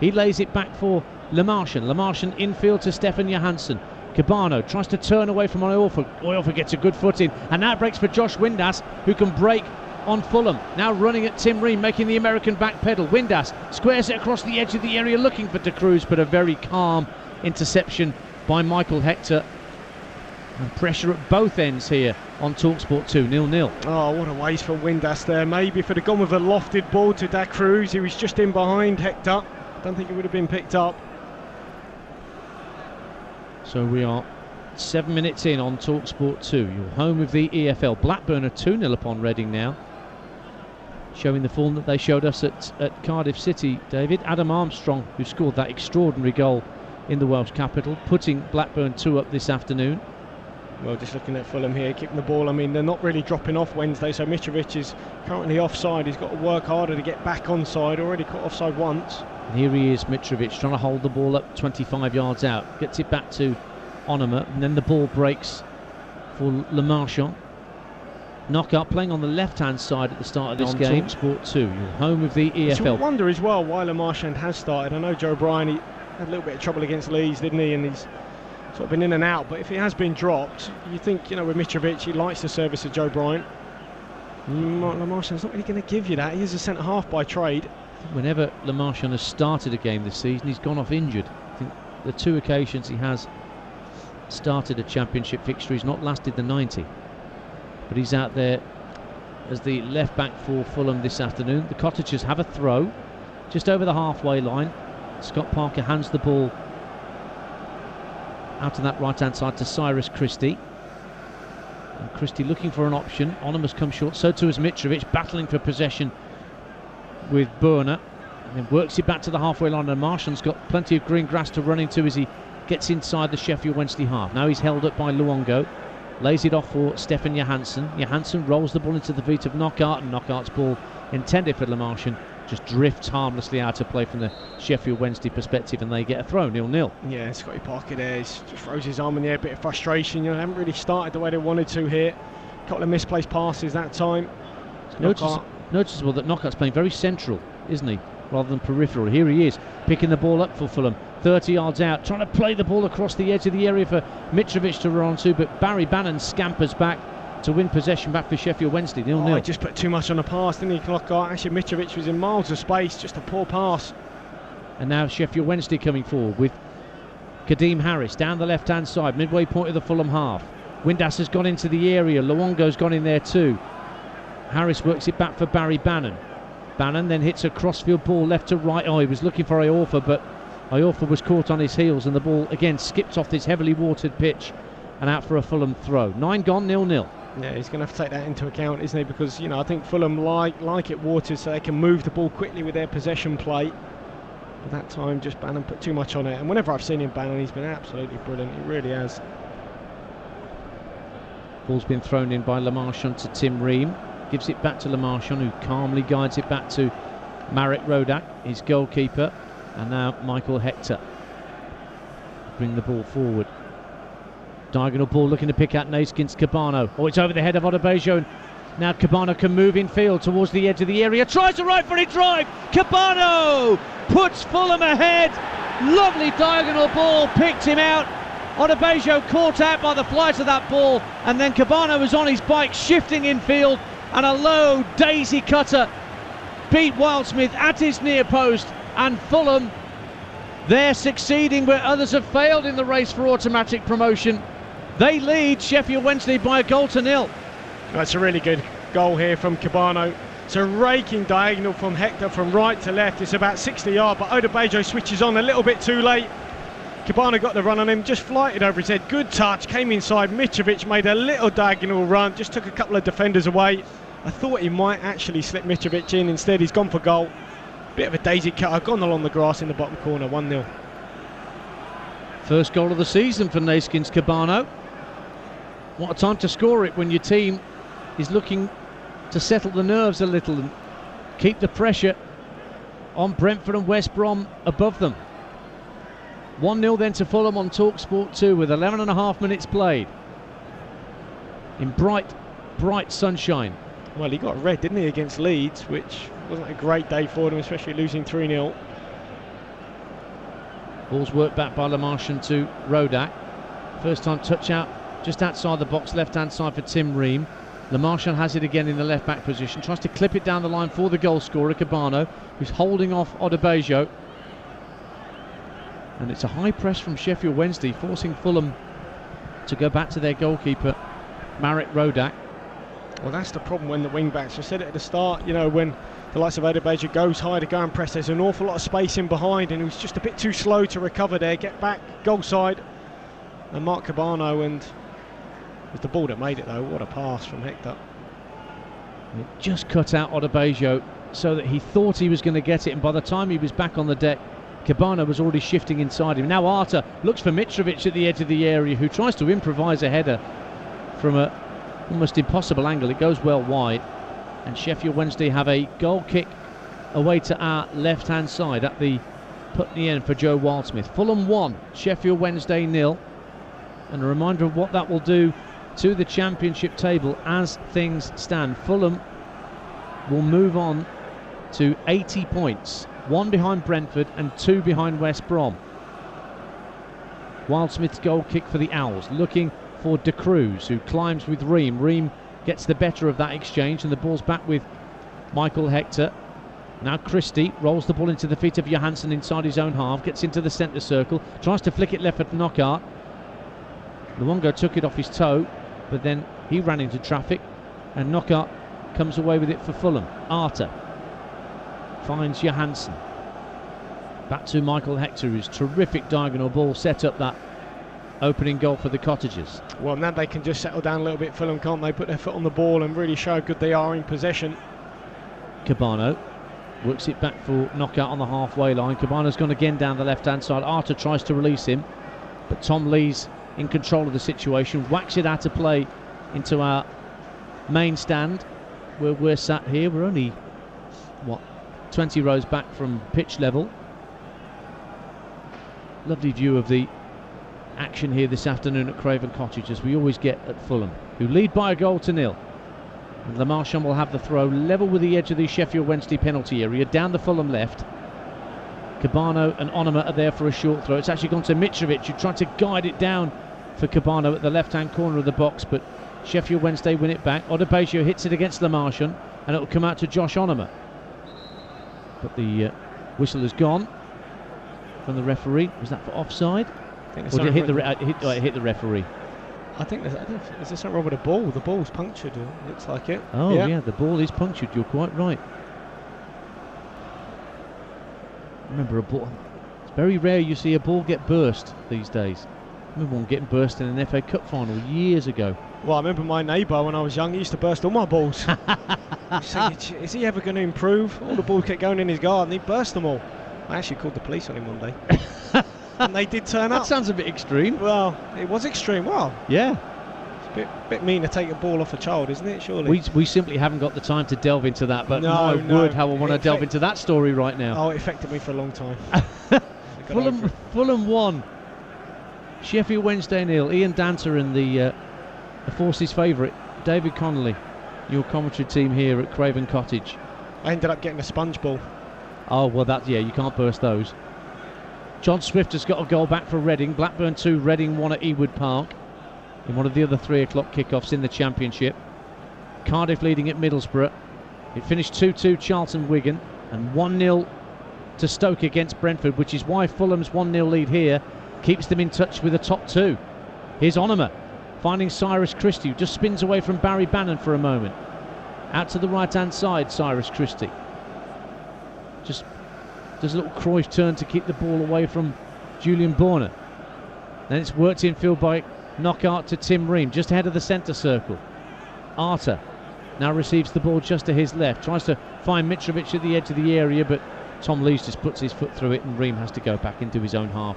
He lays it back for Lamartian. Lamartian infield to Stefan Johansson. Kebano tries to turn away from Iorfa. Iorfa gets a good foot in, and now breaks for Josh Windass, who can break on Fulham. Now running at Tim Ream, making the American back pedal. Windass squares it across the edge of the area, looking for De Cruz, but a very calm interception by Michael Hector. And pressure at both ends here on TalkSport 2, 0-0. Oh, what a waste for Windass there. Maybe if it had gone with a lofted ball to De Cruz, he was just in behind Hector. Don't think it would have been picked up. So we are 7 minutes in on TalkSport 2, your home of the EFL. Blackburn are 2-0 upon Reading now, showing the form that they showed us at Cardiff City. David, Adam Armstrong, who scored that extraordinary goal in the Welsh capital, putting Blackburn 2 up this afternoon. Well, just looking at Fulham here, keeping the ball. I mean, they're not really dropping off Wednesday, so Mitrovic is currently offside. He's got to work harder to get back onside. Already caught offside once. And here he is, Mitrovic, trying to hold the ball up 25 yards out. Gets it back to Onoma, and then the ball breaks for Lamartian. Knockout playing on the left-hand side at the start of this game. Sport 2, your home of the EFL. So I wonder as well why Lamartian has started. I know Joe O'Brien, he had a little bit of trouble against Leeds, didn't he? And he's sort of been in and out, but if he has been dropped, you think, you know, with Mitrovic, he likes the service of Joe Bryant. Lamartian's not really going to give you that. He is a centre-half by trade. Whenever Lamartian has started a game this season, he's gone off injured. I think the 2 occasions he has started a championship fixture, he's not lasted the 90. But he's out there as the left-back for Fulham this afternoon. The Cottagers have a throw just over the halfway line. Scott Parker hands the ball out on that right-hand side to Cyrus Christie. And Christie looking for an option. Onoma's come short, so too has Mitrovic, battling for possession with Burner. And then works it back to the halfway line, and Martian's got plenty of green grass to run into as he gets inside the Sheffield Wednesday half. Now he's held up by Luongo. Lays it off for Stefan Johansson. Johansson rolls the ball into the feet of Knockout, and Knockout's ball intended for Lamartian just drifts harmlessly out of play from the Sheffield Wednesday perspective, and they get a throw, 0-0. Yeah, Scotty Parker there, he just throws his arm in the air, a bit of frustration. You know, they haven't really started the way they wanted to here. A couple of misplaced passes that time. Noticeable that Knockout's playing very central, isn't he, rather than peripheral. Here he is, picking the ball up for Fulham, 30 yards out, trying to play the ball across the edge of the area for Mitrovic to run onto, but Barry Bannon scampers back to win possession back for Sheffield Wednesday, 0-0. Oh, he just put too much on the pass, didn't he? Actually, Mitrovic was in miles of space, just a poor pass. And now Sheffield Wednesday coming forward with Kadeem Harris down the left-hand side, midway point of the Fulham half. Windass has gone into the area, Luongo's gone in there too. Harris works it back for Barry Bannon. Bannon then hits a crossfield ball left to right. Oh, he was looking for Iorfa, but Iorfa was caught on his heels, and the ball again skipped off this heavily watered pitch and out for a Fulham throw. 9 gone, 0-0. Yeah, he's going to have to take that into account, isn't he? Because, you know, I think Fulham like it watered so they can move the ball quickly with their possession play. But that time, just Bannon put too much on it. And whenever I've seen him, Bannon, he's been absolutely brilliant. He really has. Ball's been thrown in by Lamartian to Tim Ream. Gives it back to Lamartian, who calmly guides it back to Marek Rodak, his goalkeeper. And now Michael Hector. Bring the ball forward. Diagonal ball looking to pick out Naskins Kebano. Oh, it's over the head of Odebejo. Now Kebano can move in field towards the edge of the area. Tries a right-footed drive. Kebano puts Fulham ahead. Lovely diagonal ball. Picked him out. Odebejo caught out by the flight of that ball. And then Kebano was on his bike shifting in field. And a low daisy cutter beat Wildsmith at his near post. And Fulham, they're succeeding where others have failed in the race for automatic promotion. They lead Sheffield Wednesday by 1-0. That's a really good goal here from Kebano. It's a raking diagonal from Hector from right to left. It's about 60 yards, but Odebejo switches on a little bit too late. Kebano got the run on him, just flighted over his head. Good touch, came inside. Mitrovic made a little diagonal run, just took a couple of defenders away. I thought he might actually slip Mitrovic in. Instead, he's gone for goal. Bit of a daisy cutter, gone along the grass in the bottom corner, 1-0. First goal of the season for Naskins Kebano. What a time to score it when your team is looking to settle the nerves a little and keep the pressure on Brentford and West Brom above them. 1-0 then to Fulham on TalkSport 2 with 11.5 minutes played. In bright sunshine. Well, he got red, didn't he, against Leeds, which wasn't a great day for them, especially losing 3-0. Ball's worked back by Lamarchand to Rodak. First time touch out just outside the box, left-hand side for Tim Ream. Lamarchand has it again in the left-back position, tries to clip it down the line for the goal scorer, Kebano, who's holding off Odebejo. And it's a high press from Sheffield Wednesday, forcing Fulham to go back to their goalkeeper, Marek Rodak. Well, that's the problem when the wing-backs, I said it at the start, you know, when the likes of Odebejo goes high to go and press, there's an awful lot of space in behind, and he was just a bit too slow to recover there, get back, goal side. And Mark Kebano, and it was the ball that made it though. What a pass from Hector. It just cut out Odebejo so that he thought he was going to get it, and by the time he was back on the deck, Kebano was already shifting inside him. Now Arta looks for Mitrovic at the edge of the area, who tries to improvise a header from a almost impossible angle. It goes well wide, and Sheffield Wednesday have a goal kick away to our left-hand side at the Putney end for Joe Wildsmith. Fulham 1, Sheffield Wednesday 0. And a reminder of what that will do to the championship table as things stand. Fulham will move on to 80 points, 1 behind Brentford and 2 behind West Brom. Wildsmith's goal kick for the Owls, looking for De Cruz, who climbs with Ream. Ream gets the better of that exchange, and the ball's back with Michael Hector. Now Christie rolls the ball into the feet of Johansson inside his own half, gets into the centre circle, tries to flick it left for Knockaert. Luongo took it off his toe, but then he ran into traffic, and Knockaert comes away with it for Fulham. Arta finds Johansson. Back to Michael Hector, whose terrific diagonal ball set up that opening goal for the Cottagers. Well, now they can just settle down a little bit, Fulham, can't they? Put their foot on the ball and really show how good they are in possession. Kebano works it back for Knockaert on the halfway line. Kebano's gone again down the left-hand side. Arta tries to release him, but Tom Lee's in control of the situation, whacks it out of play into our main stand where we're sat here. We're only, 20 rows back from pitch level. Lovely view of the action here this afternoon at Craven Cottage, as we always get at Fulham, who lead by a goal to nil. And Lamarchand will have the throw level with the edge of the Sheffield Wednesday penalty area, down the Fulham left. Kebano and Onoma are there for a short throw. It's actually gone to Mitrovic, who tried to guide it down for Kebano at the left-hand corner of the box, but Sheffield Wednesday win it back. Odebejo hits it against Lamarchand, and it will come out to Josh Onoma. But the whistle has gone from the referee. Was that for offside? I think or did it hit the referee? I think there's something wrong with the ball. The ball's punctured, looks like it. Oh yeah, the ball is punctured, you're quite right. Remember, a ball, it's very rare you see a ball get burst these days. I remember one getting burst in an FA Cup final years ago. Well, I remember my neighbour when I was young, he used to burst all my balls. Saying, is he ever going to improve? All the balls kept going in his garden, he burst them all. I actually called the police on him one day. And they did turn up. That sounds a bit extreme. Well, it was extreme. Well, yeah. It's a bit mean to take a ball off a child, isn't it, surely? We simply haven't got the time to delve into that, but no, my word, how I want to delve into that story right now. Oh, it affected me for a long time. Fulham 1, Sheffield Wednesday 0. Ian Danter and the Forces favourite, David Connolly, your commentary team here at Craven Cottage. I ended up getting a sponge ball. Oh, well, you can't burst those. John Swift has got a goal back for Reading. Blackburn 2, Reading 1 at Ewood Park in one of the other 3 o'clock kickoffs in the Championship. Cardiff leading at Middlesbrough. It finished 2-2 Charlton-Wigan and 1-0 to Stoke against Brentford, which is why Fulham's 1-0 lead here keeps them in touch with the top 2. Here's Onoma finding Cyrus Christie, who just spins away from Barry Bannon for a moment. Out to the right-hand side, Cyrus Christie. Just does a little Cruyff turn to keep the ball away from Julian Borner. Then it's worked infield by Knockaert to Tim Ream, just ahead of the centre circle. Arta now receives the ball just to his left, tries to find Mitrovic at the edge of the area, but Tom Lees just puts his foot through it, and Ream has to go back into his own half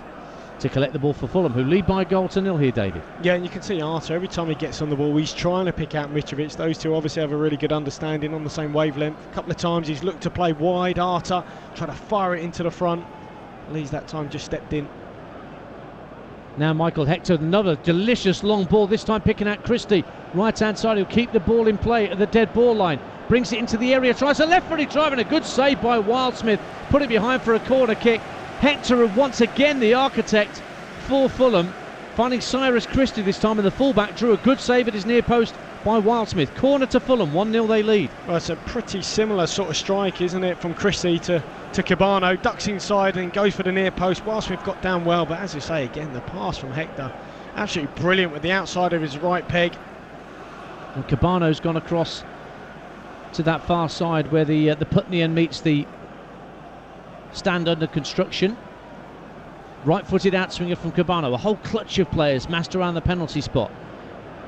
to collect the ball for Fulham, who lead by a goal to nil here, David. Yeah, and you can see Arta, every time he gets on the ball, he's trying to pick out Mitrovic. Those two obviously have a really good understanding, on the same wavelength. A couple of times he's looked to play wide. Arta trying to fire it into the front. Lees that time just stepped in. Now Michael Hector, another delicious long ball, this time picking out Christie. Right hand side, he'll keep the ball in play at the dead ball line. Brings it into the area, tries a left footed drive, and a good save by Wildsmith. Put it behind for a corner kick. Hector, once again the architect for Fulham, finding Cyrus Christie this time, and the fullback drew a good save at his near post by Wildsmith. Corner to Fulham, 1-0 they lead. Well, it's a pretty similar sort of strike, isn't it, from Christie to Kebano. Ducks inside and goes for the near post. Wildsmith got down well, but as you say, again, the pass from Hector, absolutely brilliant with the outside of his right peg. And Kebano's gone across to that far side where the Putney end meets the stand under construction. Right-footed outswinger from Kebano. A whole clutch of players massed around the penalty spot.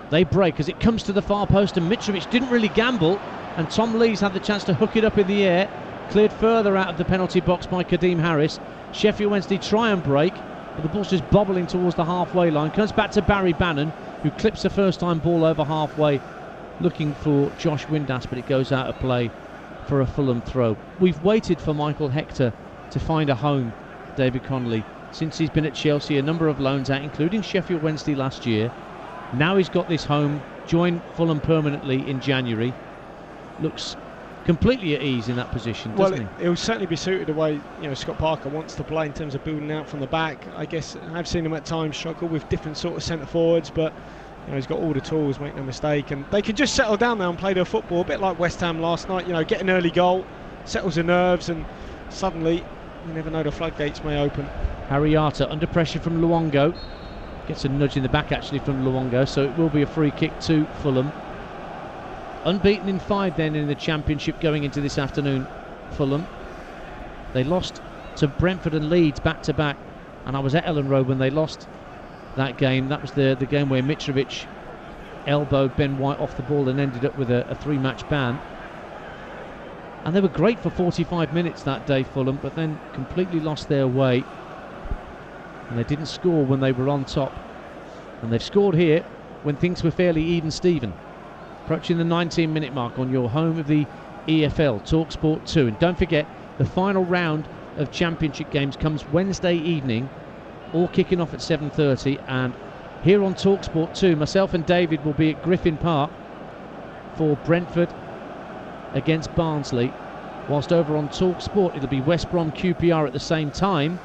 They break as it comes to the far post, and Mitrovic didn't really gamble, and Tom Lees had the chance to hook it up in the air. Cleared further out of the penalty box by Kadeem Harris. Sheffield Wednesday try and break, but the ball's just bobbling towards the halfway line. Comes back to Barry Bannon, who clips the first time ball over halfway, looking for Josh Windass, but it goes out of play for a Fulham throw. We've waited for Michael Hector to find a home, David Connolly, since he's been at Chelsea, a number of loans out, including Sheffield Wednesday last year. Now he's got this home, joined Fulham permanently in January. Looks completely at ease in that position, doesn't he? It will certainly be suited the way Scott Parker wants to play in terms of building out from the back. I guess I've seen him at times struggle with different sort of centre forwards, but he's got all the tools, make no mistake, and they can just settle down now and play their football, a bit like West Ham last night. Get an early goal, settles the nerves, and suddenly you never know, the floodgates may open. Harry Arter under pressure from Luongo. Gets a nudge in the back actually from Luongo, so it will be a free kick to Fulham. Unbeaten in 5 then in the Championship going into this afternoon, Fulham. They lost to Brentford and Leeds back to back, and I was at Ellen Road when they lost that game. That was the game where Mitrovic elbowed Ben White off the ball and ended up with a 3-match ban. And they were great for 45 minutes that day, Fulham, but then completely lost their way. And they didn't score when they were on top. And they've scored here when things were fairly even Steven. Approaching the 19-minute mark on your home of the EFL, TalkSport 2. And don't forget, the final round of Championship games comes Wednesday evening, all kicking off at 7:30. And here on TalkSport 2, myself and David will be at Griffin Park for Brentford against Barnsley, whilst over on TalkSport it'll be West Brom QPR at the same time,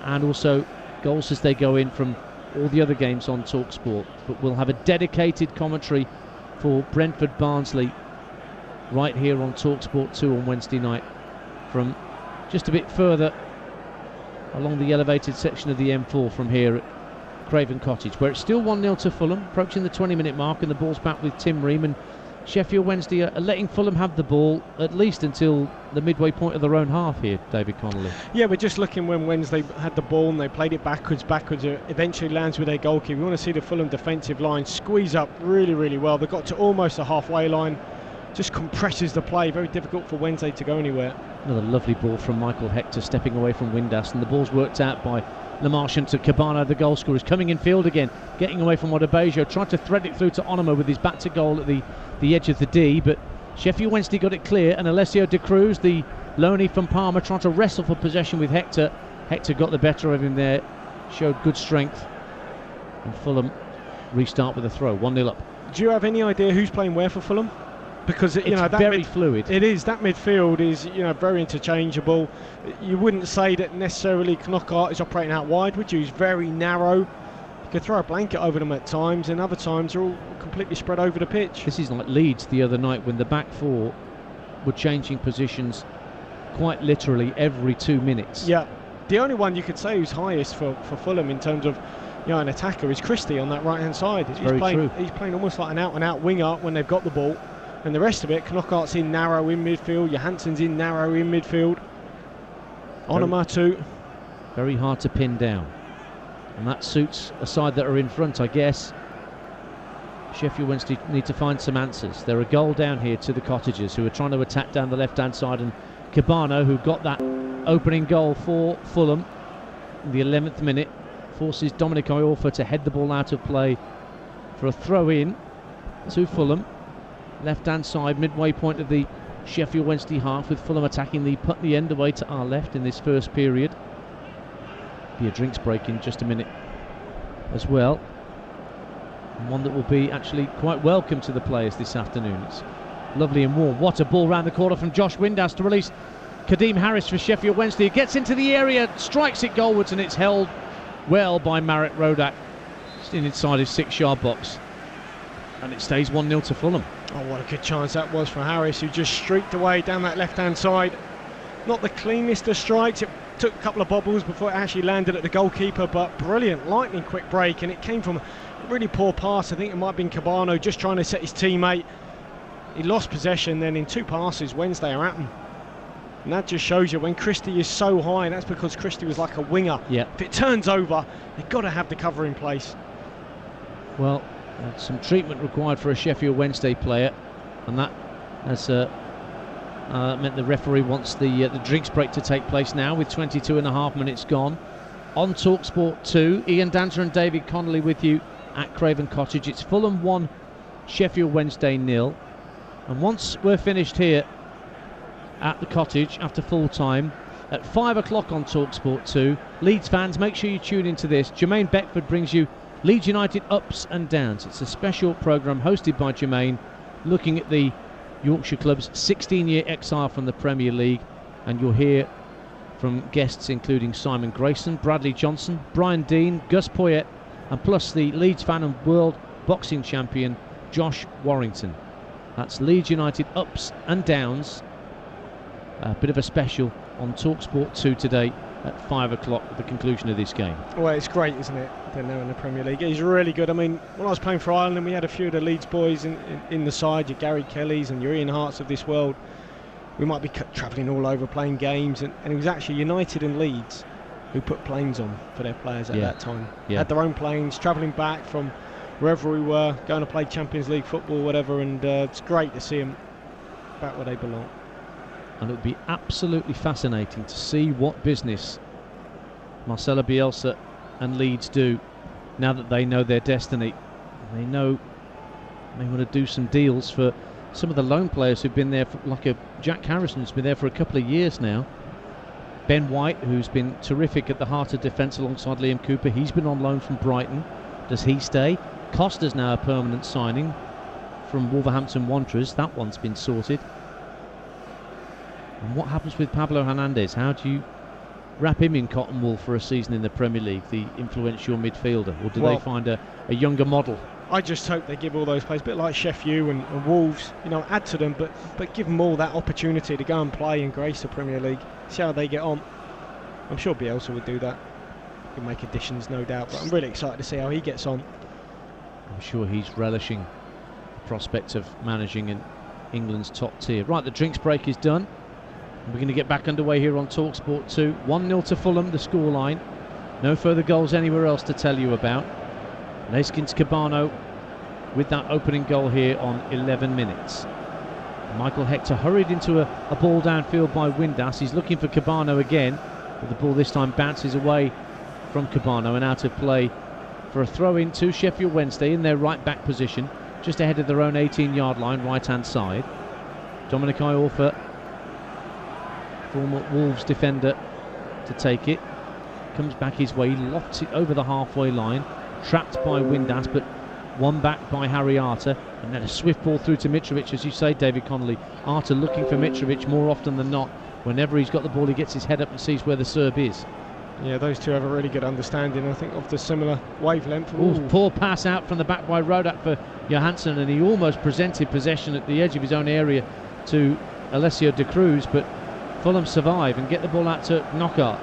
and also goals as they go in from all the other games on TalkSport. But we'll have a dedicated commentary for Brentford Barnsley right here on TalkSport 2 on Wednesday night from just a bit further along the elevated section of the M4 from here at Craven Cottage, where it's still 1-0 to Fulham, approaching the 20-minute mark, and the ball's back with Tim Ream. And Sheffield Wednesday are letting Fulham have the ball at least until the midway point of their own half here, David Connolly. Yeah, we're just looking when Wednesday had the ball and they played it backwards. It eventually lands with their goalkeeper. We want to see the Fulham defensive line squeeze up really, really well. They got to almost the halfway line, just compresses the play. Very difficult for Wednesday to go anywhere. Another lovely ball from Michael Hector, stepping away from Windass, and the ball's worked out by Lamartian to Kebano, the goal scorer, is coming in field again, getting away from Odebejo, tried to thread it through to Onoma with his back to goal at the edge of the D, but Sheffield Wednesday got it clear, and Alessio De Cruz, the loanee from Parma, tried to wrestle for possession with Hector. Hector got the better of him there, showed good strength, and Fulham restart with a throw, 1-0 up. Do you have any idea who's playing where for Fulham? Because it's very fluid. It is. That midfield is very interchangeable. You wouldn't say that necessarily Knockaert is operating out wide, would you? He's very narrow. You could throw a blanket over them at times, and other times they're all completely spread over the pitch. This is like Leeds the other night when the back four were changing positions quite literally every 2 minutes. Yeah. The only one you could say who's highest for Fulham in terms of an attacker is Christie on that right hand side. He's playing almost like an out and out winger when they've got the ball. And the rest of it, Knockaert's in narrow in midfield, Johansson's in narrow in midfield. Onoma too. Very hard to pin down. And that suits a side that are in front, I guess. Sheffield Wednesday need to find some answers. They're a goal down here to the Cottagers, who are trying to attack down the left-hand side. And Kebano, who got that opening goal for Fulham in the 11th minute, forces Dominic Iorfa to head the ball out of play for a throw-in to Fulham. Left-hand side, midway point of the Sheffield Wednesday half, with Fulham attacking the Putney end away to our left in this first period. Be a drinks break in just a minute as well, and one that will be actually quite welcome to the players this afternoon. It's lovely and warm. What a ball round the corner from Josh Windass to release Kadeem Harris for Sheffield Wednesday. He gets into the area, strikes it goalwards, and it's held well by Marit Rodak inside his 6-yard box. And it stays 1-0 to Fulham. Oh, what a good chance that was for Harris, who just streaked away down that left-hand side. Not the cleanest of strikes. It took a couple of bobbles before it actually landed at the goalkeeper, but brilliant, lightning quick break, and it came from a really poor pass. I think it might have been Kebano just trying to set his teammate. He lost possession, then in 2 passes, Wednesday are at him. And that just shows you when Christie is so high, and that's because Christie was like a winger. Yeah. If it turns over, they've got to have the cover in place. Well, some treatment required for a Sheffield Wednesday player, and that has meant the referee wants the drinks break to take place now with 22.5 minutes gone. On TalkSport 2, Ian Danter and David Connolly with you at Craven Cottage. It's Fulham 1, Sheffield Wednesday 0. And once we're finished here at the Cottage after full time at 5 o'clock on TalkSport 2, Leeds fans, make sure you tune into this. Jermaine Beckford brings you Leeds United Ups and Downs. It's a special programme hosted by Jermaine, looking at the Yorkshire club's 16-year exile from the Premier League, and you'll hear from guests including Simon Grayson, Bradley Johnson, Brian Dean, Gus Poyet, and plus the Leeds fan and world boxing champion Josh Warrington. That's Leeds United Ups and Downs, a bit of a special on TalkSport 2 today at 5 o'clock at the conclusion of this game. Well, it's great, isn't it? They're now in the Premier League. He's really good. I mean, when I was playing for Ireland, we had a few of the Leeds boys in the side, your Gary Kellys and your Ian Harts of this world. We might be travelling all over playing games, and it was actually United and Leeds who put planes on for their players at that time. Had their own planes, travelling back from wherever we were, going to play Champions League football, whatever, and it's great to see them back where they belong. And it would be absolutely fascinating to see what business Marcelo Bielsa and Leeds do now that they know their destiny. They know they want to do some deals for some of the loan players who've been there, like Jack Harrison, who's been there for a couple of years now. Ben White, who's been terrific at the heart of defence alongside Liam Cooper, he's been on loan from Brighton. Does he stay? Costa's now a permanent signing from Wolverhampton Wanderers. That one's been sorted. And what happens with Pablo Hernandez? How do you wrap him in cotton wool for a season in the Premier League, the influential midfielder? Or do they find a younger model? I just hope they give all those players, a bit like Sheffield and Wolves, add to them, but give them all that opportunity to go and play and grace the Premier League. See how they get on. I'm sure Bielsa would do that. He'll make additions, no doubt, but I'm really excited to see how he gets on. I'm sure he's relishing the prospect of managing in England's top tier. Right, the drinks break is done. We're going to get back underway here on TalkSport 2. 1-0 to Fulham, the scoreline. No further goals anywhere else to tell you about. Leskins Kebano with that opening goal here on 11 minutes. Michael Hector hurried into a ball downfield by Windass. He's looking for Kebano again, but the ball this time bounces away from Kebano and out of play for a throw-in to Sheffield Wednesday in their right-back position, just ahead of their own 18-yard line, right-hand side. Dominic Iorfa, former Wolves defender, to take it. Comes back his way, lofts it over the halfway line, trapped by Windass, but won back by Harry Arter, and then a swift ball through to Mitrovic, as you say, David Connolly. Arter looking for Mitrovic more often than not. Whenever he's got the ball, he gets his head up and sees where the Serb is. Yeah, those two have a really good understanding, I think, of the similar wavelength. Ooh, poor pass out from the back by Rodak for Johansson, and he almost presented possession at the edge of his own area to Alessio De Cruz, but Fulham survive and get the ball out to Knockaert.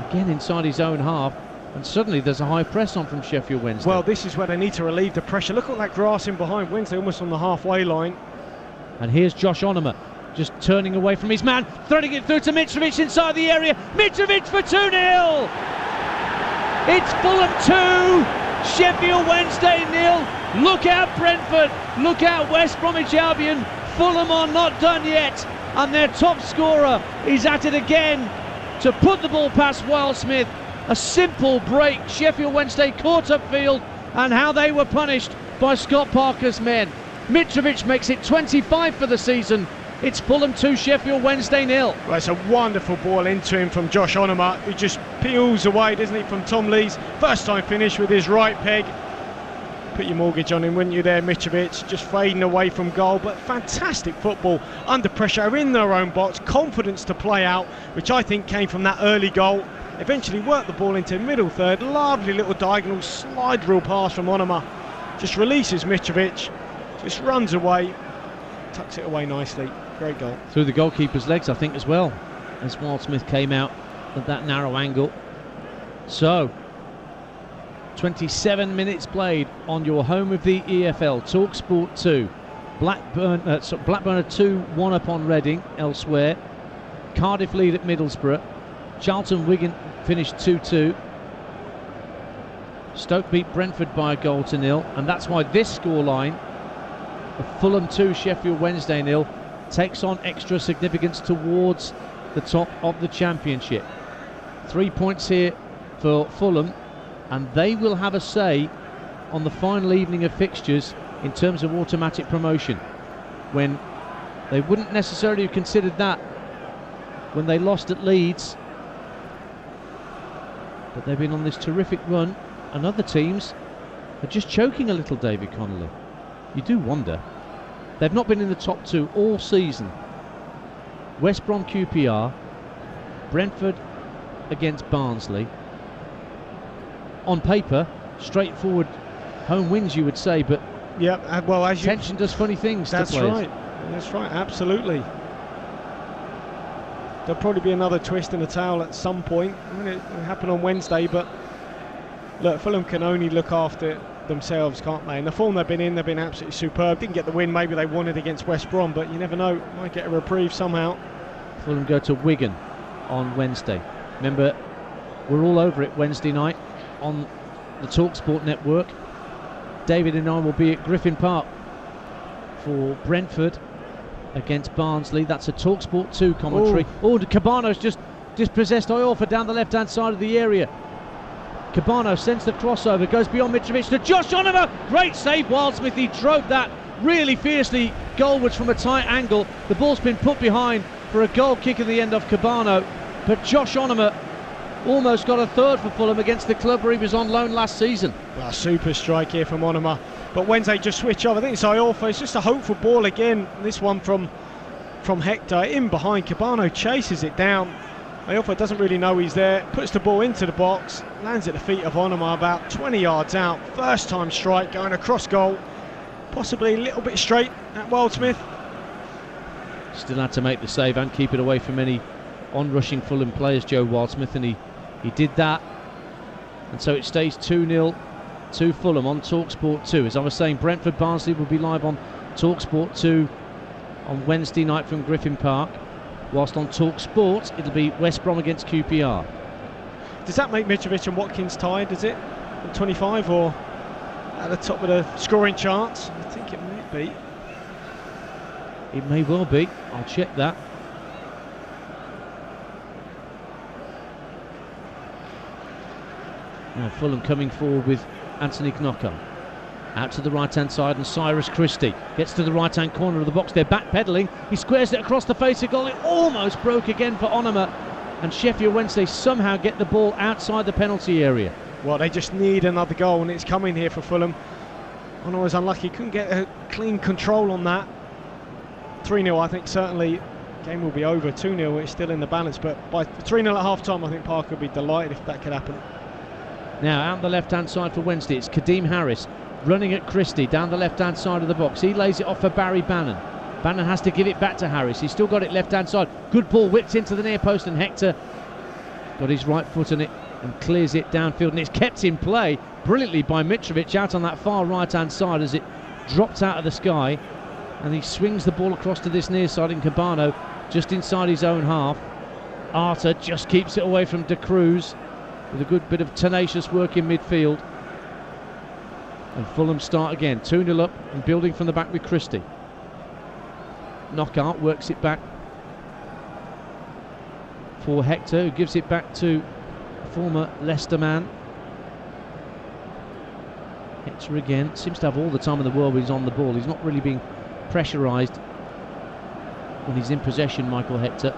Again inside his own half, and suddenly there's a high press on from Sheffield Wednesday. Well, this is where they need to relieve the pressure. Look at that grass in behind Wednesday, almost on the halfway line. And here's Josh Onomah, just turning away from his man, threading it through to Mitrovic inside the area. Mitrovic for 2-0! It's Fulham 2, Sheffield Wednesday 0. Look out Brentford, look out West Bromwich Albion. Fulham are not done yet, and their top scorer is at it again to put the ball past Wildsmith. A simple break. Sheffield Wednesday caught upfield, and how they were punished by Scott Parker's men. Mitrovic makes it 25 for the season. It's Fulham 2, Sheffield Wednesday 0. Well, it's a wonderful ball into him from Josh Onomah, who just peels away, doesn't he, from Tom Lee's first time finish with his right peg. put your mortgage on him, wouldn't you there, Mitrovic? Just fading away from goal, but fantastic football under pressure in their own box, confidence to play out, which I think came from that early goal. Eventually worked the ball into middle third, lovely little diagonal slide rule pass from Onoma. Just releases Mitrovic, just runs away, tucks it away nicely. Great goal. Through the goalkeeper's legs, I think, as well, as Wildsmith came out at that narrow angle. So, 27 minutes played on your home of the EFL, TalkSport 2. Blackburn are 2-1 up on Reading elsewhere. Cardiff lead at Middlesbrough. Charlton Wigan finished 2-2. Stoke beat Brentford by 1-0, and that's why this scoreline of Fulham 2, Sheffield Wednesday 0 takes on extra significance towards the top of the Championship. 3 points here for Fulham, and they will have a say on the final evening of fixtures in terms of automatic promotion, when they wouldn't necessarily have considered that when they lost at Leeds. But they've been on this terrific run, and other teams are just choking a little, David Connolly. You do wonder. They've not been in the top 2 all season. West Brom QPR, Brentford against Barnsley. On paper, straightforward home wins, you would say, but yeah, well, as tension does funny things to players. That's right, absolutely. There'll probably be another twist in the towel at some point. I mean, it'll happen on Wednesday, but look, Fulham can only look after themselves, can't they? And the form they've been in, they've been absolutely superb. Didn't get the win maybe they wanted against West Brom, but you never know, might get a reprieve somehow. Fulham go to Wigan on Wednesday. Remember, we're all over it Wednesday night on the TalkSport network. David and I will be at Griffin Park for Brentford against Barnsley. That's a TalkSport 2 commentary. Oh, Kebano's just dispossessed Iorfa down the left-hand side of the area. Kebano sends the crossover, goes beyond Mitrovic to Josh Onoma. Great save, Wildsmith. He drove that really fiercely goalwards from a tight angle. The ball's been put behind for a goal kick at the end of Kebano, but Josh Onoma almost got a third for Fulham against the club where he was on loan last season. Well, super strike here from Onoma, but Wednesday just switch off. I think it's Iorfa. It's just a hopeful ball again. This one from Hector in behind. Kebano chases it down. Iorfa doesn't really know he's there, puts the ball into the box, lands at the feet of Onoma about 20 yards out. First time strike going across goal, possibly a little bit straight at Wildsmith. Still had to make the save and keep it away from any on-rushing Fulham players, Joe Wildsmith, and he did that. And so it stays 2-0 to Fulham on TalkSport 2. As I was saying, Brentford Barnsley will be live on TalkSport 2 on Wednesday night from Griffin Park, whilst on TalkSport it'll be West Brom against QPR. Does that make Mitrovic and Watkins tied, is it? At 25 or at the top of the scoring charts? I think it might be. It may well be. I'll check that. Now Fulham coming forward with Anthony Knocker. Out to the right-hand side, and Cyrus Christie gets to the right-hand corner of the box. They're backpedaling. He squares it across the face of goal. It almost broke again for Onoma, and Sheffield Wednesday somehow get the ball outside the penalty area. Well, they just need another goal, and it's coming here for Fulham. Onoma was unlucky, couldn't get a clean control on that. 3-0, I think certainly game will be over. 2-0, it's still in the balance, but by 3-0 at half-time, I think Parker would be delighted if that could happen. Now out the left-hand side for Wednesday, it's Kadeem Harris running at Christie down the left-hand side of the box. He lays it off for Barry Bannon. Bannon has to give it back to Harris. He's still got it left-hand side. Good ball whipped into the near post, and Hector got his right foot on it and clears it downfield, and it's kept in play brilliantly by Mitrovic out on that far right-hand side as it dropped out of the sky, and he swings the ball across to this near side in Kebano just inside his own half. Arter just keeps it away from De Cruz with a good bit of tenacious work in midfield. And Fulham start again, 2-0 up and building from the back with Christie. Knockout works it back for Hector, who gives it back to former Leicester man. Hector again, seems to have all the time in the world when he's on the ball. He's not really being pressurised when he's in possession, Michael Hector.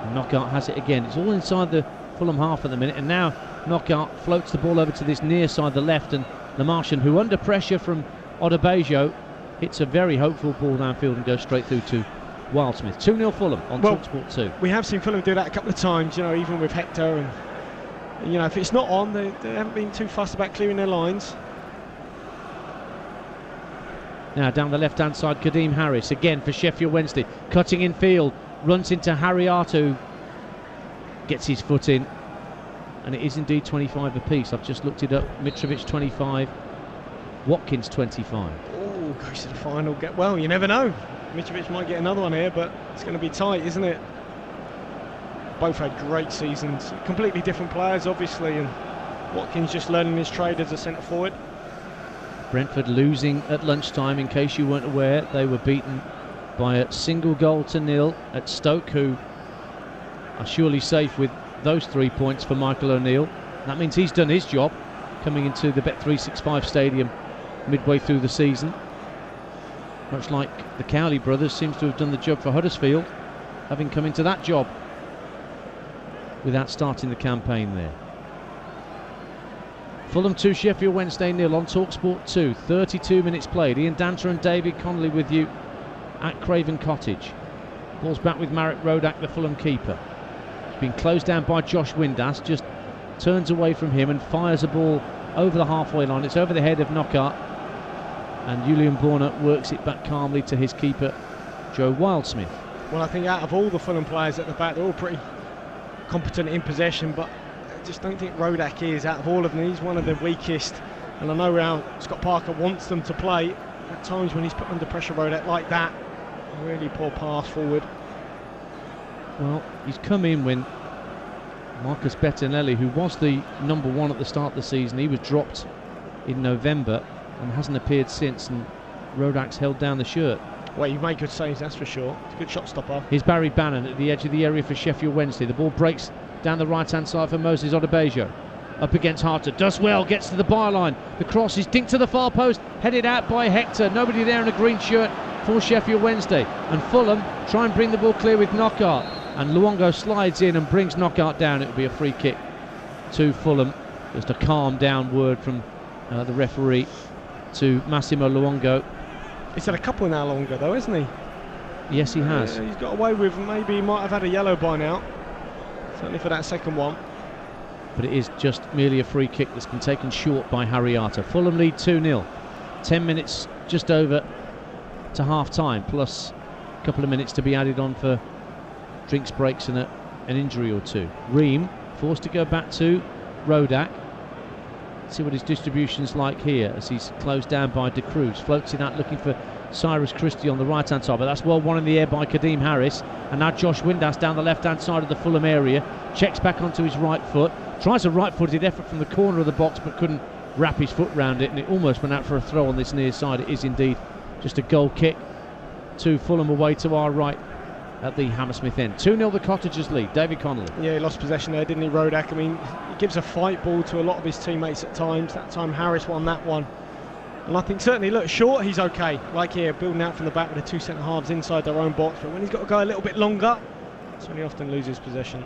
And Knockout has it again. It's all inside the Fulham half at the minute, and now Knockout floats the ball over to this near side, the left, and Lamartian, who under pressure from Odebejo hits a very hopeful ball downfield and goes straight through to Wildsmith. 2-0 Fulham on TalkSport 2. We have seen Fulham do that a couple of times, even with Hector, and if it's not on, they haven't been too fussed about clearing their lines. Now down the left-hand side, Kadeem Harris again for Sheffield Wednesday, cutting in field, runs into Harry Artu, gets his foot in, and it is indeed 25 apiece. I've just looked it up. Mitrovic 25, Watkins 25. Oh, goes to the final. Well, you never know. Mitrovic might get another one here, but it's going to be tight, isn't it? Both had great seasons, completely different players, obviously, and Watkins just learning his trade as a centre forward. Brentford losing at lunchtime, in case you weren't aware. They were beaten by a single goal to nil at Stoke, who are surely safe with those 3 points for Michael O'Neill. That means he's done his job coming into the Bet365 stadium midway through the season. Much like the Cowley brothers seems to have done the job for Huddersfield, having come into that job without starting the campaign there. Fulham 2, Sheffield Wednesday 0 on TalkSport 2. 32 minutes played. Ian Danter and David Connolly with you at Craven Cottage. Ball's back with Marek Rodak, the Fulham keeper. He's been closed down by Josh Windass, just turns away from him and fires a ball over the halfway line. It's over the head of Knockaert, and Julian Borna works it back calmly to his keeper, Joe Wildsmith. Well, I think out of all the Fulham players at the back, they're all pretty competent in possession, but I just don't think Rodak is. Out of all of them, he's one of the weakest, and I know how Scott Parker wants them to play. At times when he's put under pressure, Rodak like that, a really poor pass forward. Well, he's come in when Marcus Bettinelli, who was the number one at the start of the season, he was dropped in November and hasn't appeared since, and Rodak's held down the shirt. Well, you make good saves, that's for sure. It's a good shot stopper. Here's Barry Bannon at the edge of the area for Sheffield Wednesday. The ball breaks down the right-hand side for Moses Odebejo. Up against Harter, does well, gets to the byline. The cross is dinked to the far post, headed out by Hector. Nobody there in a green shirt for Sheffield Wednesday. And Fulham try and bring the ball clear with Knockaert. And Luongo slides in and brings Knockaert down. It will be a free kick to Fulham. Just a calm down word from the referee to Massimo Luongo. He's had a couple now longer though, hasn't he? Yes, he has. He's got away with, maybe he might have had a yellow by now. Certainly for that second one. But it is just merely a free kick that's been taken short by Harry Arter. Fulham lead 2-0. 10 minutes just over to half time, plus a couple of minutes to be added on for drinks breaks and an injury or two. Ream forced to go back to Rodak. See what his distribution's like here as he's closed down by De Cruz. Floats it out looking for Cyrus Christie on the right hand side, but that's well won in the air by Kadeem Harris. And now Josh Windass down the left hand side of the Fulham area, checks back onto his right foot, tries a right footed effort from the corner of the box but couldn't wrap his foot round it, and it almost went out for a throw on this near side. It is indeed just a goal kick to Fulham away to our right at the Hammersmith end. 2-0 the Cottagers lead. David Connolly. Yeah, he lost possession there, didn't he, Rodak? I mean, he gives a fight ball to a lot of his teammates at times. That time Harris won that one. And I think certainly, look, short he's okay. Like here, building out from the back with the two centre-halves inside their own box. But when he's got to go a little bit longer, that's when he often loses possession.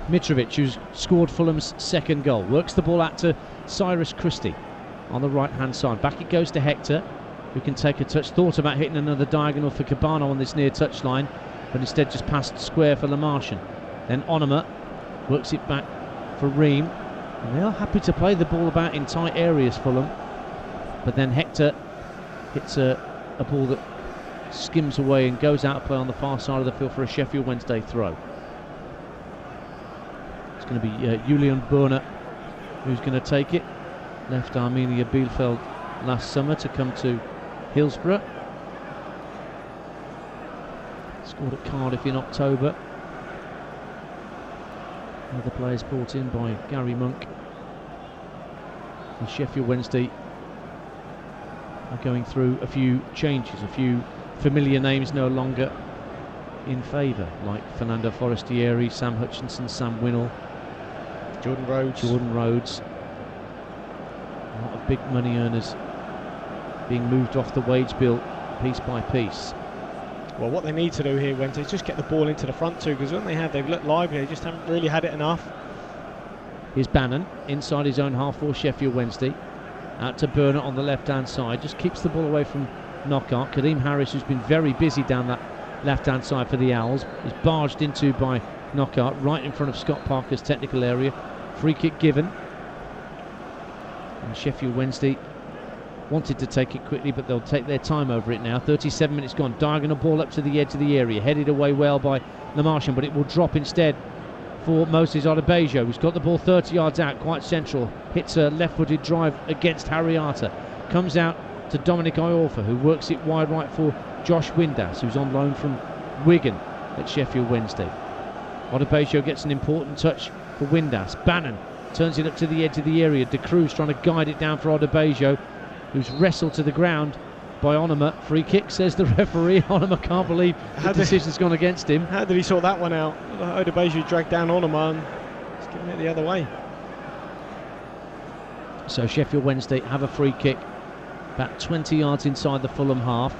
Mitrovic, who's scored Fulham's second goal, works the ball out to Cyrus Christie on the right-hand side. Back it goes to Hector, who can take a touch. Thought about hitting another diagonal for Kebano on this near touchline, but instead just passed square for Lamartian. Then Onoma works it back for Ream, and they are happy to play the ball about in tight areas, Fulham. But then Hector hits a ball that skims away and goes out of play on the far side of the field for a Sheffield Wednesday throw. It's going to be Julian Borna who's going to take it. Left Arminia Bielefeld last summer to come to Hillsborough. Scored at Cardiff in October. Other players brought in by Gary Monk. And Sheffield Wednesday are going through a few changes, a few familiar names no longer in favour, like Fernando Forestieri, Sam Hutchinson, Sam Winnell, Jordan Rhodes. A lot of big money earners being moved off the wage bill piece by piece. Well, what they need to do here, Wednesday, is just get the ball into the front two, because when they have, they've looked lively. They just haven't really had it enough. Here's Bannon inside his own half for Sheffield Wednesday. Out to Burnett on the left-hand side. Just keeps the ball away from Knockaert. Kadeem Harris, who's been very busy down that left-hand side for the Owls, is barged into by Knockaert right in front of Scott Parker's technical area. Free kick given. And Sheffield Wednesday wanted to take it quickly, but they'll take their time over it now. 37 minutes gone. Diagonal ball up to the edge of the area. Headed away well by Lamartian, but it will drop instead for Moses Adebayo, who's got the ball 30 yards out, quite central. Hits a left-footed drive against Harriata. Comes out to Dominic Iorfa, who works it wide right for Josh Windass, who's on loan from Wigan at Sheffield Wednesday. Adebayo gets an important touch for Windass. Bannon turns it up to the edge of the area. De Cruz trying to guide it down for Adebayo, who's wrestled to the ground by Onoma. Free kick, says the referee. Onoma can't believe the decision's gone against him. How did he sort that one out? Adebayo dragged down Onoma and he's giving it the other way. So Sheffield Wednesday have a free kick about 20 yards inside the Fulham half.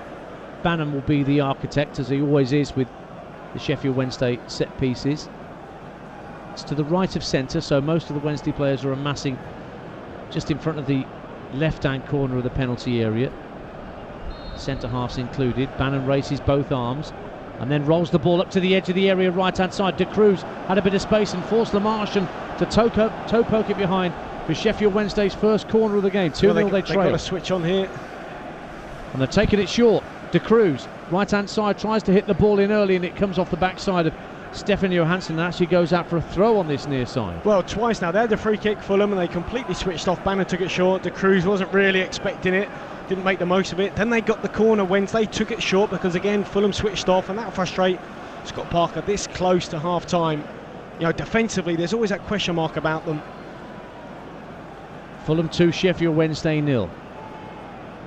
Bannon will be the architect, as he always is with the Sheffield Wednesday set pieces. It's to the right of centre, so most of the Wednesday players are amassing just in front of the left-hand corner of the penalty area. Centre halves included. Bannon races both arms and then rolls the ball up to the edge of the area, right-hand side. De Cruz had a bit of space and forced Lamartian to toe poke it behind for Sheffield Wednesday's first corner of the game. 2-0 they trail. They've got a switch on here. And they're taking it short. De Cruz, right-hand side, tries to hit the ball in early and it comes off the backside of Stefan Johansson and actually goes out for a throw on this near side. Well, twice now. They had the free kick, Fulham, and they completely switched off. Bannon took it short. De Cruz wasn't really expecting it, didn't make the most of it. Then they got the corner. Wednesday took it short because, again, Fulham switched off, and that'll frustrate Scott Parker this close to half-time. You know, defensively, there's always that question mark about them. Fulham 2, Sheffield Wednesday 0.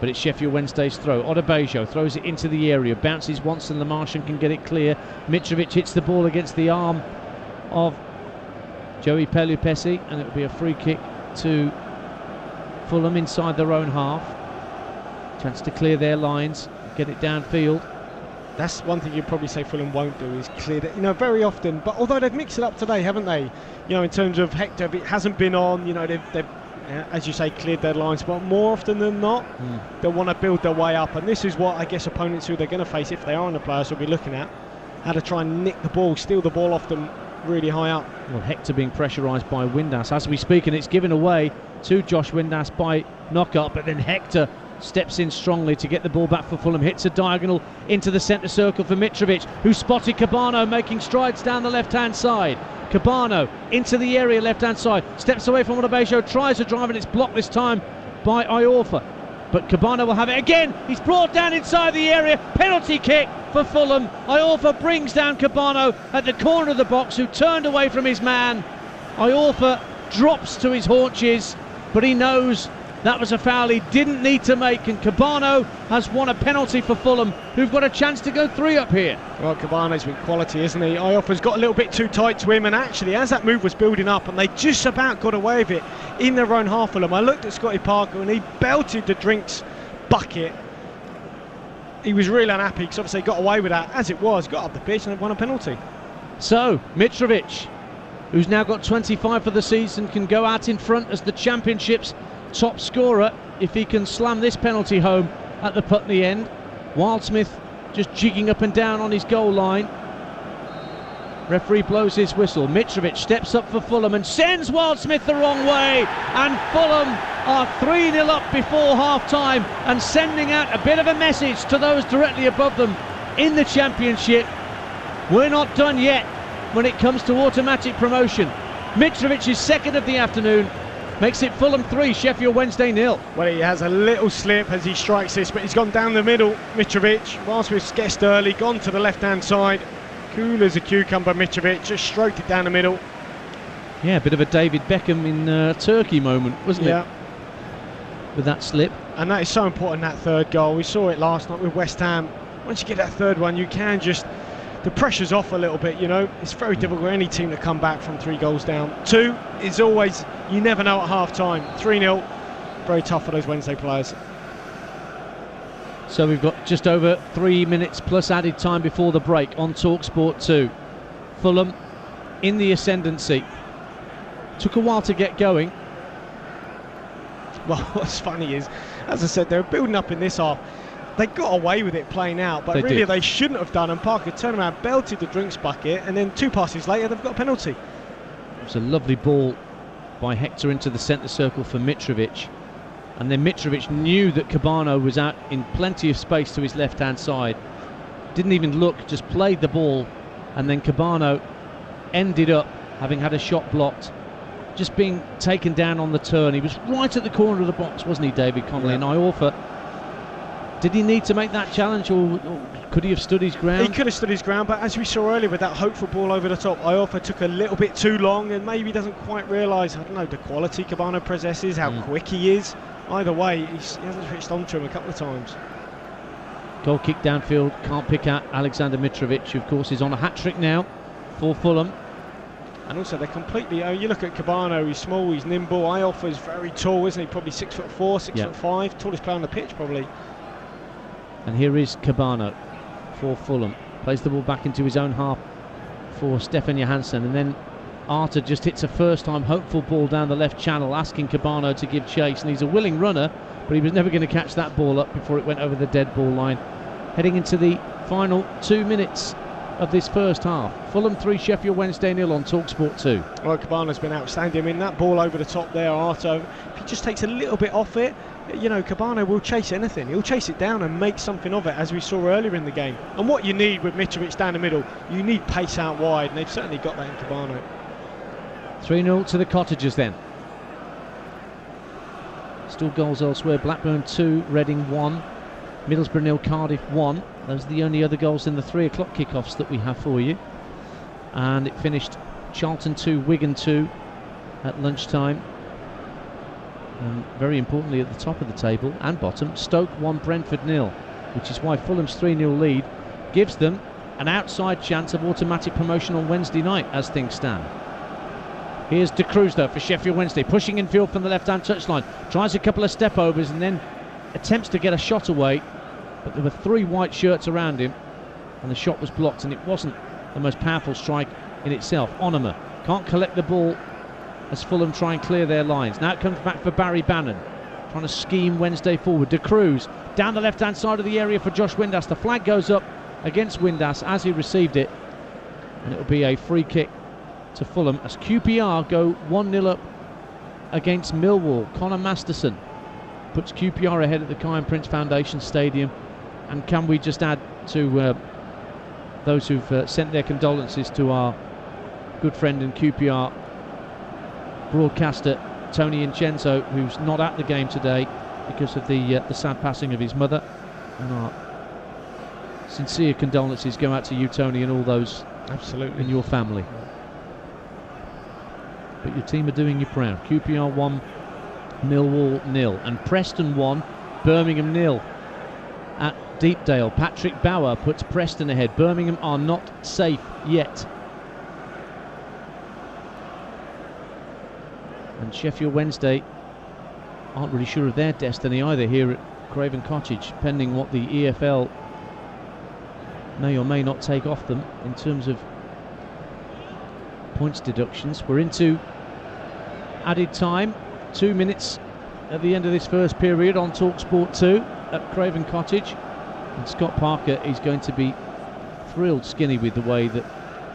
But it's Sheffield Wednesday's throw. Adebayo throws it into the area, bounces once and Lamartian can get it clear. Mitrovic hits the ball against the arm of Joey Pelupesi, and it'll be a free kick to Fulham inside their own half. Chance to clear their lines, get it downfield. That's one thing you'd probably say Fulham won't do, is clear it, you know, very often. But although they've mixed it up today, haven't they? You know, in terms of Hector, if it hasn't been on, you know, they've as you say, cleared their lines, but more often than not, they'll want to build their way up, and this is what I guess opponents who they're going to face, if they are on the players, will be looking at, how to try and nick the ball, steal the ball off them really high up. Well, Hector being pressurised by Windass as we speak, and it's given away to Josh Windass by Knockaert, but then Hector steps in strongly to get the ball back for Fulham, hits a diagonal into the centre circle for Mitrovic, who spotted Kebano making strides down the left-hand side. Kebano into the area, left-hand side, steps away from Adebayo, tries to drive, and it's blocked this time by Iorfa. But Kebano will have it again. He's brought down inside the area. Penalty kick for Fulham. Iorfa brings down Kebano at the corner of the box, who turned away from his man. Iorfa drops to his haunches, but he knows that was a foul he didn't need to make, and Kebano has won a penalty for Fulham, who've got a chance to go 3 up here. Well, Kebano's been quality, isn't he? Iorfa's got a little bit too tight to him, and actually, as that move was building up, and they just about got away with it in their own half, Fulham, I looked at Scotty Parker, and he belted the drinks bucket. He was really unhappy, because obviously he got away with that. As it was, got up the pitch, and they've won a penalty. So, Mitrovic, who's now got 25 for the season, can go out in front as the Championship's top scorer if he can slam this penalty home at the Putney end. Wildsmith just jigging up and down on his goal line. Referee blows his whistle. Mitrovic steps up for Fulham and sends Wildsmith the wrong way, and Fulham are 3-0 up before half-time and sending out a bit of a message to those directly above them in the Championship. We're not done yet when it comes to automatic promotion. Mitrovic is second of the afternoon, makes it Fulham 3, Sheffield Wednesday 0. Well, he has a little slip as he strikes this, but he's gone down the middle, Mitrovic. Wildsmith's guessed early, gone to the left-hand side. Cool as a cucumber, Mitrovic, just stroked it down the middle. Yeah, a bit of a David Beckham in Turkey moment, wasn't it? With that slip. And that is so important, that third goal. We saw it last night with West Ham. Once you get that third one, you can just... the pressure's off a little bit, you know. It's very difficult for any team to come back from 3 goals down. 2 is always, you never know at half-time. 3-0, very tough for those Wednesday players. So we've got just over 3 minutes plus added time before the break on TalkSport 2. Fulham in the ascendancy. Took a while to get going. Well, what's funny is, as I said, they were building up in this half. They got away with it playing out, but they shouldn't have done. And Parker turned around, belted the drinks bucket, and then 2 passes later, they've got a penalty. It was a lovely ball by Hector into the centre circle for Mitrovic. And then Mitrovic knew that Kebano was out in plenty of space to his left-hand side. Didn't even look, just played the ball. And then Kebano ended up having had a shot blocked, just being taken down on the turn. He was right at the corner of the box, wasn't he, David Connolly? Yeah. And Iorfa, did he need to make that challenge, or could he have stood his ground? He could have stood his ground, but as we saw earlier with that hopeful ball over the top, Iorfa took a little bit too long and maybe doesn't quite realise, I don't know, the quality Kebano possesses, how quick he is. Either way, he hasn't switched onto him a couple of times. Goal kick downfield, can't pick out Alexander Mitrovic, who of course is on a hat-trick now for Fulham. And also they're completely, you look at Kebano, he's small, he's nimble. Iorfa's very tall, isn't he? Probably 6'4", 6'5", tallest player on the pitch probably. And here is Kebano for Fulham. Plays the ball back into his own half for Stefan Johansson, and then Arter just hits a first-time hopeful ball down the left channel, asking Kebano to give chase, and he's a willing runner, but he was never going to catch that ball up before it went over the dead ball line. Heading into the final 2 minutes of this first half. Fulham 3, Sheffield Wednesday 0 on TalkSport 2. Well, Kebano's been outstanding. I mean, that ball over the top there, Arter, if he just takes a little bit off it, you know, Kebano will chase anything. He'll chase it down and make something of it, as we saw earlier in the game. And what you need with Mitrovic down the middle, you need pace out wide, and they've certainly got that in Kebano. 3-0 to the Cottagers then. Still goals elsewhere. Blackburn 2, Reading 1, Middlesbrough 0, Cardiff 1. Those are the only other goals in the 3 o'clock kickoffs that we have for you. And it finished Charlton 2, Wigan 2 at lunchtime. And very importantly, at the top of the table and bottom, Stoke 1, Brentford 0, which is why Fulham's 3-0 lead gives them an outside chance of automatic promotion on Wednesday night as things stand. Here's De Cruz though for Sheffield Wednesday, pushing infield from the left-hand touchline, tries a couple of step-overs and then attempts to get a shot away, but there were 3 white shirts around him and the shot was blocked, and it wasn't the most powerful strike in itself. Onoma can't collect the ball as Fulham try and clear their lines. Now it comes back for Barry Bannon, trying to scheme Wednesday forward. De Cruz down the left-hand side of the area for Josh Windass. The flag goes up against Windass as he received it, and it will be a free kick to Fulham as QPR go 1-0 up against Millwall. Connor Masterson puts QPR ahead at the Kyan Prince Foundation Stadium. And can we just add to those who've sent their condolences to our good friend and QPR broadcaster Tony Incenzo, who's not at the game today because of the sad passing of his mother, and our sincere condolences go out to you, Tony, and all those absolutely in your family. But your team are doing you proud. QPR 1, Millwall 0, and Preston 1, Birmingham 0 at Deepdale. Patrick Bauer puts Preston ahead. Birmingham are not safe yet. And Sheffield Wednesday aren't really sure of their destiny either here at Craven Cottage, pending what the EFL may or may not take off them in terms of points deductions. We're into added time, 2 minutes at the end of this first period on TalkSport 2 at Craven Cottage, and Scott Parker is going to be thrilled skinny with the way that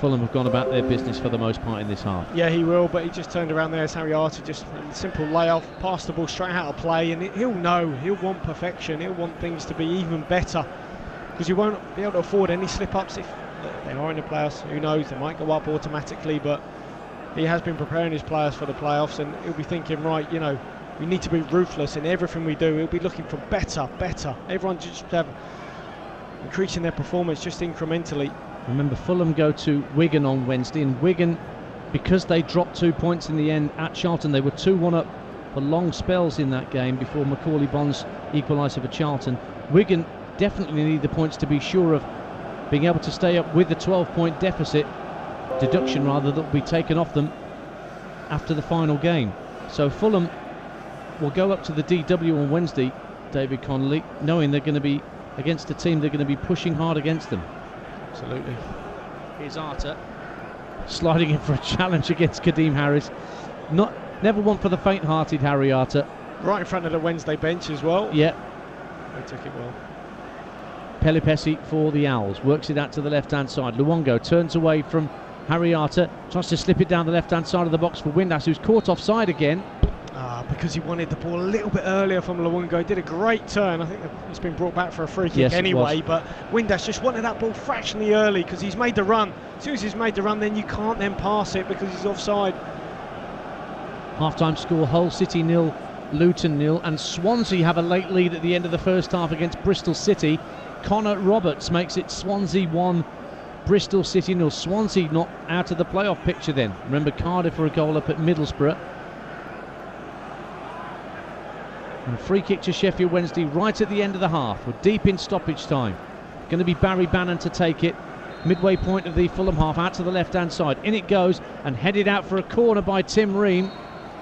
Fulham have gone about their business for the most part in this half. Yeah, he will, but he just turned around there as Harry Arter, just a simple layoff, passed the ball straight out of play, and he'll know, he'll want perfection, he'll want things to be even better, because you won't be able to afford any slip-ups if they are in the playoffs. Who knows, they might go up automatically, but he has been preparing his players for the playoffs, and he'll be thinking, right, you know, we need to be ruthless in everything we do. He'll be looking for better. Everyone just have increasing their performance just incrementally. Remember, Fulham go to Wigan on Wednesday, and Wigan, because they dropped 2 points in the end at Charlton, they were 2-1 up for long spells in that game before Macaulay Bonds equaliser for Charlton. Wigan definitely need the points to be sure of being able to stay up with the 12-point deficit, deduction rather, that will be taken off them after the final game. So Fulham will go up to the DW on Wednesday, David Connolly, knowing they're going to be against a team they're going to be pushing hard against them. Absolutely. Here's Arter sliding in for a challenge against Kadeem Harris. Never one for the faint-hearted, Harry Arter. Right in front of the Wednesday bench as well. Yeah. They took it well. Pelipesi for the Owls. Works it out to the left-hand side. Luongo turns away from Harriata. Tries to slip it down the left-hand side of the box for Windass, who's caught offside again. Because he wanted the ball a little bit earlier from Luongo. Did a great turn. I think it's been brought back for a free kick anyway. But Windass just wanted that ball fractionally early because he's made the run. As soon as he's made the run, then you can't then pass it because he's offside. Half-time score, Hull City 0, Luton 0, and Swansea have a late lead at the end of the first half against Bristol City. Connor Roberts makes it Swansea 1, Bristol City 0. Swansea not out of the playoff picture then. Remember, Cardiff for a goal up at Middlesbrough. And a free kick to Sheffield Wednesday right at the end of the half. We're deep in stoppage time. Going to be Barry Bannon to take it. Midway point of the Fulham half, out to the left-hand side. In it goes and headed out for a corner by Tim Ream.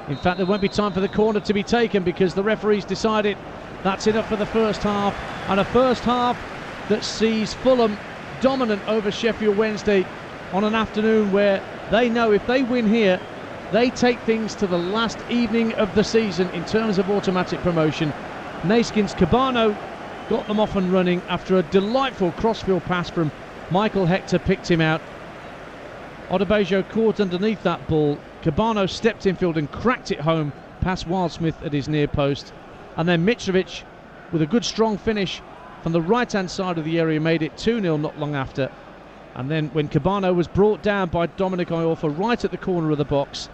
In fact, there won't be time for the corner to be taken because the referees decided that's enough for the first half. And a first half that sees Fulham dominant over Sheffield Wednesday on an afternoon where they know if they win here, they take things to the last evening of the season in terms of automatic promotion. Naskin's Kebano got them off and running after a delightful crossfield pass from Michael Hector, picked him out. Odebejo caught underneath that ball. Kebano stepped infield and cracked it home past Wildsmith at his near post. And then Mitrovic, with a good strong finish from the right-hand side of the area, made it 2-0 not long after. And then when Kebano was brought down by Dominic Iorfa right at the corner of the box,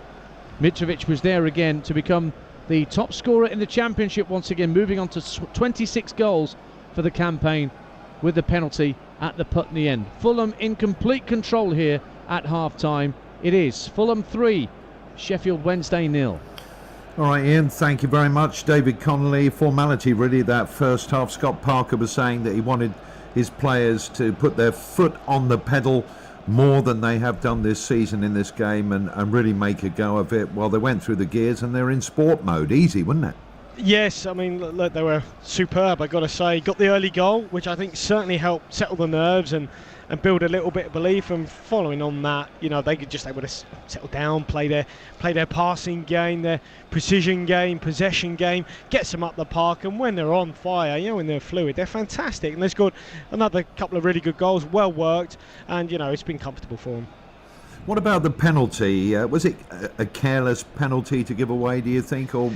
Mitrovic was there again to become the top scorer in the Championship once again, moving on to 26 goals for the campaign with the penalty at the Putney end. Fulham in complete control here at half-time. It is Fulham 3, Sheffield Wednesday 0. All right, Ian, thank you very much. David Connolly, formality really, that first half. Scott Parker was saying that he wanted his players to put their foot on the pedal more than they have done this season in this game and really make a go of it. Well, they went through the gears and they're in sport mode. Easy, wasn't it? Yes, I mean, look, they were superb, I've got to say. Got the early goal, which I think certainly helped settle the nerves and build a little bit of belief. And following on that, you know, they could just able to settle down, play their passing game, their precision game, possession game, gets them up the park. And when they're on fire, you know, when they're fluid, they're fantastic. And they scored another couple of really good goals, well worked, and you know, it's been comfortable for them. What about the penalty? Was it a careless penalty to give away, do you think, or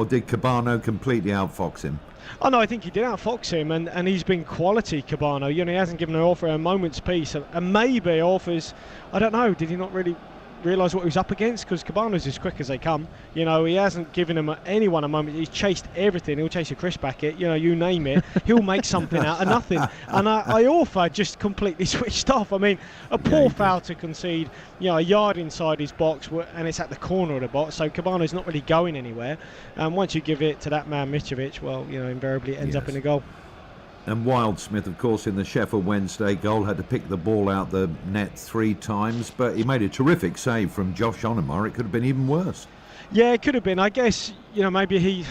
did Kebano completely outfox him? Oh no, I think he did outfox him, and he's been quality, Kebano. You know, he hasn't given Iorfa a moment's peace, and maybe Iorfa's, I don't know, did he not really realise what he was up against? Because Kebano's as quick as they come. You know, he hasn't given anyone a moment. He's chased everything. He'll chase a crisp packet, you know, you name it. He'll make something out of nothing. And Iorfa just completely switched off. I mean, a poor foul to concede, you know, a yard inside his box, and it's at the corner of the box, so Kebano's not really going anywhere. And once you give it to that man Mitrovic, well, you know, invariably it ends up in a goal. And Wildsmith, of course, in the Sheffield Wednesday goal, had to pick the ball out the net 3 times, but he made a terrific save from Josh Onomar. It could have been even worse. Yeah, it could have been. I guess, you know, maybe he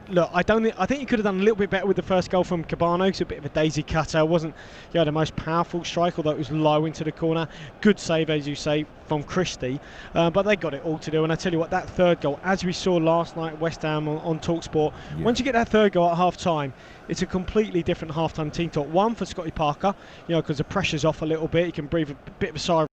look, I think he could have done a little bit better with the first goal from Kebano. It's a bit of a daisy cutter. It wasn't, you know, the most powerful strike, although it was low into the corner. Good save, as you say, from Christie. But they got it all to do. And I tell you what, that third goal, as we saw last night at West Ham on TalkSport, once you get that third goal at half-time, it's a completely different half-time team talk. One for Scotty Parker, you know, because the pressure's off a little bit. You can breathe a bit of a sigh of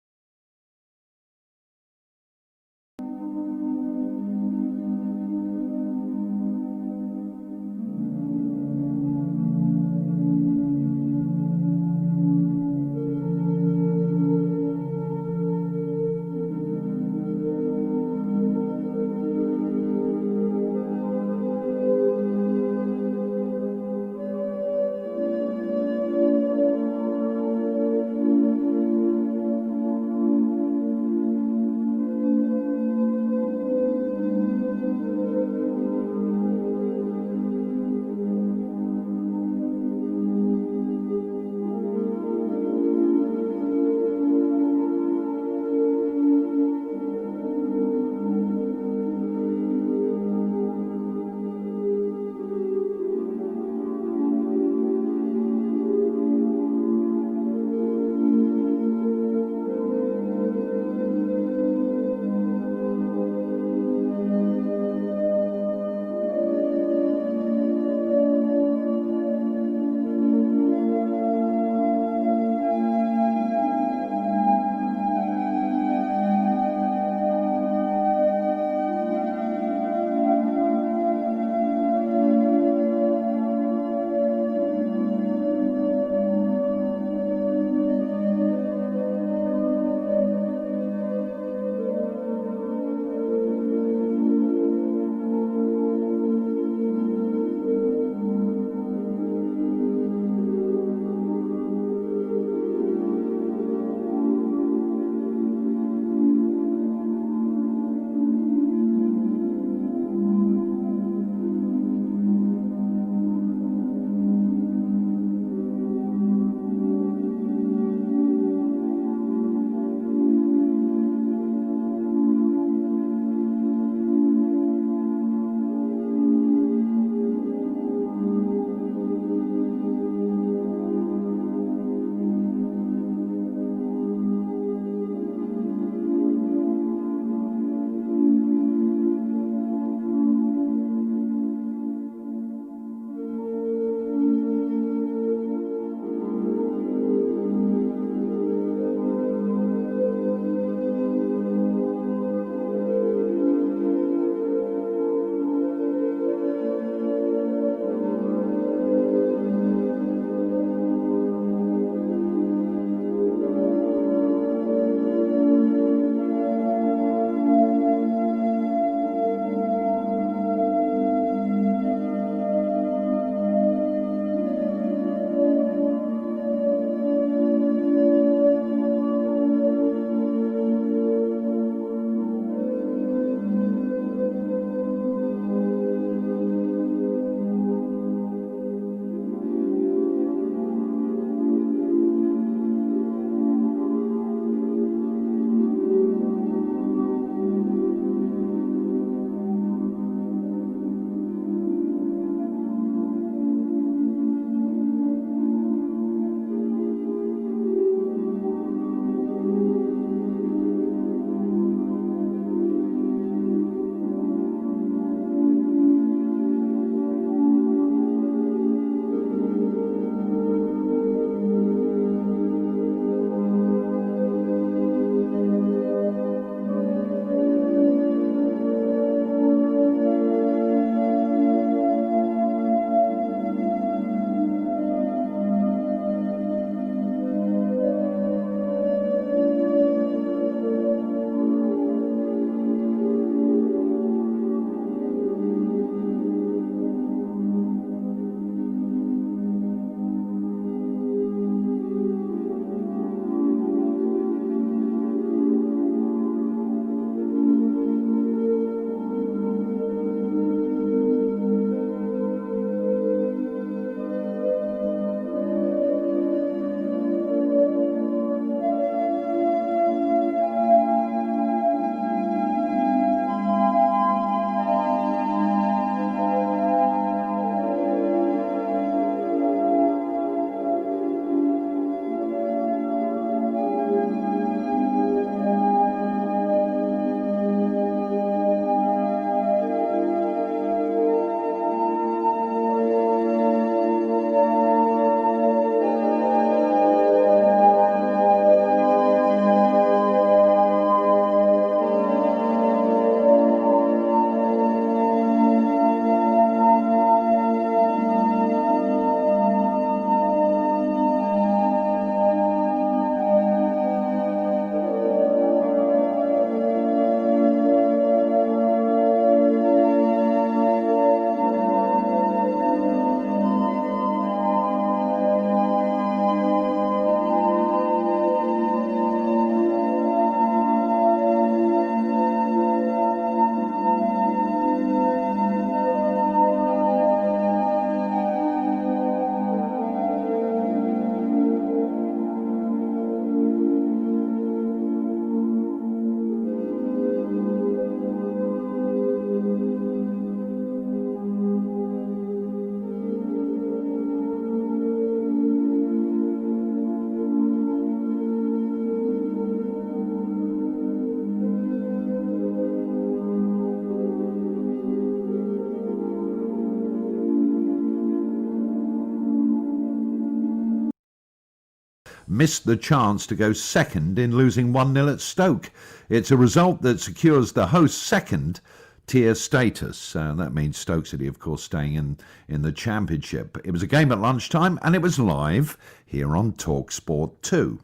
missed the chance to go second in losing 1-0 at Stoke. It's a result that secures the host's second tier status. That means Stoke City, of course, staying in the Championship. It was a game at lunchtime and it was live here on TalkSport 2.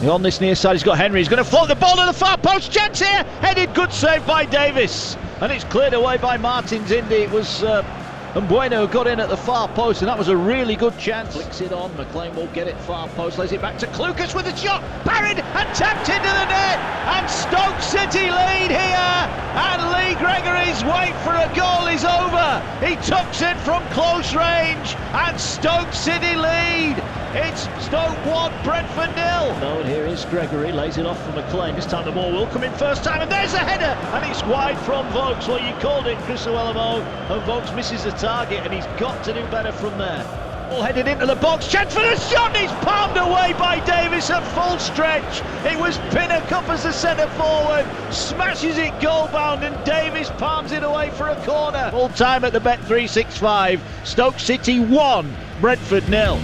On this near side, he's got Henry. He's going to float the ball to the far post. Chance here. Headed, good save by Davis. And it's cleared away by Martins Indy. It was Mbueno who got in at the far post, and that was a really good chance. Flicks it on. McLean will get it far post. Lays it back to Klukas with a shot. Parried and tapped into the net. And Stoke City lead here. And Lee Gregory's wait for a goal is over. He tucks it from close range. And Stoke City lead. It's Stoke 1, Brentford 0. No, and here is Gregory, lays it off for McLean. This time the ball will come in first time, and there's a header, and it's wide from Vokes. Well, you called it, Chris Uelamo, and Vokes misses the target, and he's got to do better from there. Ball headed into the box, chance for the shot, and it's palmed away by Davis at full stretch. It was Pinnock up as the centre forward, smashes it goal bound, and Davis palms it away for a corner. Full time at the Bet365, Stoke City 1, Brentford 0.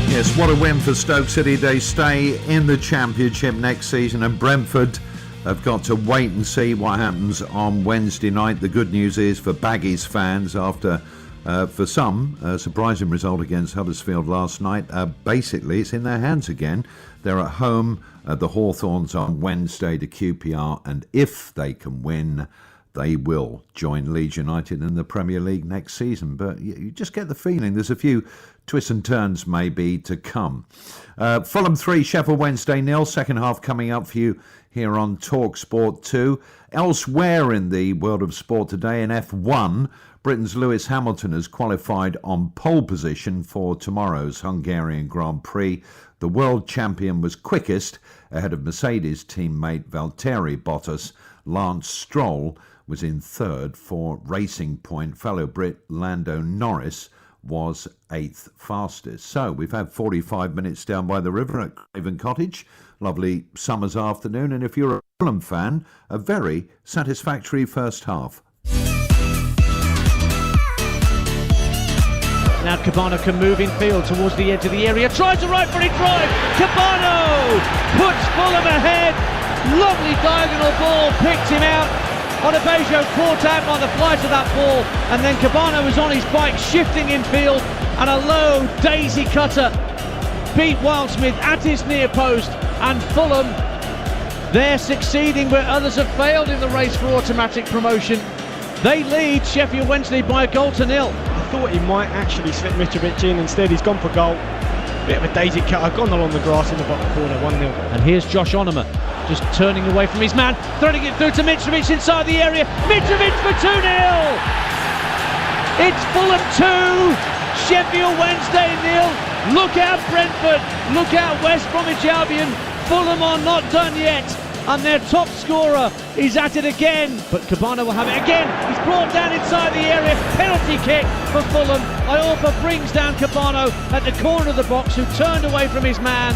Yes, what a win for Stoke City. They stay in the Championship next season, and Brentford have got to wait and see what happens on Wednesday night. The good news is for Baggies fans, after for some a surprising result against Huddersfield last night, basically it's in their hands again. They're at home at the Hawthorns on Wednesday to QPR, and if they can win, they will join Leeds United in the Premier League next season. But you just get the feeling there's a few twists and turns maybe to come. Fulham 3, Sheffield Wednesday 0. Second half coming up for you here on TalkSport 2. Elsewhere in the world of sport today, in F1, Britain's Lewis Hamilton has qualified on pole position for tomorrow's Hungarian Grand Prix. The world champion was quickest ahead of Mercedes teammate Valtteri Bottas. Lance Stroll was in third for Racing Point. Fellow Brit Lando Norris was 8th fastest. So we've had 45 minutes down by the river at Craven Cottage. Lovely summer's afternoon, and if you're a Fulham fan, a very satisfactory first half. Now Kebano can move in field towards the edge of the area, tries a right footed drive. Kebano puts Fulham ahead. Lovely diagonal ball, picked him out. Odebejo caught out by the flight of that ball, and then Kebano was on his bike shifting in field, and a low daisy cutter beat Wildsmith at his near post, and Fulham, they're succeeding where others have failed in the race for automatic promotion. They lead Sheffield Wednesday by a goal to 0. I thought he might actually slip Mitrovic in, instead he's gone for goal. Bit of a daisy cutter, gone along the grass in the bottom corner, 1-0. And here's Josh Onomah, just turning away from his man, threading it through to Mitrovic inside the area. Mitrovic for 2-0! It's Fulham 2, Sheffield Wednesday 0. Look out Brentford, look out West Bromwich Albion. Fulham are not done yet, and their top scorer is at it again. But Kebano will have it again. He's brought down inside the area. Penalty kick for Fulham. Iorfa brings down Kebano at the corner of the box, who turned away from his man.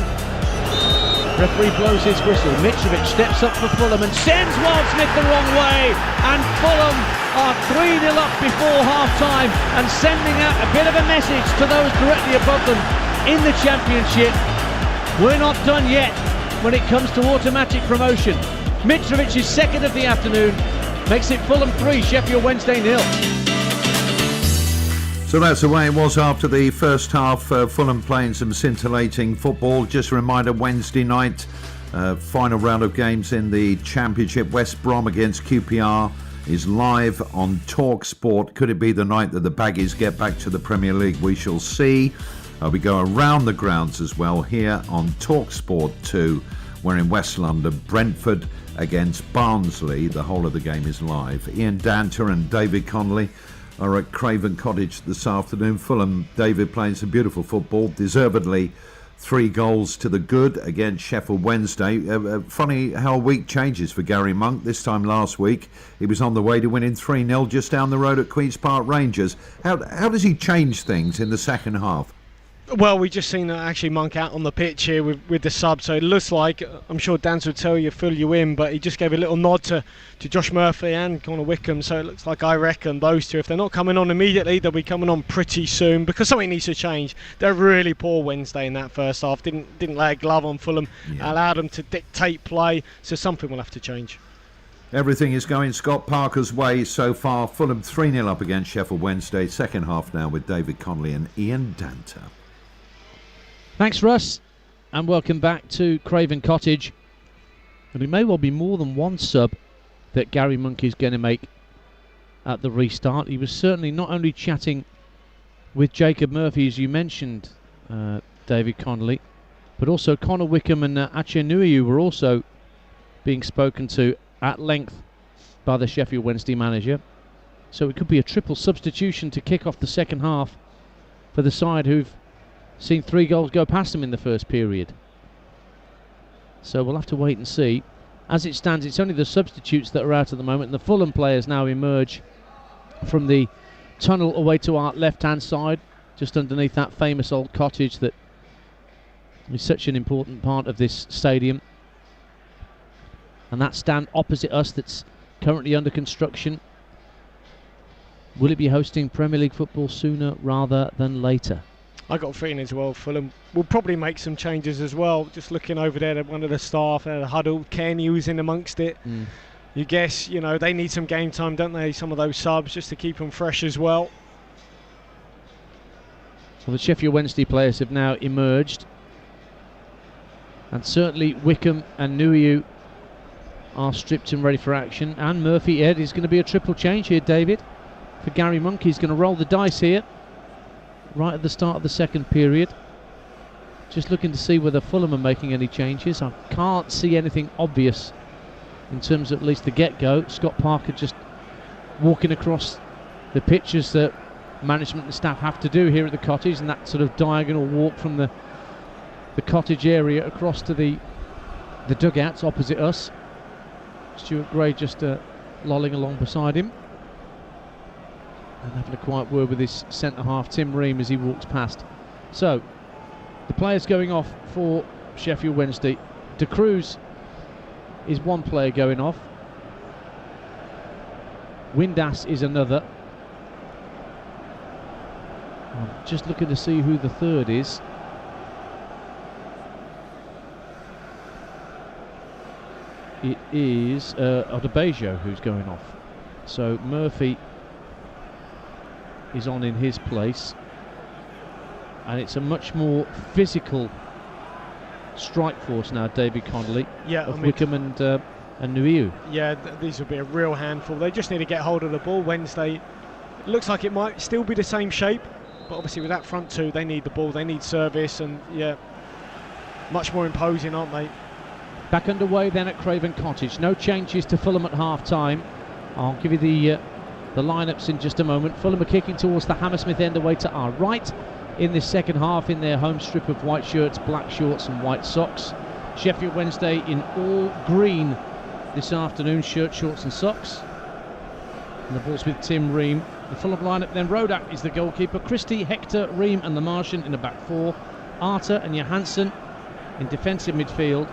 Referee blows his whistle. Mitrovic steps up for Fulham and sends Wildsmith the wrong way. And Fulham are 3-0 up before half-time, and sending out a bit of a message to those directly above them in the Championship. We're not done yet when it comes to automatic promotion. Mitrovic is second of the afternoon, makes it Fulham 3, Sheffield Wednesday 0. So that's the way it was after the first half. Fulham playing some scintillating football. Just a reminder, Wednesday night, final round of games in the Championship. West Brom against QPR is live on TalkSport. Could it be the night that the Baggies get back to the Premier League? We shall see. We go around the grounds as well here on TalkSport 2. We're in West London. Brentford against Barnsley. The whole of the game is live. Ian Danter and David Connolly are at Craven Cottage this afternoon. Fulham, David, playing some beautiful football. Deservedly 3 goals to the good against Sheffield Wednesday. Funny how a week changes for Gary Monk. This time last week, he was on the way to winning 3-0 just down the road at Queen's Park Rangers. How does he change things in the second half? Well, we just seen actually Monk out on the pitch here with the sub, so it looks like, I'm sure Dan will tell you, fill you in, but he just gave a little nod to Josh Murphy and Connor Wickham, so it looks like, I reckon, those two, if they're not coming on immediately, they'll be coming on pretty soon, because something needs to change. They're really poor Wednesday in that first half, didn't lay a glove on Fulham, allowed them to dictate play, so something will have to change. Everything is going Scott Parker's way so far. Fulham 3-0 up against Sheffield Wednesday. Second half now with David Connolly and Ian Danter. Thanks, Russ, and welcome back to Craven Cottage. And it may well be more than one sub that Gary Monk is going to make at the restart. He was certainly not only chatting with Jacob Murphy, as you mentioned, David Connolly, but also Connor Wickham and Ache Nuiu were also being spoken to at length by the Sheffield Wednesday manager. So it could be a triple substitution to kick off the second half for the side who've seen 3 goals go past them in the first period. So we'll have to wait and see. As it stands, it's only the substitutes that are out at the moment, and the Fulham players now emerge from the tunnel away to our left-hand side, just underneath that famous old cottage that is such an important part of this stadium. And that stand opposite us that's currently under construction. Will it be hosting Premier League football sooner rather than later? I got a feeling as well, Fulham will probably make some changes as well. Just looking over there at one of the staff, the huddle, Kenny was in amongst it. You guess, they need some game time, don't they? Some of those subs just to keep them fresh as well. Well, the Sheffield Wednesday players have now emerged. And certainly Wickham and Nuiu are stripped and ready for action. And Murphy, Ed, is going to be a triple change here, David. For Gary Monk, he's going to roll the dice here. Right at the start of the second period. Just looking to see whether Fulham are making any changes. I can't see anything obvious in terms of at least the get-go. Scott Parker just walking across the pitches that management and staff have to do here at the cottage, and that sort of diagonal walk from the cottage area across to the dugouts opposite us. Stuart Gray just lolling along beside him and having a quiet word with his centre-half Tim Ream as he walks past. So, the players going off for Sheffield Wednesday. De Cruz is one player going off. Windass is another. I'm just looking to see who the third is. It is Odebejo who's going off. So Murphy is on in his place, and it's a much more physical strike force now, David Connolly, of Wickham and Nuiu. Yeah, these will be a real handful. They just need to get hold of the ball. Wednesday, it looks like it might still be the same shape, but obviously with that front two, they need the ball, they need service, and much more imposing, aren't they? Back underway then at Craven Cottage. No changes to Fulham at half-time. I'll give you the lineups in just a moment. Fulham are kicking towards the Hammersmith end away to our right in this second half in their home strip of white shirts, black shorts and white socks. Sheffield Wednesday in all green this afternoon, shirt, shorts and socks. And the ball's with Tim Ream. The Fulham lineup then: Rodak is the goalkeeper, Christie, Hector, Ream and the Martian in the back four, Arter and Johansson in defensive midfield,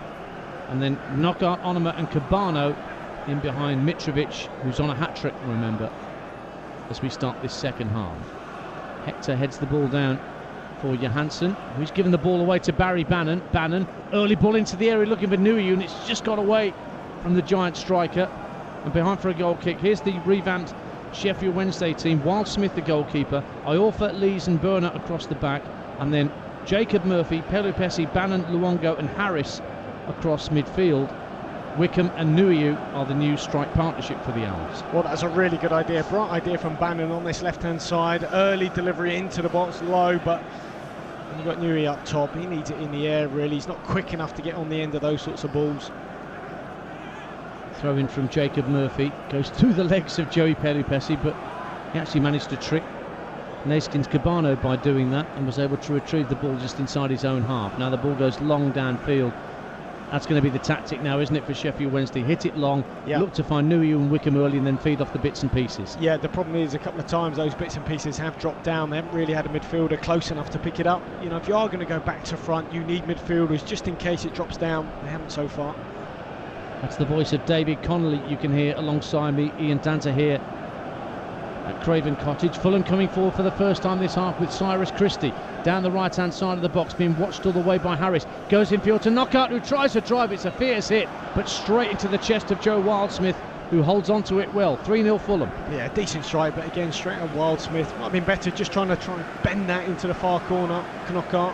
and then Knockout, Onoma and Kebano in behind Mitrovic, who's on a hat-trick, remember, as we start this second half. Hector heads the ball down for Johansson, who's given the ball away to Barry Bannon. Bannon, early ball into the area looking for Nuiu, and it's just got away from the giant striker. And behind for a goal kick. Here's the revamped Sheffield Wednesday team. Wildsmith the goalkeeper, Iorfa, Lees and Burner across the back, and then Jacob Murphy, Pelupessy, Bannon, Luongo and Harris across midfield. Wickham and Nuiu are the new strike partnership for the Owls. Well, that's a really good idea. Bright idea from Bannon on this left-hand side. Early delivery into the box, low, but you've got Nuiu up top. He needs it in the air, really. He's not quick enough to get on the end of those sorts of balls. Throw in from Jacob Murphy. Goes through the legs of Joey Pelupessy, but he actually managed to trick Neeskens Kebano by doing that and was able to retrieve the ball just inside his own half. Now the ball goes long downfield That's going to be the tactic now, isn't it, for Sheffield Wednesday? Hit it long, Yeah. look to find Nuhiu and Wickham early, and then feed off the bits and pieces. Yeah, the problem is a couple of times those bits and pieces have dropped down. They haven't really had a midfielder close enough to pick it up. You know, if you are going to go back to front, you need midfielders just in case it drops down. They haven't so far. That's the voice of David Connolly you can hear alongside me. Ian Danter here at Craven Cottage. Fulham coming forward for the first time this half with Cyrus Christie down the right hand side of the box, being watched all the way by Harris. Goes infield to Knockout, who tries to drive. It's a fierce hit, but straight into the chest of Joe Wildsmith, who holds on to it well. 3-0 Fulham. Yeah, decent strike, but again straight on Wildsmith. Might have been better just trying to bend that into the far corner. Knockout.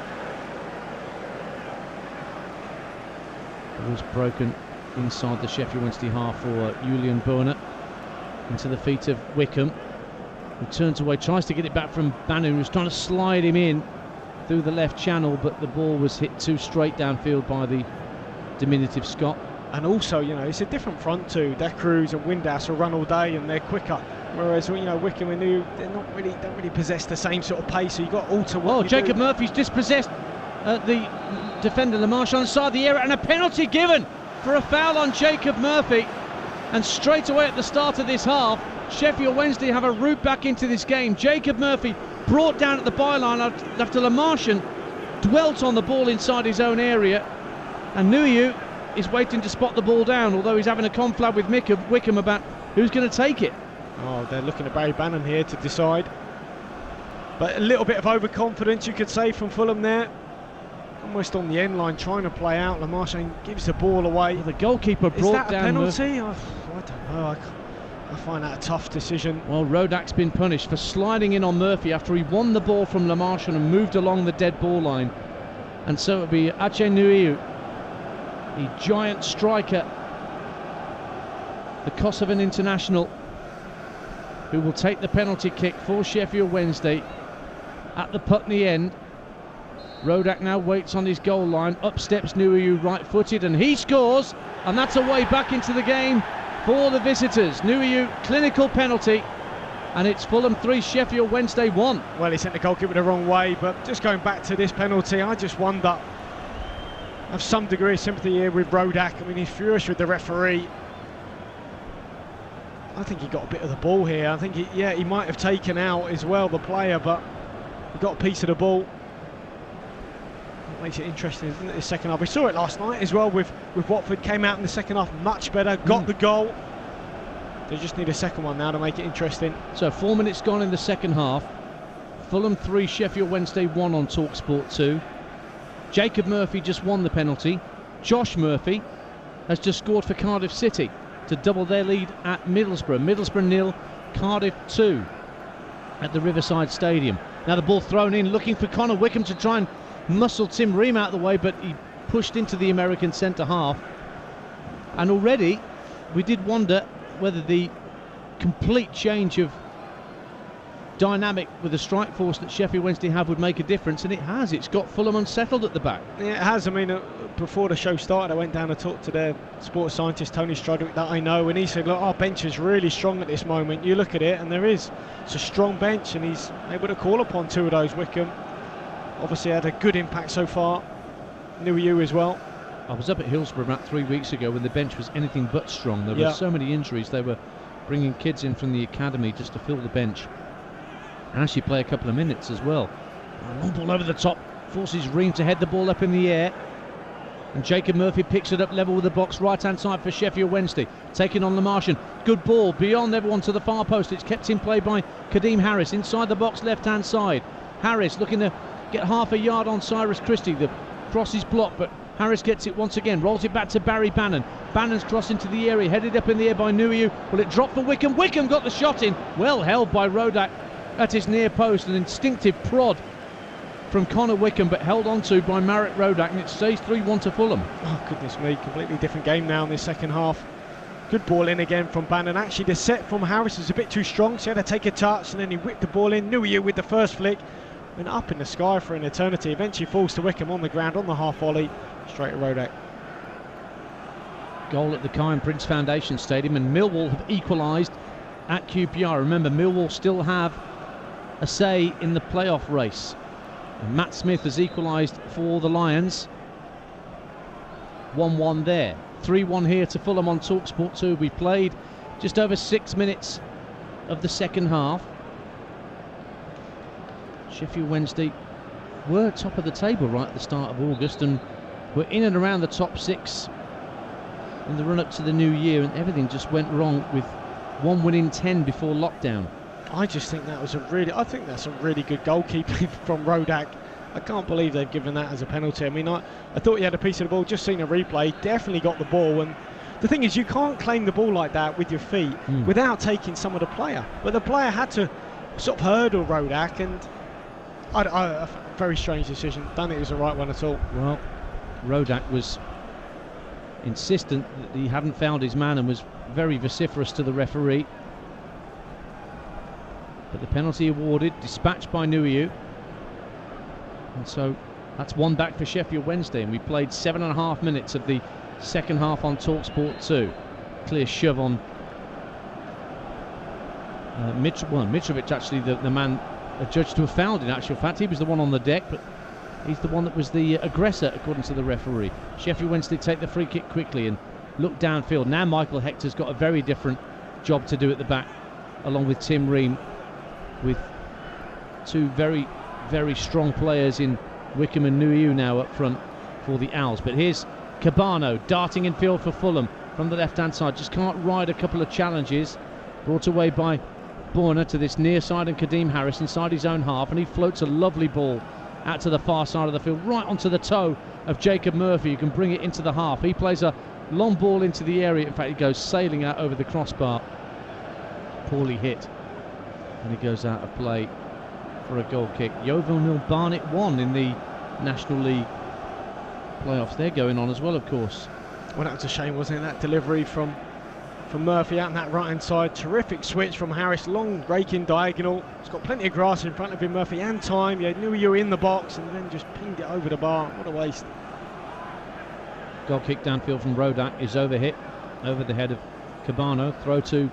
Ball's broken inside the Sheffield Wednesday half for Julian Burner. Into the feet of Wickham, who turns away, tries to get it back from Banu, who's trying to slide him in through the left channel, but the ball was hit too straight downfield by the diminutive Scot. And also, you know, it's a different front too. Their Cruz and Windhouse will run all day and they're quicker. Whereas, you know, Wickham and New, don't really possess the same sort of pace. So you've got to alter what you Jacob do. Murphy's dispossessed the defender LaMarche on the side of the area, and a penalty given for a foul on Jacob Murphy. And straight away at the start of this half, Sheffield Wednesday have a route back into this game. Jacob Murphy brought down at the byline after LaMarche dwelt on the ball inside his own area, and Nuhiu is waiting to spot the ball down, although he's having a conflab with Wickham about who's going to take it. Oh, they're looking at Barry Bannon here to decide. But a little bit of overconfidence, you could say, from Fulham there. Almost on the end line, trying to play out. LaMarche gives the ball away. Well, the goalkeeper brought Is that a down penalty? I don't know. I find that a tough decision. Well, Rodak's been punished for sliding in on Murphy after he won the ball from LaMarche and moved along the dead ball line. And so it'll be Aceh Nuhiu, the giant striker, the Kosovan international, who will take the penalty kick for Sheffield Wednesday at the Putney end. Rodak now waits on his goal line. Up steps Nuhiu, right-footed, and he scores. And that's a way back into the game for the visitors. Nuhiu, clinical penalty, and it's Fulham 3, Sheffield Wednesday 1. Well, he sent the goalkeeper the wrong way, but just going back to this penalty, I just wonder. I have some degree of sympathy here with Rodak. I mean, he's furious with the referee. I think he got a bit of the ball here. I think he might have taken out as well the player, but he got a piece of the ball. Makes it interesting, isn't it, the second half. We saw it last night as well with Watford. Came out in the second half much better, got the goal. They just need a second one now to make it interesting. So 4 minutes gone in the second half. Fulham 3, Sheffield Wednesday 1 on TalkSport 2. Jacob Murphy just won the penalty. Josh Murphy has just scored for Cardiff City to double their lead at Middlesbrough. Middlesbrough 0, Cardiff 2 at the Riverside Stadium. Now the ball thrown in, looking for Connor Wickham to try and muscle Tim Ream out of the way, but he pushed into the American centre half. And already we did wonder whether the complete change of dynamic with the strike force that Sheffield Wednesday have would make a difference, and it has. It's got Fulham unsettled at the back. Yeah, it has. I mean, before the show started, I went down to talk to their sports scientist Tony Strudwick that I know, and he said, look, our bench is really strong at this moment. You look at it and it's a strong bench, and he's able to call upon two of those. Wickham obviously had a good impact so far. Nuhiu as well. I was up at Hillsborough about 3 weeks ago when the bench was anything but strong. There were so many injuries. They were bringing kids in from the academy just to fill the bench and actually play a couple of minutes as well. Long ball over the top, forces Ream to head the ball up in the air, and Jacob Murphy picks it up level with the box, right hand side for Sheffield Wednesday, taking on LaMarche. Good ball beyond everyone to the far post. It's kept in play by Kadeem Harris inside the box, left hand side. Harris looking to get half a yard on Cyrus Christie. The cross is blocked, but Harris gets it once again, rolls it back to Barry Bannon. Bannon's cross into the area, headed up in the air by Nuhiu. Will it drop for Wickham? Wickham got the shot in, well held by Rodak at his near post. An instinctive prod from Connor Wickham, but held on to by Marek Rodak, and it stays 3-1 to Fulham. Oh goodness me, completely different game now in this second half. Good ball in again from Bannon. Actually the set from Harris is a bit too strong, so he had to take a touch, and then he whipped the ball in. Nuhiu with the first flick, went up in the sky for an eternity, eventually falls to Wickham on the ground on the half volley, straight to Rodak. Goal at the Kyan Prince Foundation Stadium, and Millwall have equalised at QPR. Remember, Millwall still have a say in the playoff race, and Matt Smith has equalised for the Lions. 1-1 there. 3-1 here to Fulham on TalkSport 2. We played just over 6 minutes of the second half. Sheffield Wednesday were top of the table right at the start of August and were in and around the top 6 in the run-up to the new year, and everything just went wrong with 1 win in 10 before lockdown. I just think that was I think that's a really good goalkeeping from Rodak. I can't believe they've given that as a penalty. I mean, I thought he had a piece of the ball, just seen a replay, definitely got the ball, and the thing is, you can't claim the ball like that with your feet without taking some of the player. But the player had to sort of hurdle Rodak, and a very strange decision. Don't think it was the right one at all. Well, Rodak was insistent that he hadn't found his man and was very vociferous to the referee. But the penalty awarded, dispatched by Nuiu. And so that's one back for Sheffield Wednesday, and we played 7.5 minutes of the second half on TalkSport 2. Clear shove on Mitrovic, actually the man judged to have fouled in actual fact. He was the one on the deck, but he's the one that was the aggressor according to the referee. Sheffield Wednesday take the free kick quickly and look downfield. Now Michael Hector's got a very different job to do at the back, along with Tim Ream, with two very, very strong players in Wickham and Nuiu now up front for the Owls. But here's Kebano darting in field for Fulham from the left-hand side. Just can't ride a couple of challenges. Brought away by Borna to this near side, and Kadeem Harris inside his own half, and he floats a lovely ball out to the far side of the field, right onto the toe of Jacob Murphy, who can bring it into the half. He plays a long ball into the area. In fact, he goes sailing out over the crossbar. Poorly hit, and he goes out of play for a goal kick. Yeovil 0, Barnet 1 in the National League playoffs. They're going on as well, of course. Well, that was a shame, wasn't it? That delivery from Murphy out on that right-hand side. Terrific switch from Harris. Long raking diagonal. He's got plenty of grass in front of him, Murphy, and time. Yeah, knew you were in the box and then just pinged it over the bar. What a waste. Goal kick downfield from Rodak is overhit over the head of Kebano. Throw to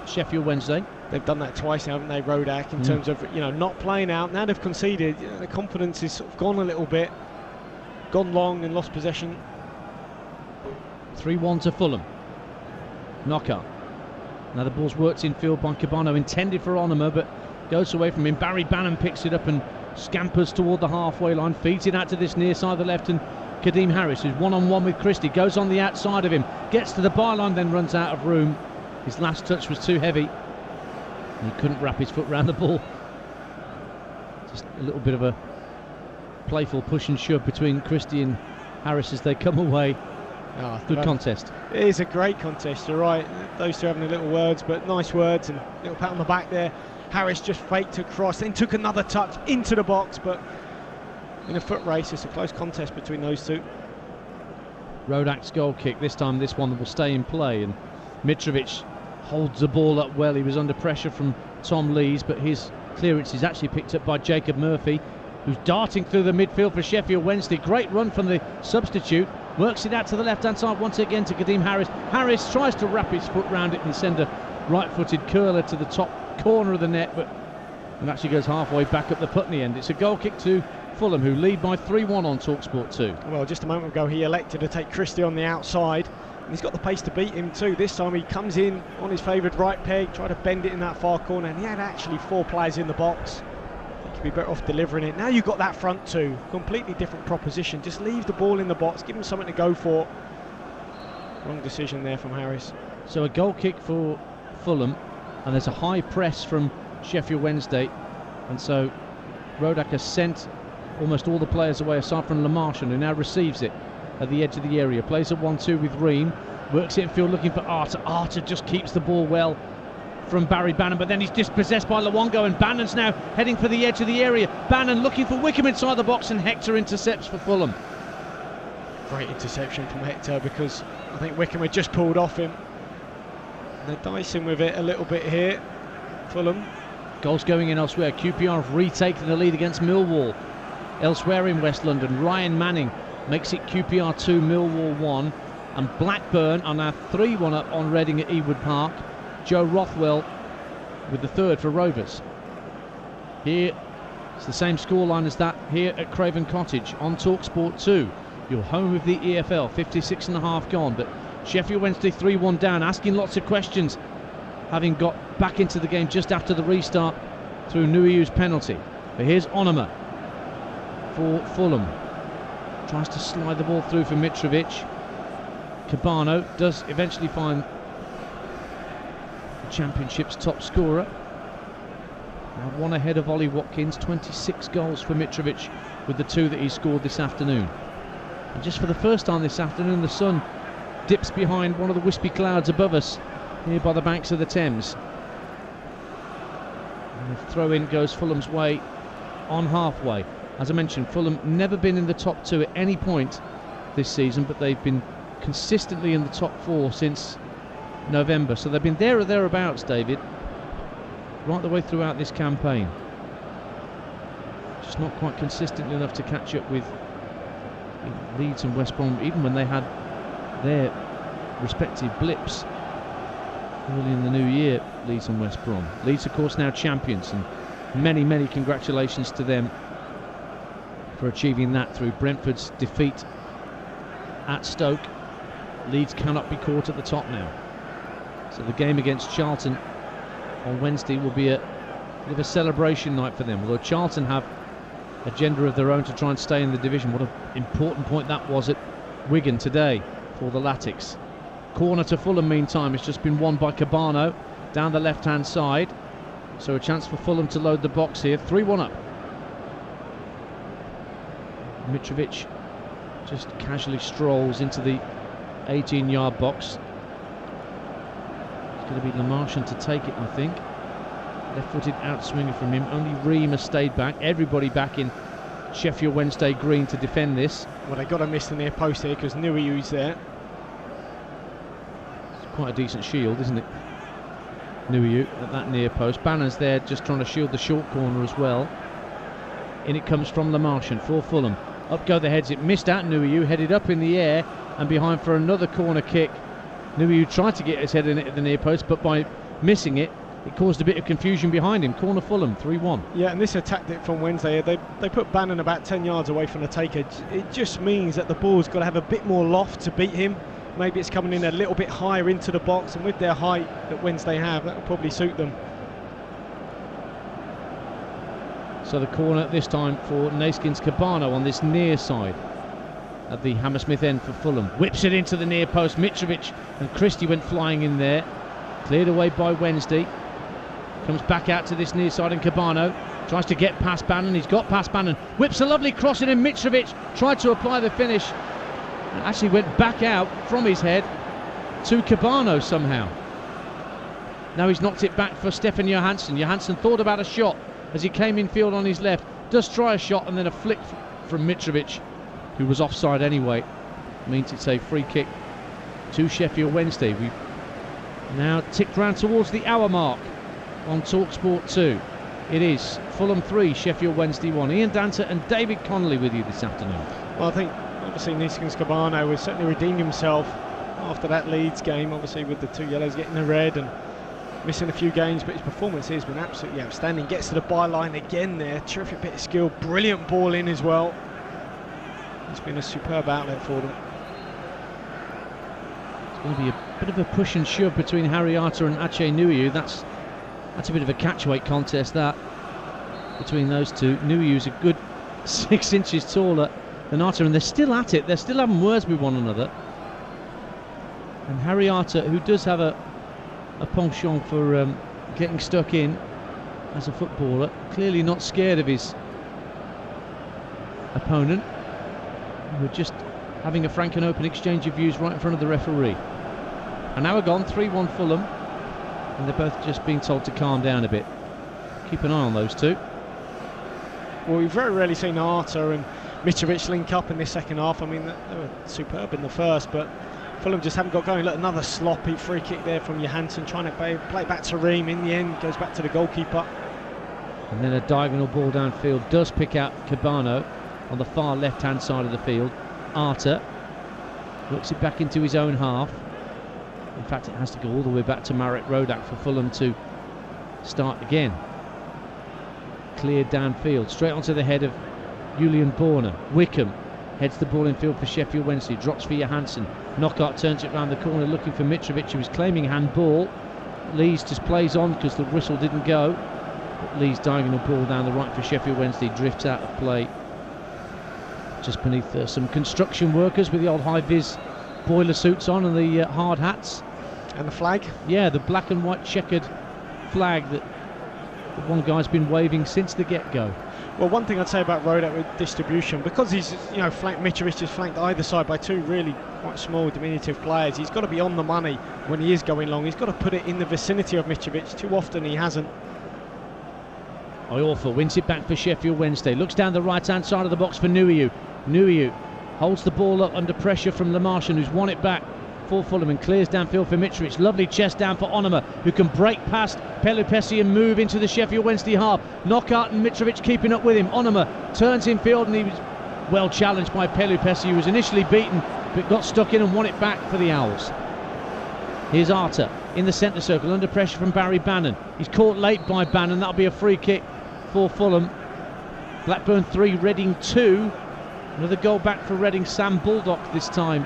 Sheffield Wednesday. They've done that twice now, haven't they, Rodak, in terms of, not playing out. Now they've conceded. The confidence is sort of gone a little bit. Gone long and lost possession. 3-1 to Fulham. Knockout. Now the ball's worked in field by Kebano, intended for Onuma, but goes away from him. Barry Bannon picks it up and scampers toward the halfway line, feeds it out to this near side of the left, and Kadeem Harris, who's one-on-one with Christie, goes on the outside of him, gets to the byline, then runs out of room. His last touch was too heavy. He couldn't wrap his foot round the ball. Just a little bit of a playful push and shove between Christie and Harris as they come away. Good contest. It is a great contest, you're right. Those two having a little words, but nice words, and a little pat on the back there. Harris just faked across, then took another touch into the box, but in a foot race, it's a close contest between those two. Rodak's goal kick, this time this one will stay in play, and Mitrovic holds the ball up well. He was under pressure from Tom Lees, but his clearance is actually picked up by Jacob Murphy, who's darting through the midfield for Sheffield Wednesday. Great run from the substitute. Works it out to the left-hand side once again to Kadeem Harris. Harris tries to wrap his foot round it and send a right-footed curler to the top corner of the net, but it actually goes halfway back up the Putney end. It's a goal kick to Fulham, who lead by 3-1 on TalkSport 2. Well, just a moment ago he elected to take Christie on the outside, and he's got the pace to beat him too. This time he comes in on his favoured right peg, try to bend it in that far corner, and he had actually 4 players in the box. Could be better off delivering it. Now you've got that front two, completely different proposition. Just leave the ball in the box, give him something to go for. Wrong decision there from Harris. So a goal kick for Fulham, and there's a high press from Sheffield Wednesday, and so Rodak has sent almost all the players away aside from Lamartian, who now receives it at the edge of the area. Plays a 1-2 with Ream, works it in field looking for Arter. Arter just keeps the ball well from Barry Bannon, but then he's dispossessed by Luongo, and Bannon's now heading for the edge of the area. Bannon looking for Wickham inside the box, and Hector intercepts for Fulham. Great interception from Hector, because I think Wickham had just pulled off him. And they're dicing with it a little bit here, Fulham. Goals going in elsewhere. QPR have retaken the lead against Millwall. Elsewhere in West London, Ryan Manning makes it QPR 2, Millwall 1, and Blackburn are now 3-1 up on Reading at Ewood Park. Joe Rothwell with the third for Rovers. Here it's the same scoreline as that here at Craven Cottage on TalkSport 2. your home of the EFL. 56 and a half gone, but Sheffield Wednesday 3-1 down, asking lots of questions, having got back into the game just after the restart through Nuiu's penalty. But here's Onoma for Fulham. Tries to slide the ball through for Mitrovic. Kebano does eventually find the Championship's top scorer. Now one ahead of Ollie Watkins. 26 goals for Mitrovic with the 2 that he scored this afternoon. And just for the first time this afternoon, the sun dips behind one of the wispy clouds above us here by the banks of the Thames. And the throw-in goes Fulham's way on halfway. As I mentioned, Fulham never been in the top 2 at any point this season, but they've been consistently in the top 4 since November. So they've been there or thereabouts, David, right the way throughout this campaign. Just not quite consistently enough to catch up with Leeds and West Brom, even when they had their respective blips early in the new year, Leeds and West Brom. Leeds, of course, now champions, and many congratulations to them for achieving that through Brentford's defeat at Stoke. Leeds cannot be caught at the top now. So the game against Charlton on Wednesday will be a bit of a celebration night for them. Although Charlton have an agenda of their own to try and stay in the division. What an important point that was at Wigan today for the Latics. Corner to Fulham, meantime, has just been won by Kebano down the left-hand side. So a chance for Fulham to load the box here. 3-1 up. Mitrovic just casually strolls into the 18-yard box. It's going to be Lamarchand to take it, I think. Left-footed outswinger from him. Only Ream has stayed back. Everybody back in Sheffield Wednesday green to defend this. Well, they've got to miss the near post here because Nuiu's there. It's quite a decent shield, isn't it? Nuiu at that near post. Bannon's there just trying to shield the short corner as well. In it comes from Lamarchand for Fulham. Up go the heads. It missed out. Nuiu headed up in the air and behind for another corner kick. Nuiu tried to get his head in it at the near post, but by missing it, it caused a bit of confusion behind him. Corner Fulham, 3-1. Yeah, and this is a tactic from Wednesday. They put Bannon about 10 yards away from the taker. It just means that the ball's got to have a bit more loft to beat him. Maybe it's coming in a little bit higher into the box, and with their height that Wednesday have, that will probably suit them. So the corner this time for Naskins. Kebano on this near side at the Hammersmith end for Fulham. Whips it into the near post. Mitrovic and Christie went flying in there. Cleared away by Wednesday. Comes back out to this near side, and Kebano tries to get past Bannon. He's got past Bannon. Whips a lovely cross in, and Mitrovic tried to apply the finish and actually went back out from his head to Kebano somehow. Now he's knocked it back for Stefan Johansson. Johansson thought about a shot as he came in field on his left. Does try a shot, and then a flick from Mitrovic, who was offside anyway. Means it's a free kick to Sheffield Wednesday. We've now ticked round towards the hour mark on TalkSport 2. It is Fulham 3, Sheffield Wednesday 1. Ian Danter and David Connolly with you this afternoon. Well, I think obviously Naskins Kebano has certainly redeemed himself after that Leeds game, obviously with the 2 yellows getting the red and missing a few games, but his performance has been absolutely outstanding. Gets to the byline again there, terrific bit of skill, brilliant ball in as well. It's been a superb outlet for them. It's going to be a bit of a push and shove between Harry Arter and Ache Nuiu. That's a bit of a catchweight contest, that, between those two. Nuiu's a good 6 inches taller than Arter, and they're still at it. They're still having words with one another. And Harry Arter, who does have a penchant for getting stuck in as a footballer, clearly not scared of his opponent. We're just having a frank and open exchange of views right in front of the referee. And now we're gone, 3-1 Fulham, and they're both just being told to calm down a bit. Keep an eye on those two. Well, we've very rarely seen Arter and Mitrovic link up in this second half. I mean, they were superb in the first, but Fulham just haven't got going. Look, another sloppy free kick there from Johansson, trying to play back to Ream. In the end, goes back to the goalkeeper. And then a diagonal ball downfield does pick out Kebano on the far left-hand side of the field. Arter works it back into his own half. In fact, it has to go all the way back to Marek Rodak for Fulham to start again. Cleared downfield, straight onto the head of Julian Borna. Wickham heads the ball in field for Sheffield Wednesday, drops for Johansson. Knockaert turns it round the corner looking for Mitrovic, who was claiming handball. Leeds just plays on because the whistle didn't go. But Leeds' diagonal ball down the right for Sheffield Wednesday drifts out of play just beneath some construction workers with the old high-vis boiler suits on and the hard hats. And the flag? Yeah, the black and white checkered flag that one guy's been waving since the get-go. Well, one thing I'd say about Rodak with distribution, because he's, flanked, Mitrovic is flanked either side by two really quite small, diminutive players. He's got to be on the money when he is going long. He's got to put it in the vicinity of Mitrovic. Too often he hasn't. Iorfa wins it back for Sheffield Wednesday. Looks down the right-hand side of the box for Nuhiu. Nuhiu holds the ball up under pressure from Lamartian, who's won it back for Fulham and clears downfield for Mitrovic. Lovely chest down for Onoma, who can break past Pelupessy and move into the Sheffield Wednesday half. Knockaert and Mitrovic keeping up with him. Onoma turns in field and he was well challenged by Pelupessy, who was initially beaten but got stuck in and won it back for the Owls. Here's Arter in the centre circle under pressure from Barry Bannon. He's caught late by Bannon. That'll be a free kick for Fulham. Blackburn 3, Reading 2. Another goal back for Reading. Sam Baldock this time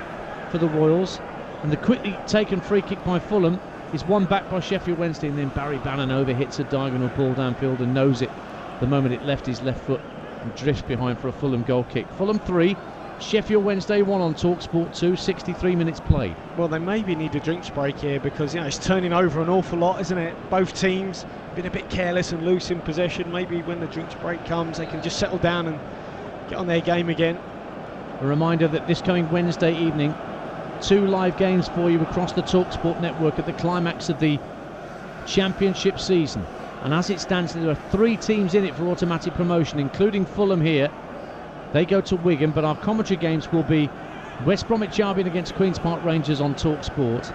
for the Royals. And the quickly taken free kick by Fulham is won back by Sheffield Wednesday, and then Barry Bannon overhits a diagonal ball downfield and knows it the moment it left his left foot and drifts behind for a Fulham goal kick. Fulham 3, Sheffield Wednesday 1 on TalkSport 2, 63 minutes played. Well, they maybe need a drinks break here because it's turning over an awful lot, isn't it? Both teams been a bit careless and loose in possession. Maybe when the drinks break comes, they can just settle down and get on their game again. A reminder that this coming Wednesday evening, 2 live games for you across the TalkSport network at the climax of the Championship season. And as it stands, there are 3 teams in it for automatic promotion, including Fulham here. They go to Wigan, but our commentary games will be West Bromwich Albion against Queen's Park Rangers on TalkSport.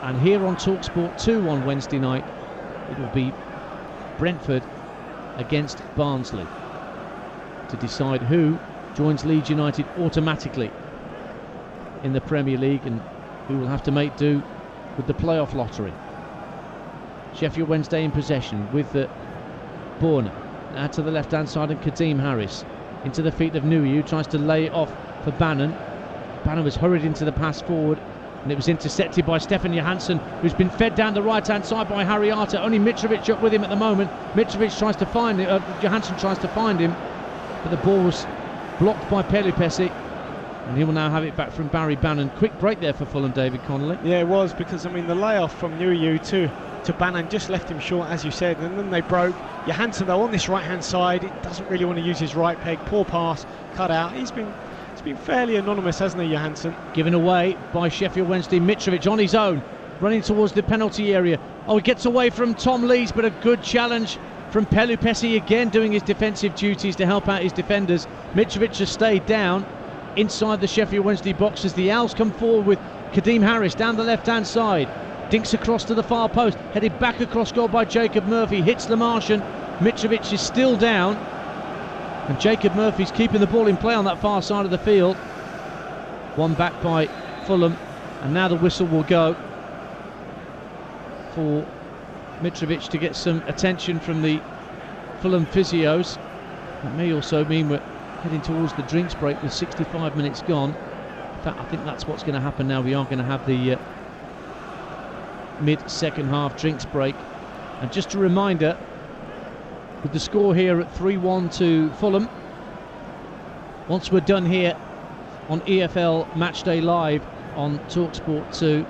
And here on TalkSport 2 on Wednesday night, it will be Brentford against Barnsley to decide who joins Leeds United automatically in the Premier League and who will have to make do with the playoff lottery. Sheffield Wednesday in possession with Borna. Now to the left hand side and Kadeem Harris into the feet of Nuhiu, tries to lay it off for Bannon. Bannon was hurried into the pass forward and it was intercepted by Stefan Johansson, who's been fed down the right hand side by Harry Arter. Only Mitrovic up with him at the moment. Mitrovic tries to find it, Johansson tries to find him, but the ball was blocked by Pelupessy. And he will now have it back from Barry Bannon. Quick break there for Fulham, David Connolly. Yeah, it was, because the layoff from Nuhiu to Bannon just left him short, as you said, and then they broke. Johansson though on this right hand side, it doesn't really want to use his right peg. Poor pass, cut out. He's been fairly anonymous, hasn't he, Johansson? Given away by Sheffield Wednesday. Mitrovic on his own, running towards the penalty area. Oh, he gets away from Tom Lees, but a good challenge from Pelupessy, again doing his defensive duties to help out his defenders. Mitrovic has stayed down inside the Sheffield Wednesday box as the Owls come forward with Kadeem Harris down the left hand side. Dinks across to the far post, headed back across goal by Jacob Murphy, hits Lamartian. Mitrovic is still down and Jacob Murphy's keeping the ball in play on that far side of the field. One back by Fulham, and now the whistle will go for Mitrovic to get some attention from the Fulham physios. It may also mean we're heading towards the drinks break with 65 minutes gone. In fact, I think that's what's going to happen now. We are going to have the mid-second half drinks break. And just a reminder, with the score here at 3-1 to Fulham, once we're done here on EFL Matchday Live on TalkSport 2,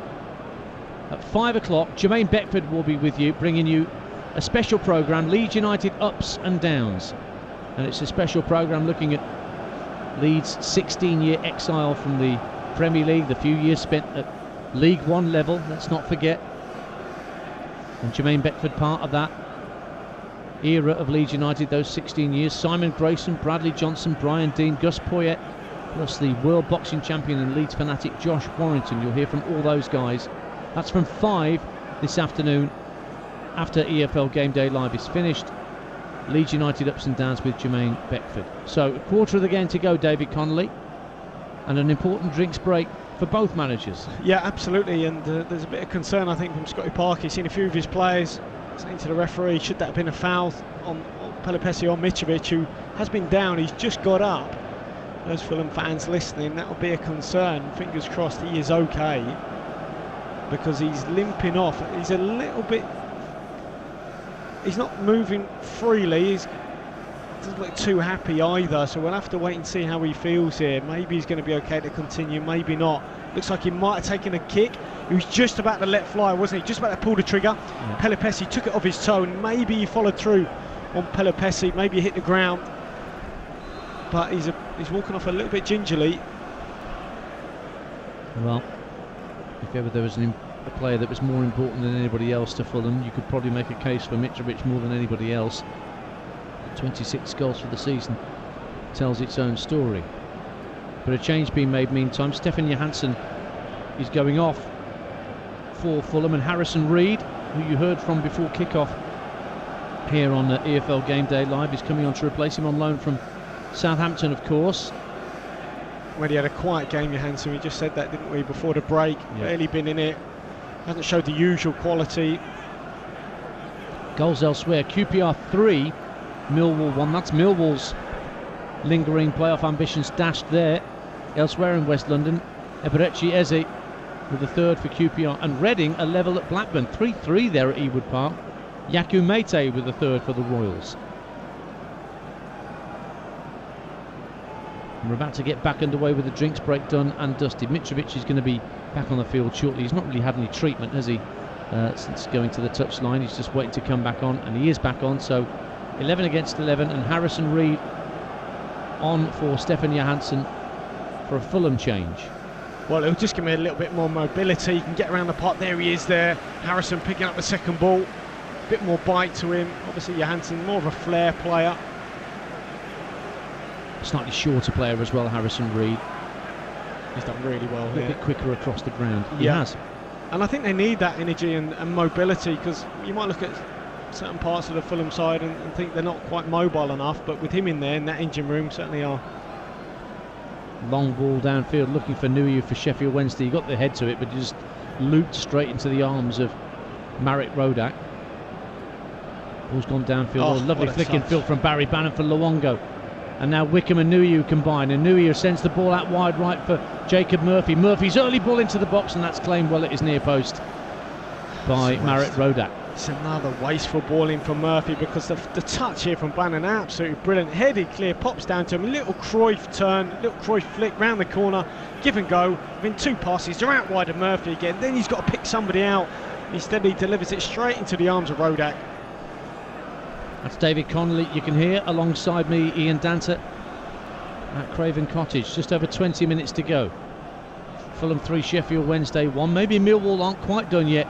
at 5 o'clock, Jermaine Beckford will be with you, bringing you a special programme, Leeds United Ups and Downs. And it's a special programme looking at Leeds' 16-year exile from the Premier League, the few years spent at League One level, let's not forget. And Jermaine Beckford part of that era of Leeds United, those 16 years. Simon Grayson, Bradley Johnson, Brian Dean, Gus Poyet, plus the world boxing champion and Leeds fanatic Josh Warrington. You'll hear from all those guys. That's from 5 this afternoon after EFL Game Day Live is finished. Leeds United Ups and Downs with Jermaine Beckford. So a quarter of the game to go, David Connolly, and an important drinks break for both managers. Yeah, absolutely, and there's a bit of concern, I think, from Scotty Parker. He's seen a few of his players saying to the referee, should that have bbeen a foul on Pelupessy or Mitrovic, who has been down. He's just got up those Fulham fans listening, that will be a concern. Fingers crossed he is okay, because he's limping off. He's a little bit, he's not moving freely. He doesn't look too happy either, so we'll have to wait and see how he feels here. Maybe he's going to be okay to continue, maybe not. Looks like he might have taken a kick. He was just about to let fly, wasn't he? Just about to pull the trigger. Yeah. Pelopessi took it off his toe, and maybe he followed through on Pelopessi. Maybe he hit the ground, but he's walking off a little bit gingerly. Well, if ever there was a player that was more important than anybody else to Fulham, you could probably make a case for Mitrovic more than anybody else. 26 goals for the season tells its own story. But a change being made meantime. Stefan Johansson is going off for Fulham, and Harrison Reed, who you heard from before kick-off here on EFL Game Day Live, is coming on to replace him on loan from Southampton, of course. When he had a quiet game, Johansson, we just said that, didn't we, before the break. Yeah. Barely been in it, hasn't showed the usual quality. Goals elsewhere. QPR 3, Millwall 1. That's Millwall's lingering playoff ambitions dashed there. Elsewhere in West London, Eberechi Eze with the third for QPR, and Reading a level at Blackburn. 3-3 there at Ewood Park. Yaku Mete with the third for the Royals. We're about to get back underway with the drinks break done and dusted. Mitrovic is going to be back on the field shortly. He's not really had any treatment, has he, since going to the touchline. He's just waiting to come back on, and he is back on. So 11 against 11, and Harrison Reed on for Stefan Johansson for a Fulham change. Well, it'll just give me a little bit more mobility. He can get around the pot. There he is there. Harrison picking up the second ball. A bit more bite to him. Obviously Johansson more of a flair player. Slightly shorter player as well, Harrison Reed. He's done really well a here. A bit quicker across the ground. He has. And I think they need that energy and mobility, because you might look at certain parts of the Fulham side and think they're not quite mobile enough, but with him in there in that engine room, certainly are. Long ball downfield looking for Nuyu for Sheffield Wednesday. He got the head to it, but he just looped straight into the arms of Marek Rodak. Ball's gone downfield. Lovely flick infield from Barry Bannon for Luongo. And now Wickham and Nuyu combine, and Nuyu sends the ball out wide right for Jacob Murphy. Murphy's early ball into the box, and that's claimed well at his near post by Marek Rodak. It's another wasteful ball in from Murphy, because the touch here from Bannon, absolutely brilliant. Headed clear, pops down to him, a little Cruyff turn, little Cruyff flick round the corner, give and go. Within two passes, they're out wide of Murphy again. Then he's got to pick somebody out. Instead, he delivers it straight into the arms of Rodak. That's David Connolly, you can hear alongside me, Ian Danter at Craven Cottage. Just over 20 minutes to go. Fulham 3, Sheffield Wednesday 1. Maybe Millwall aren't quite done yet.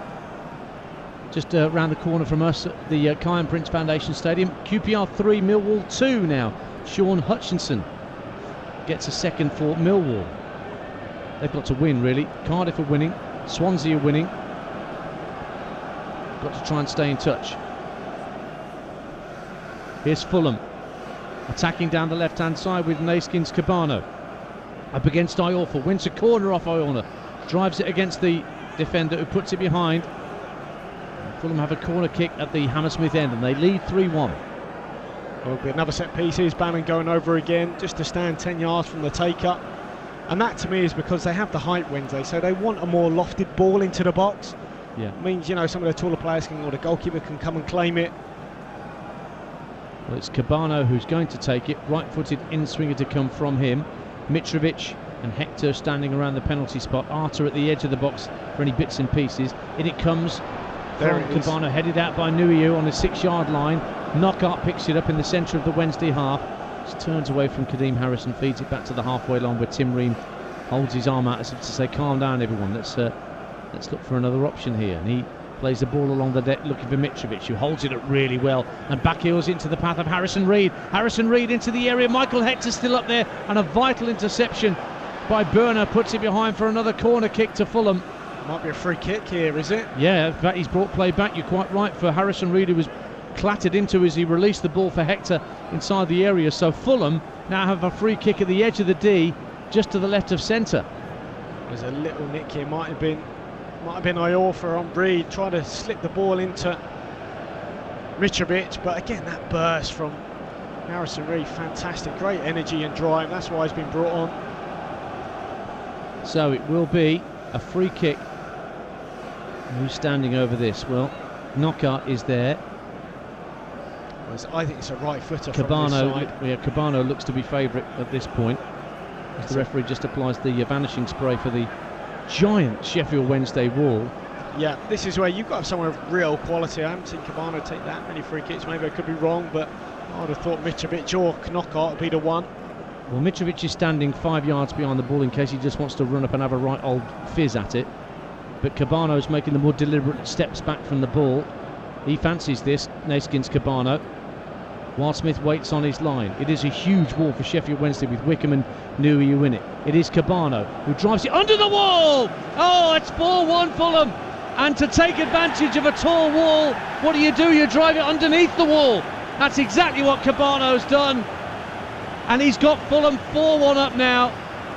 Just round the corner from us at the Kai and Prince Foundation Stadium. QPR 3, Millwall 2 now. Sean Hutchinson gets a second for Millwall. They've got to win, really. Cardiff are winning. Swansea are winning. Got to try and stay in touch. Here's Fulham attacking down the left-hand side with Naiskins Kebano. Up against Iorfa, wins a corner off Iorfa, drives it against the defender who puts it behind. Fulham have a corner kick at the Hammersmith end, and they lead 3-1. Will be another set piece. Here's Bannon going over again, just to stand 10 yards from the take-up. And that to me is because they have the height, Wednesday, so they want a more lofted ball into the box. Yeah. It means, you know, some of the taller players can, or the goalkeeper can come and claim it. Well, it's Kebano who's going to take it. Right-footed in-swinger to come from him. Mitrovic and Hector standing around the penalty spot. Arter at the edge of the box for any bits and pieces. In it comes from Kebano, headed out by Nuyu on the 6-yard line. Knockout picks it up in the centre of the Wednesday half. Just turns away from Kadeem Harrison, feeds it back to the halfway line where Tim Ream holds his arm out as if to say, calm down everyone, let's look for another option here. And he plays the ball along the deck looking for Mitrovic, who holds it up really well and backheels into the path of Harrison Reed. Harrison Reed into the area. Michael Hector still up there, and a vital interception by Burner puts it behind for another corner kick to Fulham. Might be a free kick here, is it? Yeah, in fact, he's brought play back. You're quite right, for Harrison Reed, who was clattered into as he released the ball for Hector inside the area. So Fulham now have a free kick at the edge of the D, just to the left of centre. There's a little nick here. Might have been Iorfa on Reed, trying to slip the ball into Mitrovic, but again that burst from Harrison Reed, fantastic, great energy and drive. That's why he's been brought on. So it will be a free kick. Who's standing over this? Well, Knockaert is there. I think it's a right footer Kebano, from this side. yeah, Kebano looks to be favourite at this point, as the referee just applies the vanishing spray for the giant Sheffield Wednesday wall. Yeah, this is where you've got to have someone of real quality. I haven't seen Kebano take that many free kicks. Maybe I could be wrong, but I would have thought Mitrovic or Knockaert would be the one. Well, Mitrovic is standing 5 yards behind the ball in case he just wants to run up and have a right old fizz at it. But Kebano's making the more deliberate steps back from the ball. He fancies this, Naiskin's Kebano. Wildsmith waits on his line. It is a huge wall for Sheffield Wednesday with Wickham and Newey who win it. It is Kebano who drives it under the wall. Oh, it's 4-1 Fulham. And to take advantage of a tall wall, what do? You drive it underneath the wall. That's exactly what Kebano's done. And he's got Fulham 4-1 up now.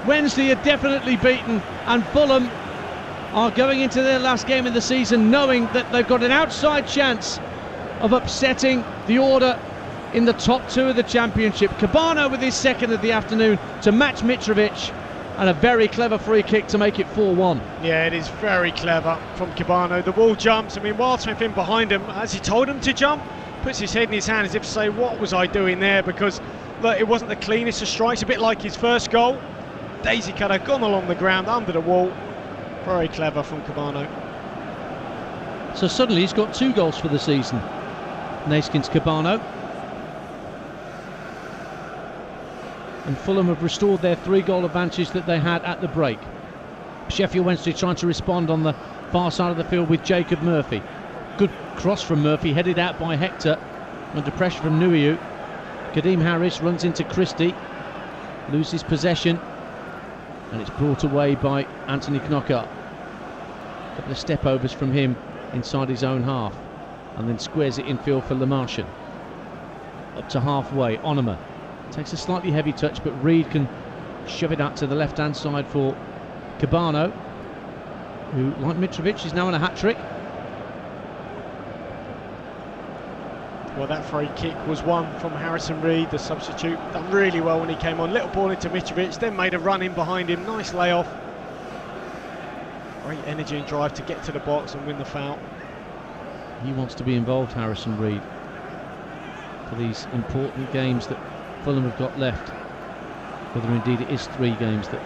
Wednesday are definitely beaten, and Fulham are going into their last game of the season knowing that they've got an outside chance of upsetting the order in the top two of the Championship. Kebano with his second of the afternoon to match Mitrovic, and a very clever free kick to make it 4-1. Yeah, it is very clever from Kebano. The ball jumps. I mean, Wildsmith in behind him, as he told him to jump, puts his head in his hand as if to say, what was I doing there? Because look, it wasn't the cleanest of strikes, a bit like his first goal. Daisy cutter gone along the ground under the wall. Very clever from Kebano. So suddenly he's got 2 goals for the season. Naiskin's Kebano. And Fulham have restored their 3-goal advantage that they had at the break. Sheffield Wednesday trying to respond on the far side of the field with Jacob Murphy. Good cross from Murphy, headed out by Hector. Under pressure from Nuiu. Kadeem Harris runs into Christie. Loses possession. And it's brought away by Anthony Knockaert. A couple of step overs from him inside his own half, and then squares it infield for Lamartian. Up to halfway, Onomah takes a slightly heavy touch, but Reed can shove it out to the left hand side for Kebano, who, like Mitrovic, is now on a hat-trick. Well, that free kick was one from Harrison Reed, the substitute. Done really well when he came on. Little ball into Mitrovic, then made a run in behind him. Nice layoff. Great energy and drive to get to the box and win the foul. He wants to be involved, Harrison Reed, for these important games that Fulham have got left. Whether indeed it is 3 games that,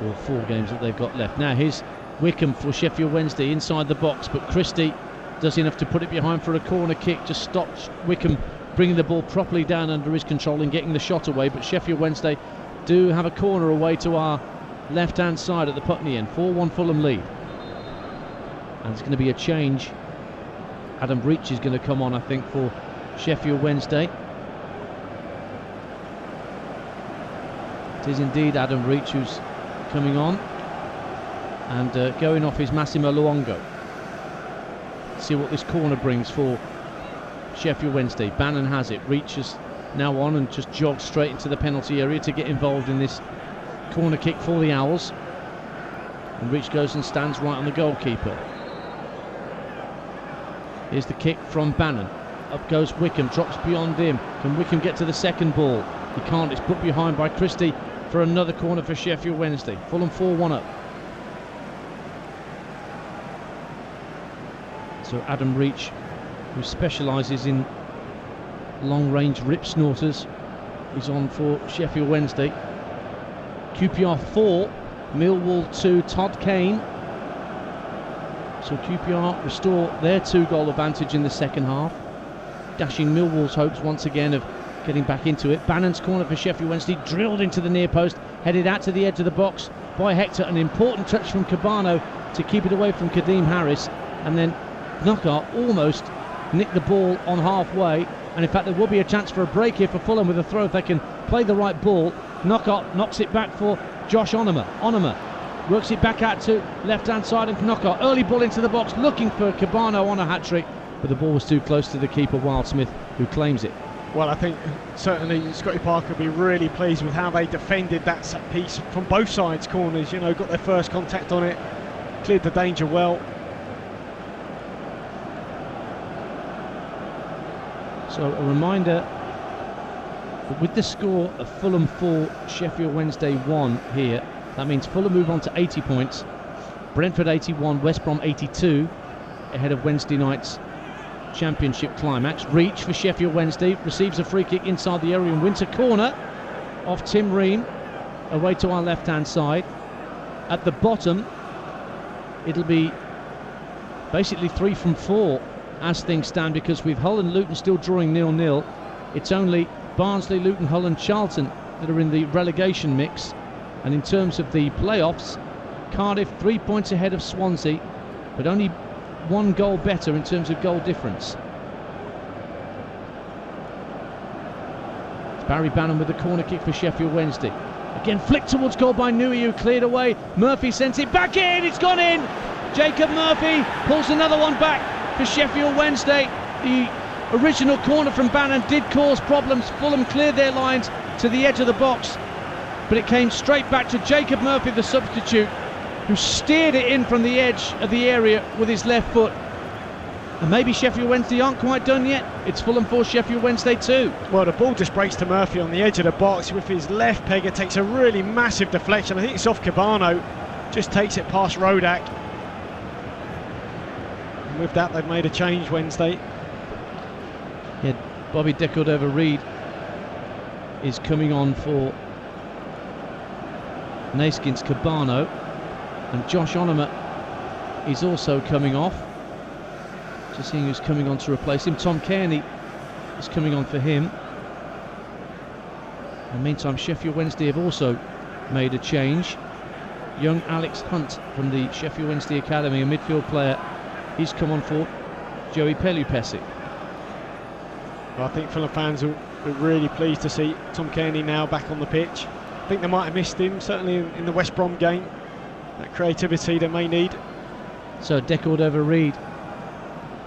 or 4 games that they've got left. Now here's Wickham for Sheffield Wednesday inside the box, but Christie does enough to put it behind for a corner kick. Just stops Wickham bringing the ball properly down under his control and getting the shot away. But Sheffield Wednesday do have a corner away to our left hand side at the Putney end. 4-1 Fulham lead. And there's going to be a change. Adam Breach is going to come on, I think, for Sheffield Wednesday. It is indeed Adam Breach who's coming on, and going off is Massimo Luongo. See what this corner brings for Sheffield Wednesday. Bannon has it. Reach is now on and just jogs straight into the penalty area to get involved in this corner kick for the Owls. And Reach goes and stands right on the goalkeeper. Here's the kick from Bannon. Up goes Wickham, drops beyond him. Can Wickham get to the second ball? He can't. It's put behind by Christie for another corner for Sheffield Wednesday. Fulham 4-1 up. So Adam Reach, who specialises in long-range rip snorters, is on for Sheffield Wednesday. QPR 4, Millwall 2, Todd Kane. So QPR restore their 2-goal advantage in the second half, dashing Millwall's hopes once again of getting back into it. Bannon's corner for Sheffield Wednesday, drilled into the near post, headed out to the edge of the box by Hector. An important touch from Kebano to keep it away from Kadeem Harris, and then Knockaert almost nicked the ball on halfway. And in fact there will be a chance for a break here for Fulham with a throw if they can play the right ball. Knockaert knocks it back for Josh Onomah. Onomah works it back out to left hand side, and Knockaert early ball into the box looking for Kebano on a hat-trick, but the ball was too close to the keeper, Wildsmith, who claims it. Well, I think certainly Scotty Parker will be really pleased with how they defended that set piece from both sides corners. You know, got their first contact on it, cleared the danger well. So a reminder But with the score of Fulham 4, Sheffield Wednesday 1 here, that means Fulham move on to 80 points, Brentford 81, West Brom 82, ahead of Wednesday night's Championship climax. Reach for Sheffield Wednesday, receives a free kick inside the area and wins a corner off Tim Ream, away to our left-hand side. At the bottom, it'll be basically 3 from 4 as things stand, because with Hull and Luton still drawing 0-0, it's only Barnsley, Luton, Hull and Charlton that are in the relegation mix. And in terms of the playoffs, Cardiff 3 points ahead of Swansea, but only 1 goal better in terms of goal difference. It's Barry Bannon with the corner kick for Sheffield Wednesday. Again flicked towards goal by Nui, who cleared away. Murphy sends it back in, it's gone in! Jacob Murphy pulls another one back for Sheffield Wednesday. The original corner from Bannon did cause problems. Fulham cleared their lines to the edge of the box, but it came straight back to Jacob Murphy, the substitute, who steered it in from the edge of the area with his left foot. And maybe Sheffield Wednesday aren't quite done yet. It's Fulham 4, Sheffield Wednesday 2. Well, the ball just breaks to Murphy on the edge of the box with his left pegger, takes a really massive deflection. I think it's off Kebano, just takes it past Rodak. And with that, they've made a change Wednesday. Yeah, Bobby Decordova-Reid is coming on for Naiskins Kebano, and Josh Onoma is also coming off. Just seeing who's coming on to replace him. Tom Kearney is coming on for him. In the meantime, Sheffield Wednesday have also made a change. Young Alex Hunt from the Sheffield Wednesday Academy, a midfield player, he's come on for Joey Pelupesi. Well, I think Fulham fans are really pleased to see Tom Kearney now back on the pitch. I think they might have missed him, certainly in the West Brom game. That creativity they may need. So Decordova-Reid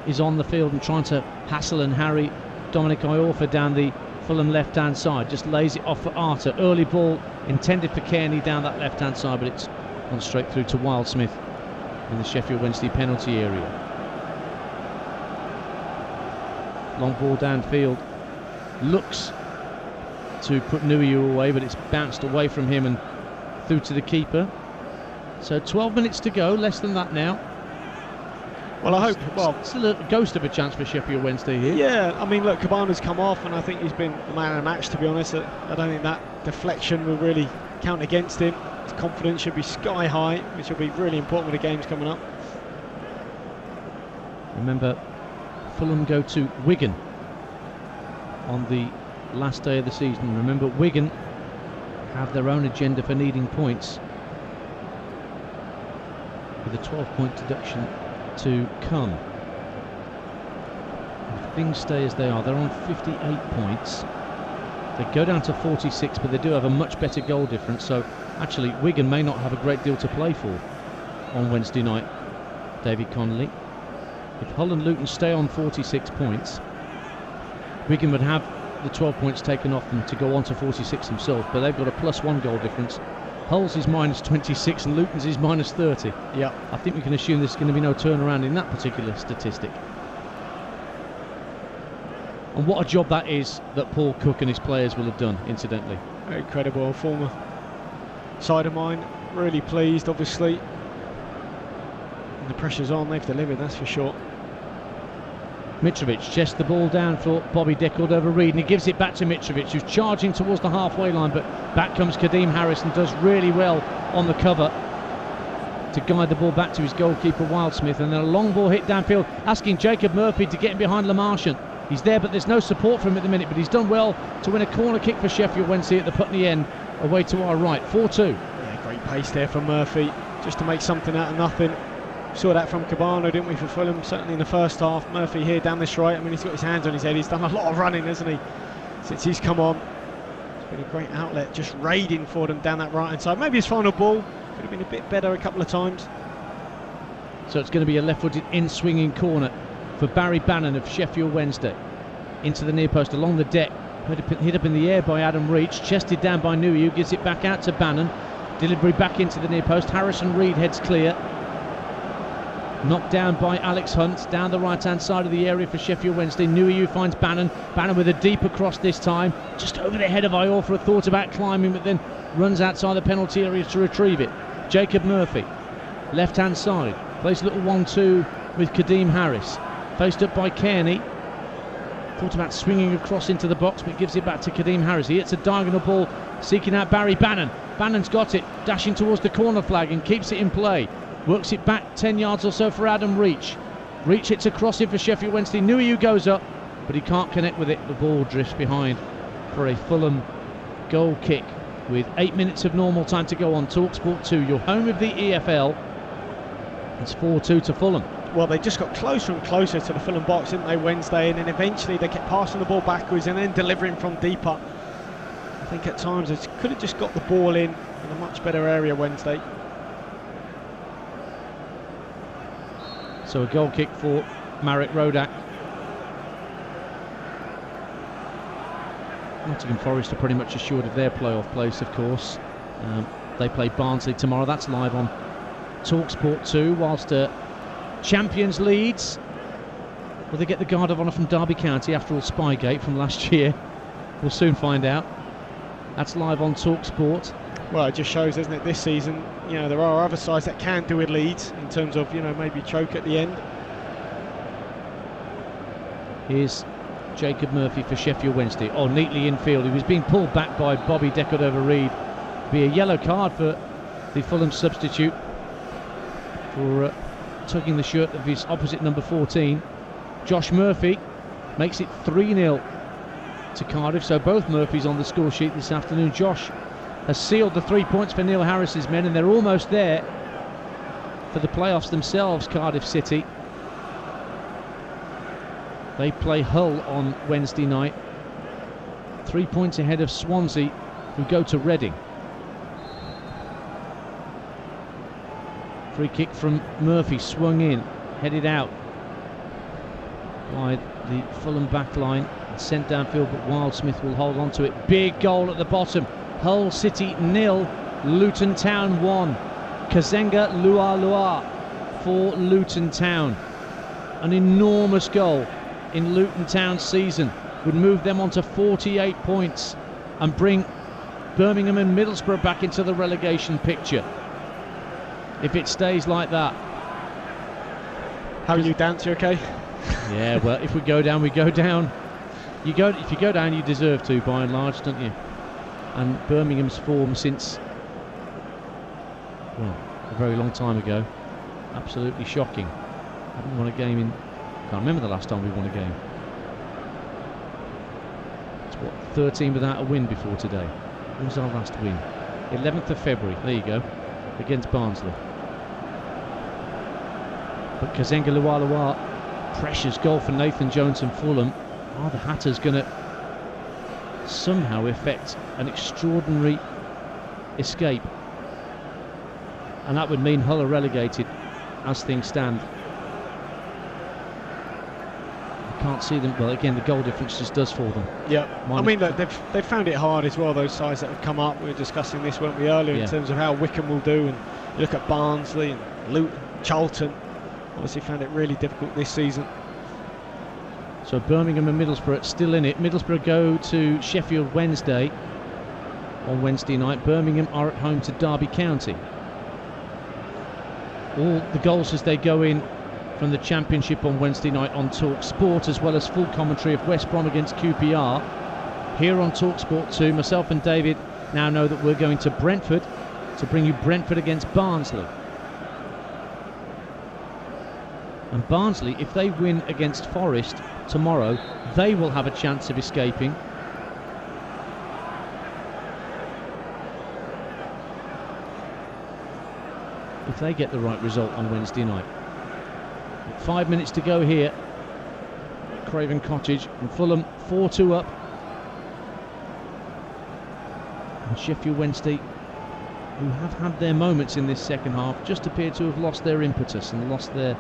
is on the field and trying to hassle and harry Dominic Iorfa down the Fulham left-hand side. Just lays it off for Arter. Early ball intended for Kearney down that left-hand side, but it's gone straight through to Wildsmith in the Sheffield Wednesday penalty area. Long ball downfield. Looks to put Nuiu away, but it's bounced away from him and through to the keeper. So 12 minutes to go, less than that now. Well, I hope. Well, still a ghost of a chance for Sheffield Wednesday here. Yeah, I mean, look, Kebano's come off, and I think he's been the man of the match, to be honest. I don't think that deflection will really count against him. His confidence should be sky high, which will be really important with the games coming up. Remember, Fulham go to Wigan on the last day of the season. Remember, Wigan have their own agenda for needing points, with a 12-point deduction to come. If things stay as they are, they're on 58 points. They go down to 46, but they do have a much better goal difference, so actually Wigan may not have a great deal to play for on Wednesday night, David Connolly. If Hull and Luton stay on 46 points, Wigan would have the 12 points taken off them to go on to 46 themselves, but they've got a +1 goal difference. Hull's is -26 and Luton's is -30. Yeah, I think we can assume there's going to be no turnaround in that particular statistic. And what a job that is that Paul Cook and his players will have done, incidentally. very credible. A former side of mine. Really pleased, obviously. And the pressure's on, they've delivered, that's for sure. Mitrovic chests the ball down for Bobby Decordova-Reid, and he gives it back to Mitrovic, who's charging towards the halfway line, but back comes Kadeem Harris and does really well on the cover to guide the ball back to his goalkeeper Wildsmith, and then a long ball hit downfield, asking Jacob Murphy to get in behind Lamartian. He's there, but there's no support for him at the minute, but he's done well to win a corner kick for Sheffield Wednesday at the Putney end, away to our right. 4-2. Yeah, great pace there from Murphy, just to make something out of nothing. Saw that from Kebano, didn't we, for Fulham, certainly in the first half. Murphy here down this right, I mean, he's got his hands on his head, he's done a lot of running, hasn't he, since he's come on. It's been a great outlet, just raiding for them down that right hand side. Maybe his final ball could have been a bit better a couple of times. So it's going to be a left-footed in-swinging corner for Barry Bannon of Sheffield Wednesday. Into the near post, along the deck, hit up in the air by Adam Reach, chested down by Nui, who gives it back out to Bannon. Delivery back into the near post, Harrison Reed heads clear. Knocked down by Alex Hunt, down the right-hand side of the area for Sheffield Wednesday. Nuhiu finds Bannon. Bannon with a deeper cross this time, just over the head of Iorfa. Thought about climbing, but then runs outside the penalty area to retrieve it. Jacob Murphy, left-hand side, plays a little 1-2 with Kadeem Harris. Faced up by Kearney. Thought about swinging across into the box, but gives it back to Kadeem Harris. He hits a diagonal ball, seeking out Barry Bannon. Bannon's got it, dashing towards the corner flag and keeps it in play. Works it back 10 yards or so for Adam Reach. Reach hits a crossing for Sheffield Wednesday. Nuhiu goes up, but he can't connect with it. The ball drifts behind for a Fulham goal kick with 8 minutes of normal time to go on TalkSport 2. Your home of the EFL. It's 4-2 to Fulham. Well, they just got closer and closer to the Fulham box, didn't they, Wednesday? And then eventually they kept passing the ball backwards and then delivering from deeper. I think at times they could have just got the ball in a much better area Wednesday. So a goal kick for Marek Rodak. Nottingham Forest are pretty much assured of their playoff place, of course. They play Barnsley tomorrow. That's live on TalkSport 2. Whilst champions Leeds, will they get the guard of honour from Derby County after all Spygate from last year? We'll soon find out. That's live on TalkSport. Well, it just shows, doesn't it, this season, you know, there are other sides that can do with Leeds in terms of, you know, maybe choke at the end. Here's Jacob Murphy for Sheffield Wednesday. Oh, neatly infield. He was being pulled back by Bobby Decordova-Reid. Be a yellow card for the Fulham substitute for tugging the shirt of his opposite number 14. Josh Murphy makes it 3-0 to Cardiff. So both Murphys on the score sheet this afternoon. Josh has sealed the 3 points for Neil Harris's men, and they're almost there for the playoffs themselves, Cardiff City. They play Hull on Wednesday night. 3 points ahead of Swansea, who go to Reading. Free kick from Murphy, swung in, headed out by the Fulham back line, and sent downfield, but Wildsmith will hold on to it. Big goal at the bottom. Hull City 0, Luton Town 1. Kazenga Lualua for Luton Town. An enormous goal in Luton Town's season would move them on to 48 points and bring Birmingham and Middlesbrough back into the relegation picture, if it stays like that. How are you, Dance? You okay? Yeah, well, if we go down, we go down. If you go down, you deserve to, by and large, don't you? And Birmingham's form since, well, a very long time ago, absolutely shocking. Haven't won a game in, can't remember the last time we won a game. It's what, 13 without a win before today. When was our last win? 11th of February, there you go, against Barnsley. But Kazenga Lualua pressures goal for Nathan Jones and Fulham. Are the Hatters going to somehow effect an extraordinary escape? And that would mean Hull are relegated as things stand. I can't see them. Well, again, the goal difference just does for them. Yeah, I mean, look, they've found it hard as well, those sides that have come up. We were discussing this, weren't we, earlier, in terms of how Wickham will do, and you look at Barnsley and Luton, Charlton, obviously found it really difficult this season. So Birmingham and Middlesbrough still in it. Middlesbrough go to Sheffield Wednesday on Wednesday night. Birmingham are at home to Derby County. All the goals as they go in from the Championship on Wednesday night on TalkSport, as well as full commentary of West Brom against QPR here on TalkSport 2. Myself and David now know that we're going to Brentford to bring you Brentford against Barnsley. And Barnsley, if they win against Forest tomorrow, they will have a chance of escaping. If they get the right result on Wednesday night. 5 minutes to go here at Craven Cottage, and Fulham 4-2 up. And Sheffield Wednesday, who have had their moments in this second half, just appear to have lost their impetus and lost their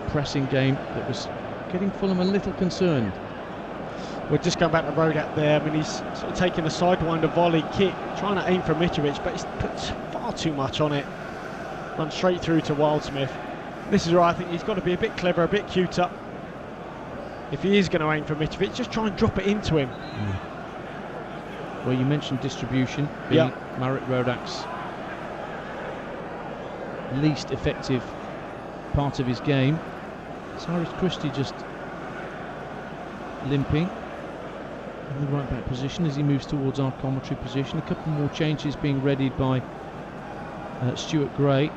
pressing game that was getting Fulham a little concerned. We're just going back to Rodak there. I mean, he's sort of taking a sidewinder volley kick, trying to aim for Mitrovic, but he's put far too much on it. run straight through to Wildsmith. This is where I think he's got to be a bit clever, a bit cuter. If he is going to aim for Mitrovic, just try and drop it into him. Well, you mentioned distribution being Marek Rodak's least effective part of his game. Cyrus Christie just limping in the right back position as he moves towards our commentary position. A couple more changes being readied by Stuart Gray.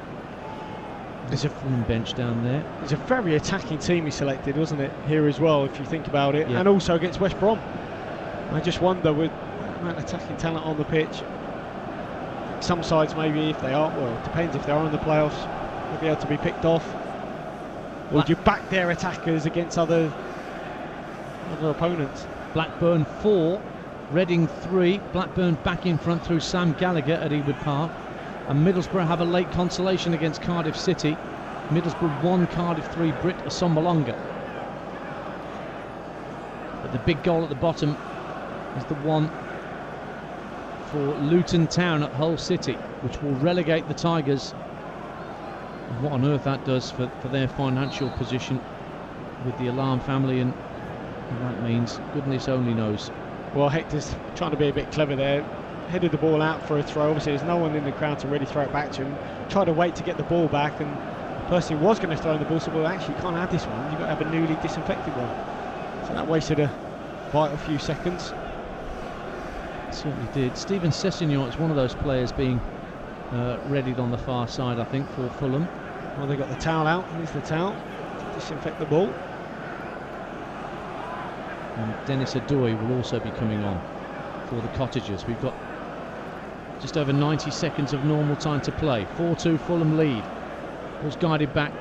There's a Fulham bench down there. It's a very attacking team he selected, wasn't it, here as well, if you think about it, and also against West Brom. I just wonder, with that amount of attacking talent on the pitch, some sides maybe, if they are, well, it depends if they are in the playoffs, they'll be able to be picked off. Or would you back their attackers against other opponents? Blackburn 4, Reading 3. Blackburn back in front through Sam Gallagher at Ewood Park. And Middlesbrough have a late consolation against Cardiff City. Middlesbrough 1, Cardiff 3, Brit Assombalonga. But the big goal at the bottom is the one for Luton Town at Hull City, which will relegate the Tigers. And what on earth that does for their financial position with the Alarm family, and that means goodness only knows. Well, Hector's trying to be a bit clever there. Headed the ball out for a throw. Obviously there's no one in the crowd to really throw it back to him. Tried to wait to get the ball back, and the person who was going to throw in the ball said, well, actually you can't have this one, you've got to have a newly disinfected one. So that wasted a vital few seconds. It certainly did. Steven Sessegnon is one of those players being readied on the far side, I think, for Fulham. Well, they got the towel out. Here's the towel to disinfect the ball. And Dennis Adoy will also be coming on for the Cottagers. We've got just over 90 seconds of normal time to play. 4-2 Fulham lead. Was guided back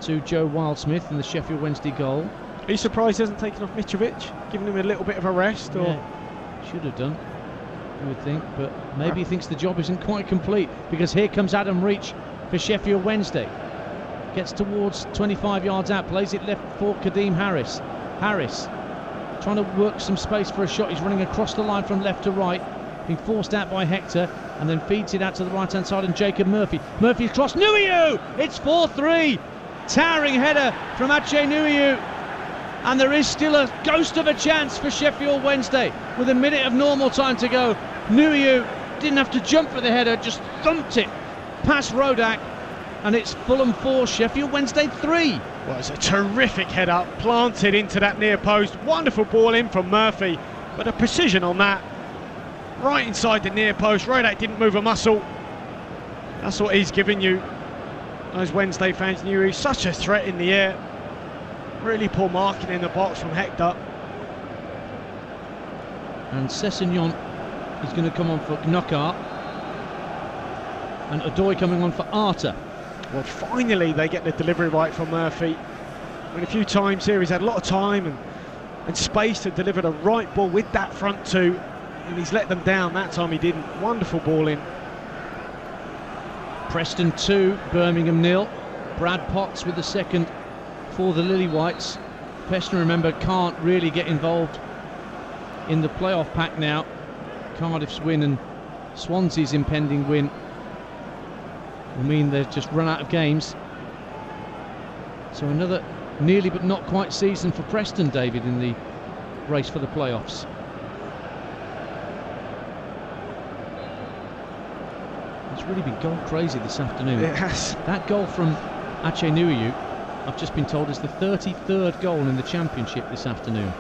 to Joe Wildsmith in the Sheffield Wednesday goal. Are you surprised he hasn't taken off Mitrovic, giving him a little bit of a rest? Or should have done, you would think, but maybe he thinks the job isn't quite complete, because here comes Adam Reach for Sheffield Wednesday. Gets towards 25 yards out, plays it left for Kadeem Harris. Harris trying to work some space for a shot. He's running across the line from left to right, being forced out by Hector, and then feeds it out to the right hand side, and Jacob Murphy. Murphy's cross, Nuhiu! It's 4-3. Towering header from Ache Nuhiu, and there is still a ghost of a chance for Sheffield Wednesday with a minute of normal time to go. Nuhiu didn't have to jump for the header, just thumped it past Rodak, and it's Fulham 4, Sheffield Wednesday 3. Well, it's a terrific header, planted into that near post. Wonderful ball in from Murphy, but a precision on that. Right inside the near post. Rodak didn't move a muscle. That's what he's giving you. Those Wednesday fans knew he was such a threat in the air. Really poor marking in the box from Hector. And Sessegnon is going to come on for Knockaert, and Adoy coming on for Arter. Well, finally they get the delivery right from Murphy. I mean, a few times here he's had a lot of time and space to deliver the right ball with that front two, and he's let them down. That time he didn't. Wonderful ball in. Preston 2, Birmingham 0. Brad Potts with the second for the Lily Whites. Preston, remember, can't really get involved in the playoff pack now. Cardiff's win and Swansea's impending win will mean they've just run out of games. So another nearly but not quite season for Preston, David, in the race for the playoffs. It's really been goal crazy this afternoon. It has. That goal from Ache Nuhiu, I've just been told, is the 33rd goal in the Championship this afternoon.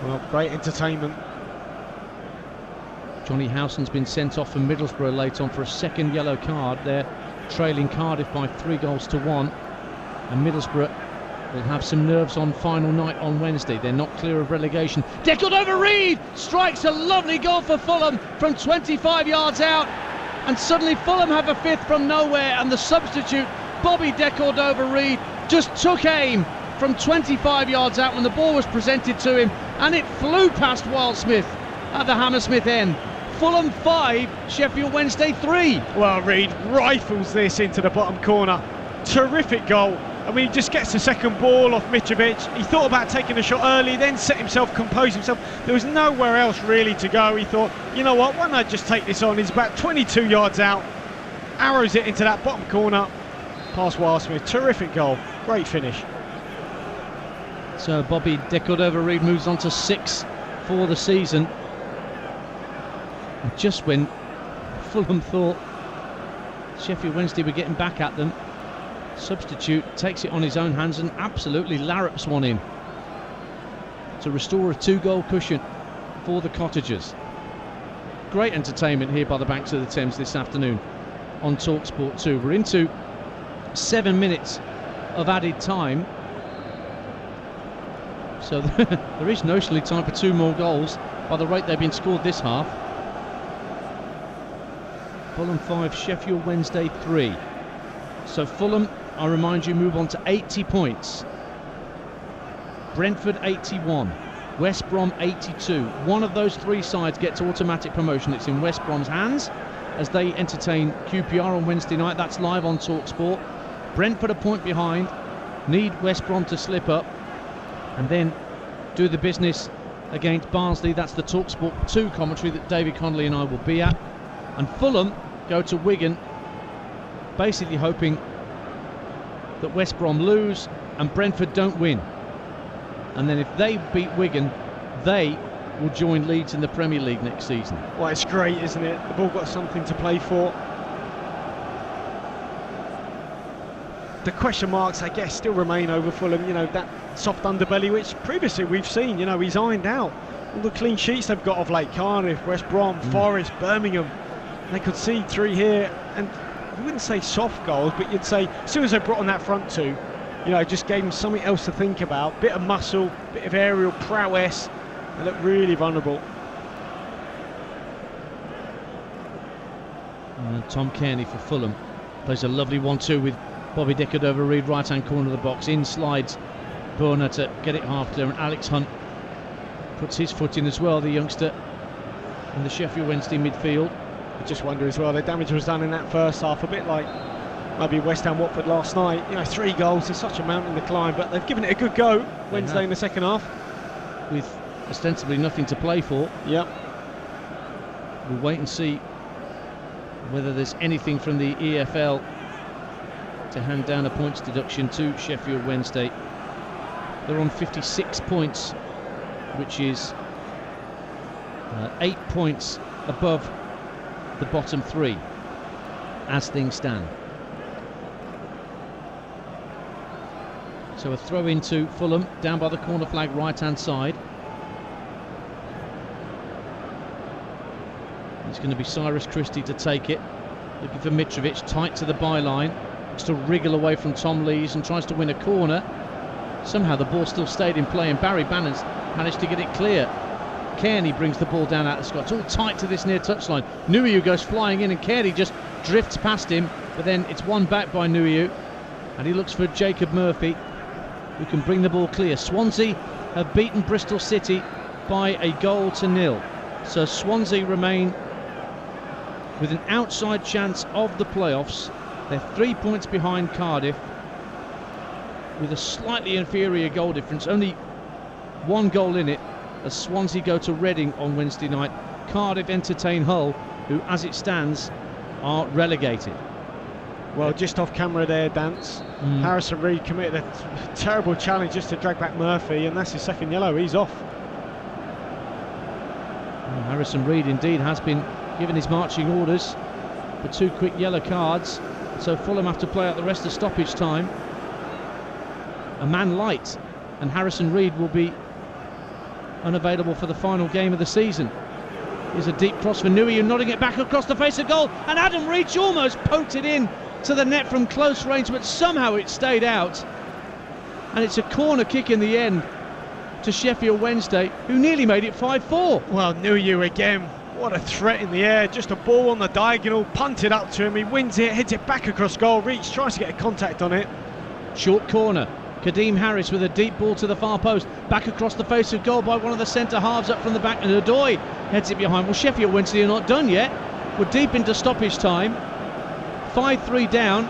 Well, great entertainment. Johnny Howson's been sent off from Middlesbrough late on for a second yellow card. They're trailing Cardiff by 3-1, and Middlesbrough will have some nerves on final night on Wednesday. They're not clear of relegation. Deckled over Reed strikes a lovely goal for Fulham from 25 yards out, and suddenly Fulham have a fifth from nowhere, and the substitute Bobby Decordova-Reid just took aim from 25 yards out when the ball was presented to him, and it flew past Wildsmith at the Hammersmith end. Fulham 5, Sheffield Wednesday 3. Well, Reed rifles this into the bottom corner. Terrific goal. I mean, he just gets the second ball off Mitrovic. He thought about taking a shot early, then set himself, composed himself. There was nowhere else really to go. He thought, you know what, why not just take this on? He's about 22 yards out. arrows it into that bottom corner. Past Wildsmith, terrific goal, great finish. So Bobby De Cordova-Reid moves on to 6 for the season. And just when Fulham thought Sheffield Wednesday were getting back at them, substitute takes it on his own hands and absolutely larrups one in to restore a 2-goal cushion for the Cottagers. Great entertainment here by the banks of the Thames this afternoon on TalkSport 2. We're into 7 minutes of added time, so there is notionally time for 2 more goals by the rate they've been scored this half. Fulham 5, Sheffield Wednesday 3. So Fulham, I remind you, move on to 80 points. Brentford 81, West Brom 82. One of those 3 sides gets automatic promotion. It's in West Brom's hands as they entertain QPR on Wednesday night. That's live on TalkSport. Brentford a point behind, need West Brom to slip up and then do the business against Barnsley. That's the TalkSport 2 commentary that David Connolly and I will be at. And Fulham go to Wigan, basically hoping that West Brom lose and Brentford don't win. And then if they beat Wigan, they will join Leeds in the Premier League next season. Well, it's great, isn't it? They've all got something to play for. The question marks, I guess, still remain over Fulham. You know, that soft underbelly, which previously we've seen, you know, he's ironed out. All the clean sheets they've got of late: Cardiff, West Brom, Forest, Birmingham. They could see 3 here, and you wouldn't say soft goals, but you'd say as soon as they brought on that front 2, you know, just gave them something else to think about. Bit of muscle, bit of aerial prowess. They look really vulnerable. Tom Kearney for Fulham plays a lovely 1-2 with Bobby De Cordova-Reid, right-hand corner of the box. In slides Burner to get it half clear, and Alex Hunt puts his foot in as well, the youngster in the Sheffield Wednesday midfield. I just wonder as well, the damage was done in that first half, a bit like maybe West Ham Watford last night. You know, 3 goals is such a mountain to climb, but they've given it a good go Wednesday in the second half. With ostensibly nothing to play for. Yep. We'll wait and see whether there's anything from the EFL to hand down a points deduction to Sheffield Wednesday. They're on 56 points, which is 8 points above the bottom 3 as things stand. So a throw into Fulham down by the corner flag right hand side. It's going to be Cyrus Christie to take it, looking for Mitrovic, tight to the byline, looks to wriggle away from Tom Lees and tries to win a corner. Somehow the ball still stayed in play and Barry Bannon's managed to get it clear. Kearney brings the ball down out of Scott. It's all tight to this near touchline. Nuhiu goes flying in and Kearney just drifts past him, but then it's won back by Nuhiu and he looks for Jacob Murphy, who can bring the ball clear. Swansea have beaten Bristol City by 1-0. So Swansea remain with an outside chance of the playoffs. They're 3 points behind Cardiff with a slightly inferior goal difference, only 1 goal in it, as Swansea go to Reading on Wednesday night. Cardiff entertain Hull, who as it stands are relegated. Well, just off camera there, Dance. Harrison Reed committed a terrible challenge just to drag back Murphy, and that's his 2nd yellow. He's off. Well, Harrison Reed indeed has been given his marching orders for 2 quick yellow cards, so Fulham have to play out the rest of stoppage time. A man light, and Harrison Reed will be unavailable for the final game of the season. Here's a deep cross for Nuhiu, nodding it back across the face of goal, and Adam Reach almost poked it in to the net from close range, but somehow it stayed out, and it's a corner kick in the end to Sheffield Wednesday, who nearly made it 5-4. Well, Nuhiu again, what a threat in the air, just a ball on the diagonal, punted up to him, he wins it, heads it back across goal. Reach tries to get a contact on it. Short corner, Kadeem Harris with a deep ball to the far post, back across the face of goal by one of the centre halves up from the back, and Odoi heads it behind. Well, Sheffield Wednesday are not done yet. We're deep into stoppage time, 5-3 down,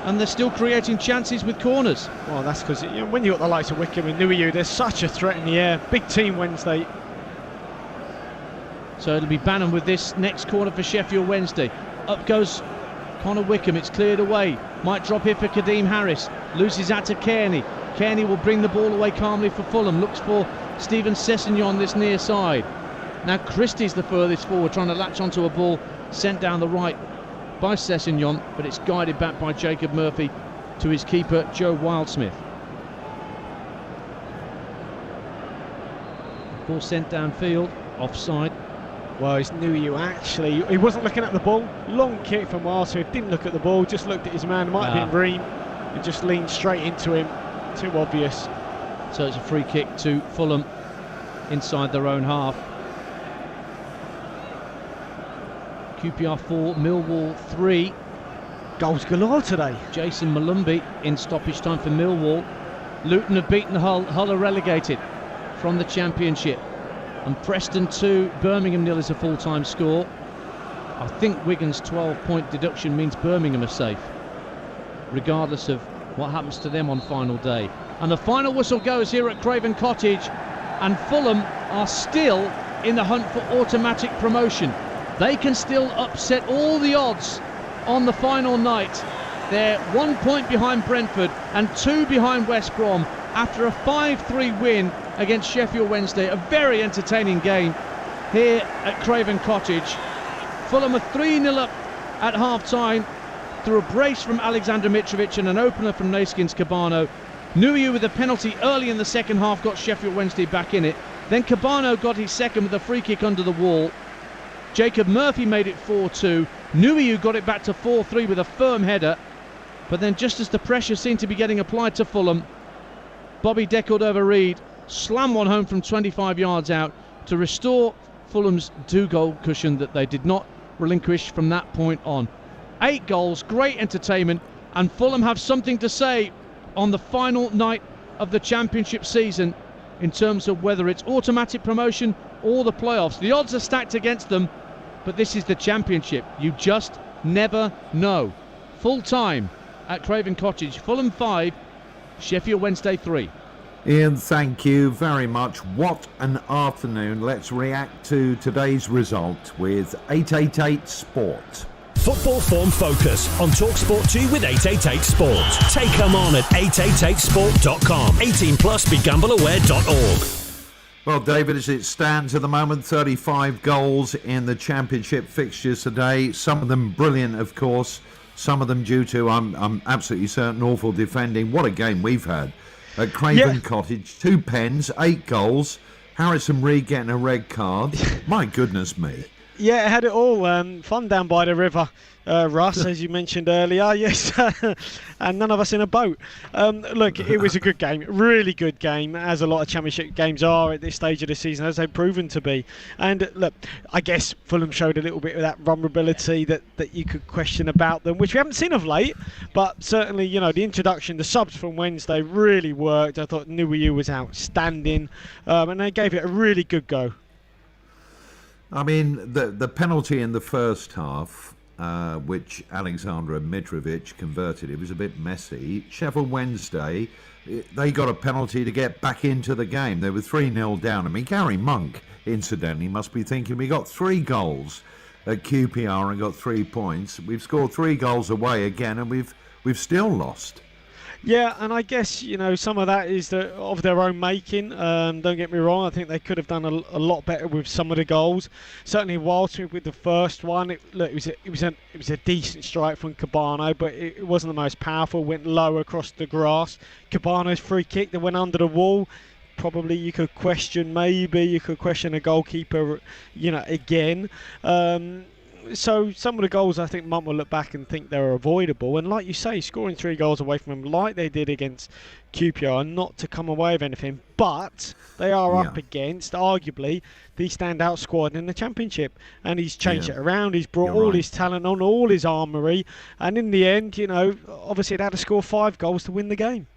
and they're still creating chances with corners. Well, that's because, you know, when you've got the likes of Wickham and Nuhiu, there's such a threat in the air. Big team Wednesday. So it'll be Bannon with this next corner for Sheffield Wednesday. Up goes Connor Wickham, it's cleared away. Might drop here for Kadeem Harris. Loses that to Kearney. Kearney will bring the ball away calmly for Fulham. Looks for Stephen Sessegnon this near side. Now Christie's the furthest forward, trying to latch onto a ball sent down the right by Sessegnon, but it's guided back by Jacob Murphy to his keeper, Joe Wildsmith. Ball sent downfield, offside. Well, it's Nuyu actually. He wasn't looking at the ball. Long kick from Wildsmith. Didn't look at the ball. Just looked at his man. Might have been Ream, and just leaned straight into him. Too obvious. So it's a free kick to Fulham inside their own half. QPR 4, Millwall 3. Goals galore today. Jason Malumbi in stoppage time for Millwall. Luton have beaten Hull. Hull are relegated from the Championship. And Preston 2, Birmingham 0 is a full-time score. I think Wigan's 12-point deduction means Birmingham are safe, regardless of what happens to them on final day. And the final whistle goes here at Craven Cottage, and Fulham are still in the hunt for automatic promotion. They can still upset all the odds on the final night. They're 1 point behind Brentford and 2 behind West Brom after a 5-3 win against Sheffield Wednesday. A very entertaining game here at Craven Cottage. Fulham are 3-0 up at half-time through a brace from Alexander Mitrovic and an opener from Naskins Kebano. Nuyu with a penalty early in the second half got Sheffield Wednesday back in it. Then Kebano got his second with a free kick under the wall. Jacob Murphy made it 4-2. Nuyu got it back to 4-3 with a firm header. But then just as the pressure seemed to be getting applied to Fulham, Bobby Decordova-Reid slammed one home from 25 yards out to restore Fulham's 2-goal cushion that they did not relinquish from that point on. 8 goals, great entertainment, and Fulham have something to say on the final night of the Championship season in terms of whether it's automatic promotion or the playoffs. The odds are stacked against them, but this is the Championship. You just never know. Full time at Craven Cottage. Fulham 5, Sheffield Wednesday 3. Ian, thank you very much. What an afternoon. Let's react to today's result with 888 Sport. Football Form Focus on TalkSport 2 with 888 Sport. Take them on at 888sport.com. 18 plus, begambleaware.org. Well, David, as it stands at the moment, 35 goals in the Championship fixtures today. Some of them brilliant, of course. Some of them due to, I'm absolutely certain, awful defending. What a game we've had at Craven Cottage. 2 pens, 8 goals. Harrison Reed getting a red card. My goodness me. Yeah, it had it all. Fun down by the river, Russ, as you mentioned earlier. Yes, and none of us in a boat. Look, it was a good game, really good game, as a lot of Championship games are at this stage of the season, as they've proven to be. And look, I guess Fulham showed a little bit of that vulnerability that you could question about them, which we haven't seen of late. But certainly, you know, the introduction, the subs from Wednesday really worked. I thought Nuyu was outstanding, and they gave it a really good go. I mean, the penalty in the first half, which Alexander Mitrovic converted, it was a bit messy. Sheffield Wednesday, they got a penalty to get back into the game. They were 3-0 down. I mean, Gary Monk, incidentally, must be thinking, we got 3 goals at QPR and got 3 points. We've scored 3 goals away again, and we've still lost. Yeah, and I guess, you know, some of that is of their own making. Don't get me wrong, I think they could have done a lot better with some of the goals. Certainly Wildsmith with the first one, it was a decent strike from Kebano, but it wasn't the most powerful. Went low across the grass. Kebano's free kick that went under the wall. Probably you could question a goalkeeper, you know, again. So some of the goals, I think Mum will look back and think they're avoidable. And like you say, scoring 3 goals away from them like they did against QPR, not to come away with anything. But they are up against, arguably, the standout squad in the Championship. And he's changed it around. He's brought all his talent on, all his armoury. And in the end, you know, obviously it had to score 5 goals to win the game.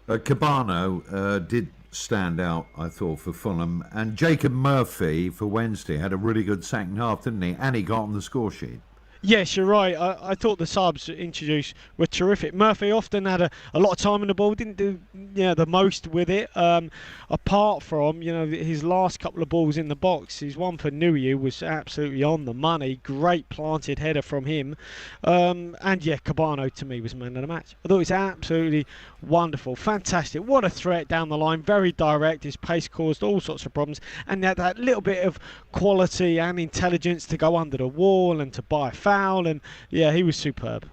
Kebano did stand out, I thought, for Fulham, and Jacob Murphy for Wednesday had a really good second half, didn't he? And he got on the score sheet. Yes, you're right. I thought the subs introduced were terrific. Murphy often had a lot of time in the ball, didn't do the most with it. Apart from his last couple of balls in the box, his one for Nuyu was absolutely on the money. Great planted header from him. And yeah, Kebano to me was man of the match. I thought it was absolutely wonderful, fantastic. What a threat down the line, very direct. His pace caused all sorts of problems, and that little bit of quality and intelligence to go under the wall and to buy a foul, and yeah, he was superb.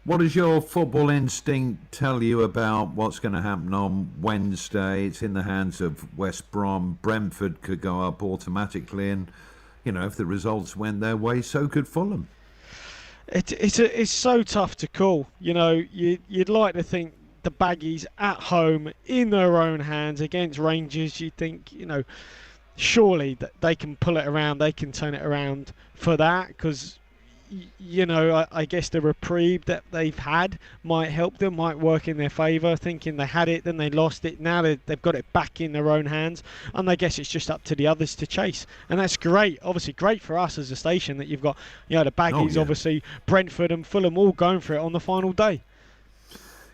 What does your football instinct tell you about what's going to happen on Wednesday? It's in the hands of West Brom. Brentford could go up automatically, and if the results went their way, so could Fulham. It's so tough to call. You'd like to think the Baggies at home in their own hands against Rangers. You think surely that they can pull it around, they can turn it around for that, because I guess the reprieve that they've had might help them, might work in their favour, thinking they had it, then they lost it. Now they've got it back in their own hands, and I guess it's just up to the others to chase. And that's great, obviously great for us as a station that you've got the Baggies, obviously Brentford and Fulham all going for it on the final day.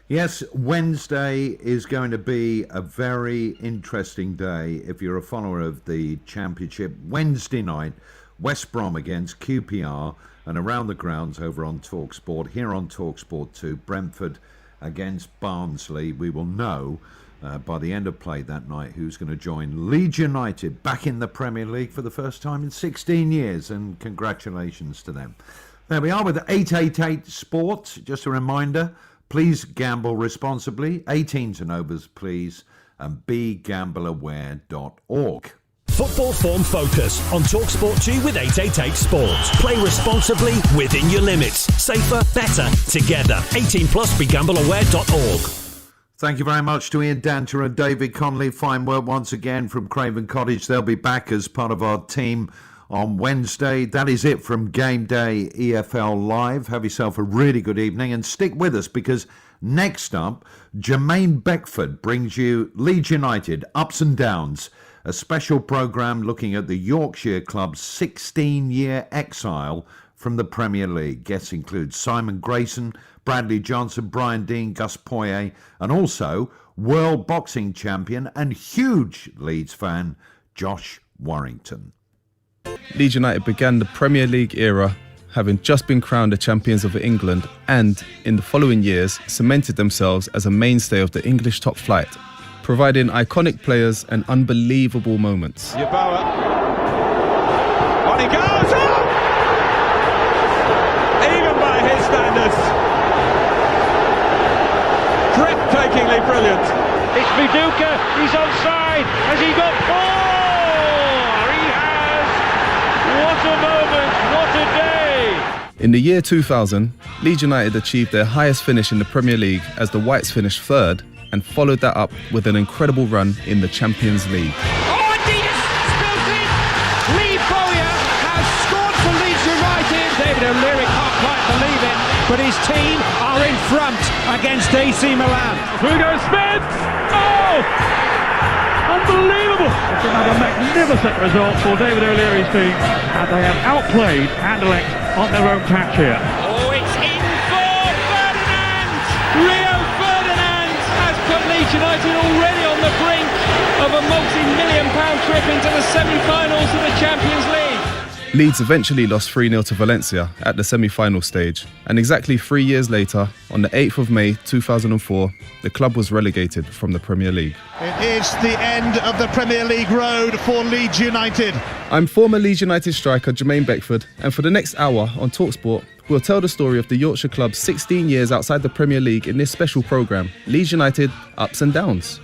Yes, Wednesday is going to be a very interesting day if you're a follower of the Championship. Wednesday night, West Brom against QPR, and around the grounds over on TalkSport. Here on TalkSport 2, Brentford against Barnsley. We will know by the end of play that night who's going to join Leeds United back in the Premier League for the first time in 16 years, and congratulations to them. There we are with 888 Sport. Just a reminder, please gamble responsibly. 18s and overs, please, and begambleaware.org. Football Form Focus on TalkSport 2 with 888 Sport. Play responsibly within your limits. Safer, better, together. 18 plus begambleaware.org. Thank you very much to Ian Danter and David Connolly. Fine work once again from Craven Cottage. They'll be back as part of our team on Wednesday. That is it from Game Day EFL Live. Have yourself a really good evening, and stick with us, because next up, Jermaine Beckford brings you Leeds United Ups and Downs, a special programme looking at the Yorkshire club's 16-year exile from the Premier League. Guests include Simon Grayson, Bradley Johnson, Brian Dean, Gus Poyet, and also world boxing champion and huge Leeds fan, Josh Warrington. Leeds United began the Premier League era having just been crowned the champions of England, and in the following years cemented themselves as a mainstay of the English top flight, providing iconic players and unbelievable moments. Yeboah. On he goes! Oh! Even by his standards. Breathtakingly brilliant. It's Viduka, he's onside. Has he got four? He has. What a moment, what a day. In the year 2000, Leeds United achieved their highest finish in the Premier League as the Whites finished third, and followed that up with an incredible run in the Champions League. Oh, and he just spills it! Lee Bowyer has scored for Leeds United. David O'Leary can't quite believe it, but his team are in front against AC Milan. Hugo Smith! Oh! Unbelievable! It's another magnificent result for David O'Leary's team, and they have outplayed Anderlecht on their own patch here. Oh, it's in for Ferdinand! Rio Leeds United already on the brink of a multi-million-pound trip into the semi-finals of the Champions League. Leeds eventually lost 3-0 to Valencia at the semi-final stage, and exactly 3 years later, on the 8th of May 2004, the club was relegated from the Premier League. It is the end of the Premier League road for Leeds United. I'm former Leeds United striker Jermaine Beckford, and for the next hour on TalkSport, we'll tell the story of the Yorkshire club's 16 years outside the Premier League in this special programme, Leeds United Ups and Downs.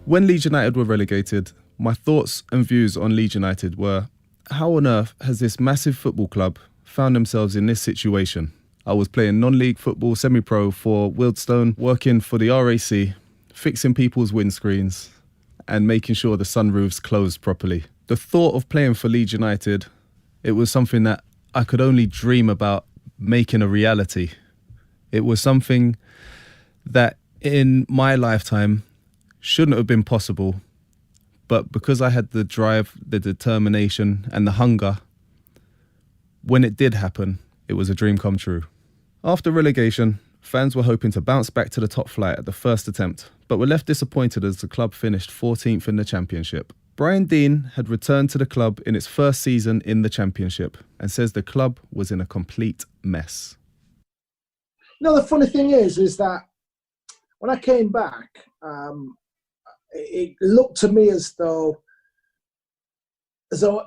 When Leeds United were relegated, my thoughts and views on Leeds United were, how on earth has this massive football club found themselves in this situation? I was playing non-league football semi-pro for Wealdstone, working for the RAC, fixing people's windscreens, and making sure the sunroofs closed properly. The thought of playing for Leeds United, it was something that I could only dream about making a reality. It was something that in my lifetime shouldn't have been possible, But because I had the drive, the determination and the hunger, when it did happen, it was a dream come true. After relegation, fans were hoping to bounce back to the top flight at the first attempt, but were left disappointed as the club finished 14th in the Championship. Brian Deane had returned to the club in its first season in the Championship and says the club was in a complete mess. The funny thing is that when I came back, it looked to me as though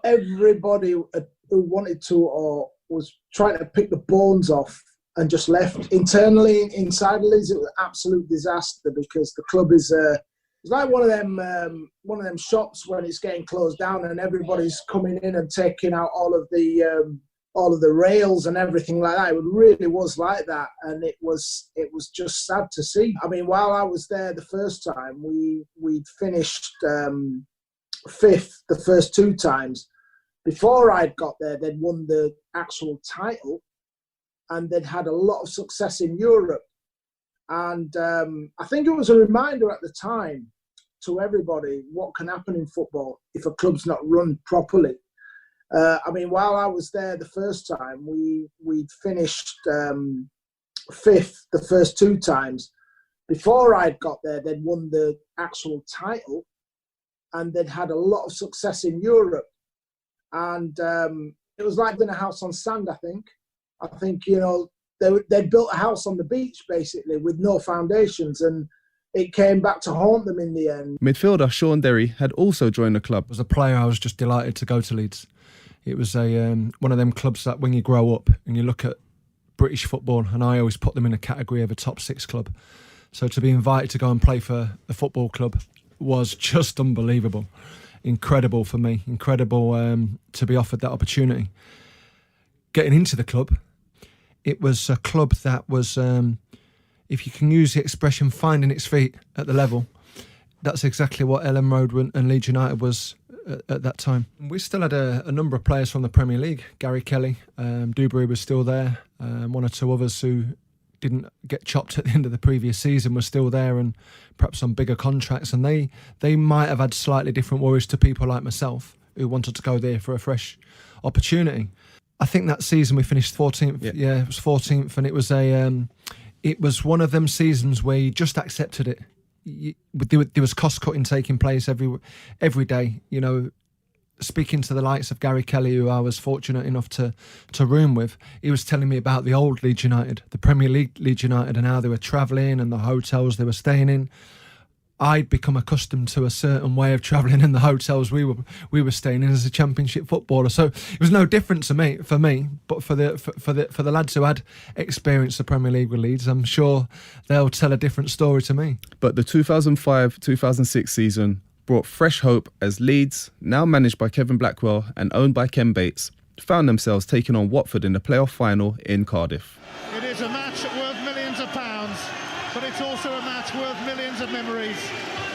everybody who wanted to or was trying to pick the bones off and just left. Internally, inside Leeds, it was an absolute disaster because the club is it's like one of them shops when it's getting closed down and everybody's coming in and taking out all of the rails and everything like that. It really was like that, and it was just sad to see. I mean, while I was there the first time, we'd finished fifth the first two times. Before I'd got there, they'd won the actual title, and they'd had a lot of success in Europe. And I think it was a reminder at the time to everybody what can happen in football if a club's not run properly. I mean, while I was there the first time, we'd finished fifth the first two times. Before I'd got there, they'd won the actual title, and they'd had a lot of success in Europe. And it was like building a house on sand, I think. I think, they built a house on the beach, basically, with no foundations, and it came back to haunt them in the end. Midfielder Sean Derry had also joined the club. As a player, I was just delighted to go to Leeds. It was one of them clubs that when you grow up and you look at British football, and I always put them in a category of a top six club. So to be invited to go and play for a football club was just unbelievable. Incredible for me. Incredible to be offered that opportunity. Getting into the club, it was a club that was, if you can use the expression, finding its feet at the level. That's exactly what Ellen Road and Leeds United was at that time. We still had a number of players from the Premier League. Gary Kelly, Dewberry was still there. One or two others who didn't get chopped at the end of the previous season were still there, and perhaps on bigger contracts. And they might have had slightly different worries to people like myself who wanted to go there for a fresh opportunity. I think that season we finished 14th. Yeah, it was 14th, and it was one of them seasons where you just accepted it. There was cost cutting taking place every day. Speaking to the likes of Gary Kelly, who I was fortunate enough to room with, he was telling me about the old Leeds United, the Premier League Leeds United, and how they were travelling and the hotels they were staying in. I'd become accustomed to a certain way of travelling in the hotels we were staying in as a Championship footballer. So it was no different for me, but for the lads who had experienced the Premier League with Leeds, I'm sure they'll tell a different story to me. But the 2005-2006 season brought fresh hope as Leeds, now managed by Kevin Blackwell and owned by Ken Bates, found themselves taking on Watford in the playoff final in Cardiff. It is a match worth millions of pounds, but it's also a match worth millions of memories.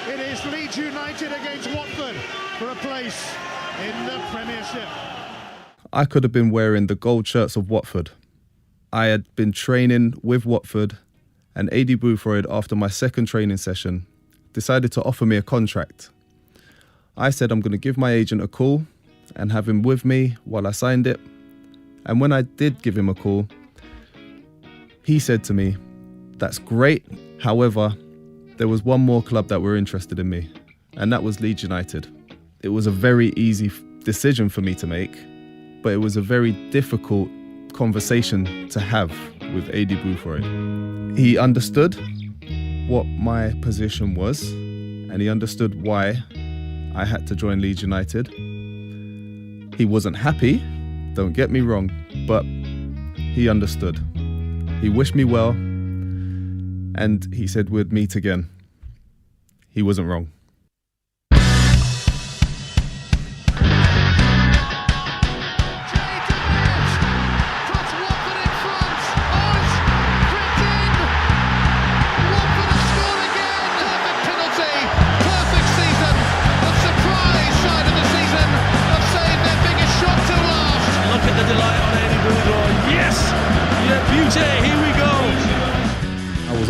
It is Leeds United against Watford for a place in the Premiership. I could have been wearing the gold shirts of Watford. I had been training with Watford, and Adi Boothroyd, after my second training session, decided to offer me a contract. I said I'm going to give my agent a call and have him with me while I signed it. And when I did give him a call, he said to me, "That's great. However, there was one more club that were interested in me, and that was Leeds United." It was a very easy decision for me to make, but it was a very difficult conversation to have with Adi Boothroyd. He understood what my position was, and he understood why I had to join Leeds United. He wasn't happy, don't get me wrong, but he understood. He wished me well, and he said we'd meet again. He wasn't wrong.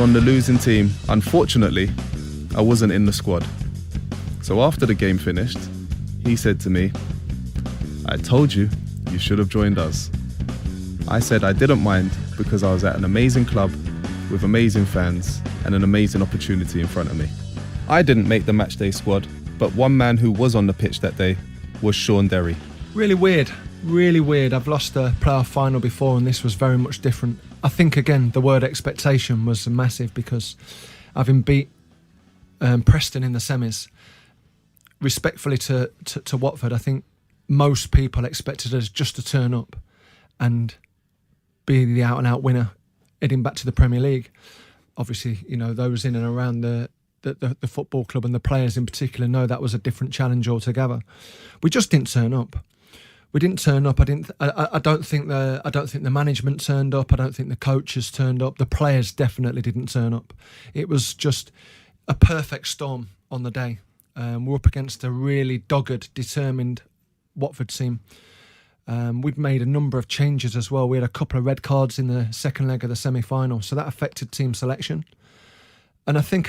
On the losing team. Unfortunately, I wasn't in the squad. So after the game finished, he said to me, "I told you, you should have joined us." I said I didn't mind because I was at an amazing club with amazing fans and an amazing opportunity in front of me. I didn't make the matchday squad, but one man who was on the pitch that day was Sean Derry. Really weird. I've lost a playoff final before and this was very much different. I think, again, the word expectation was massive because having beat Preston in the semis, respectfully to Watford, I think most people expected us just to turn up and be the out-and-out winner heading back to the Premier League. Obviously, you know, those in and around the football club and the players in particular know that was a different challenge altogether. We just didn't turn up. I don't think the management turned up. I don't think the coaches turned up. The players definitely didn't turn up. It was just a perfect storm on the day. We're up against a really dogged, determined Watford team. We'd made a number of changes as well. We had a couple of red cards in the second leg of the semi-final, so that affected team selection. And I think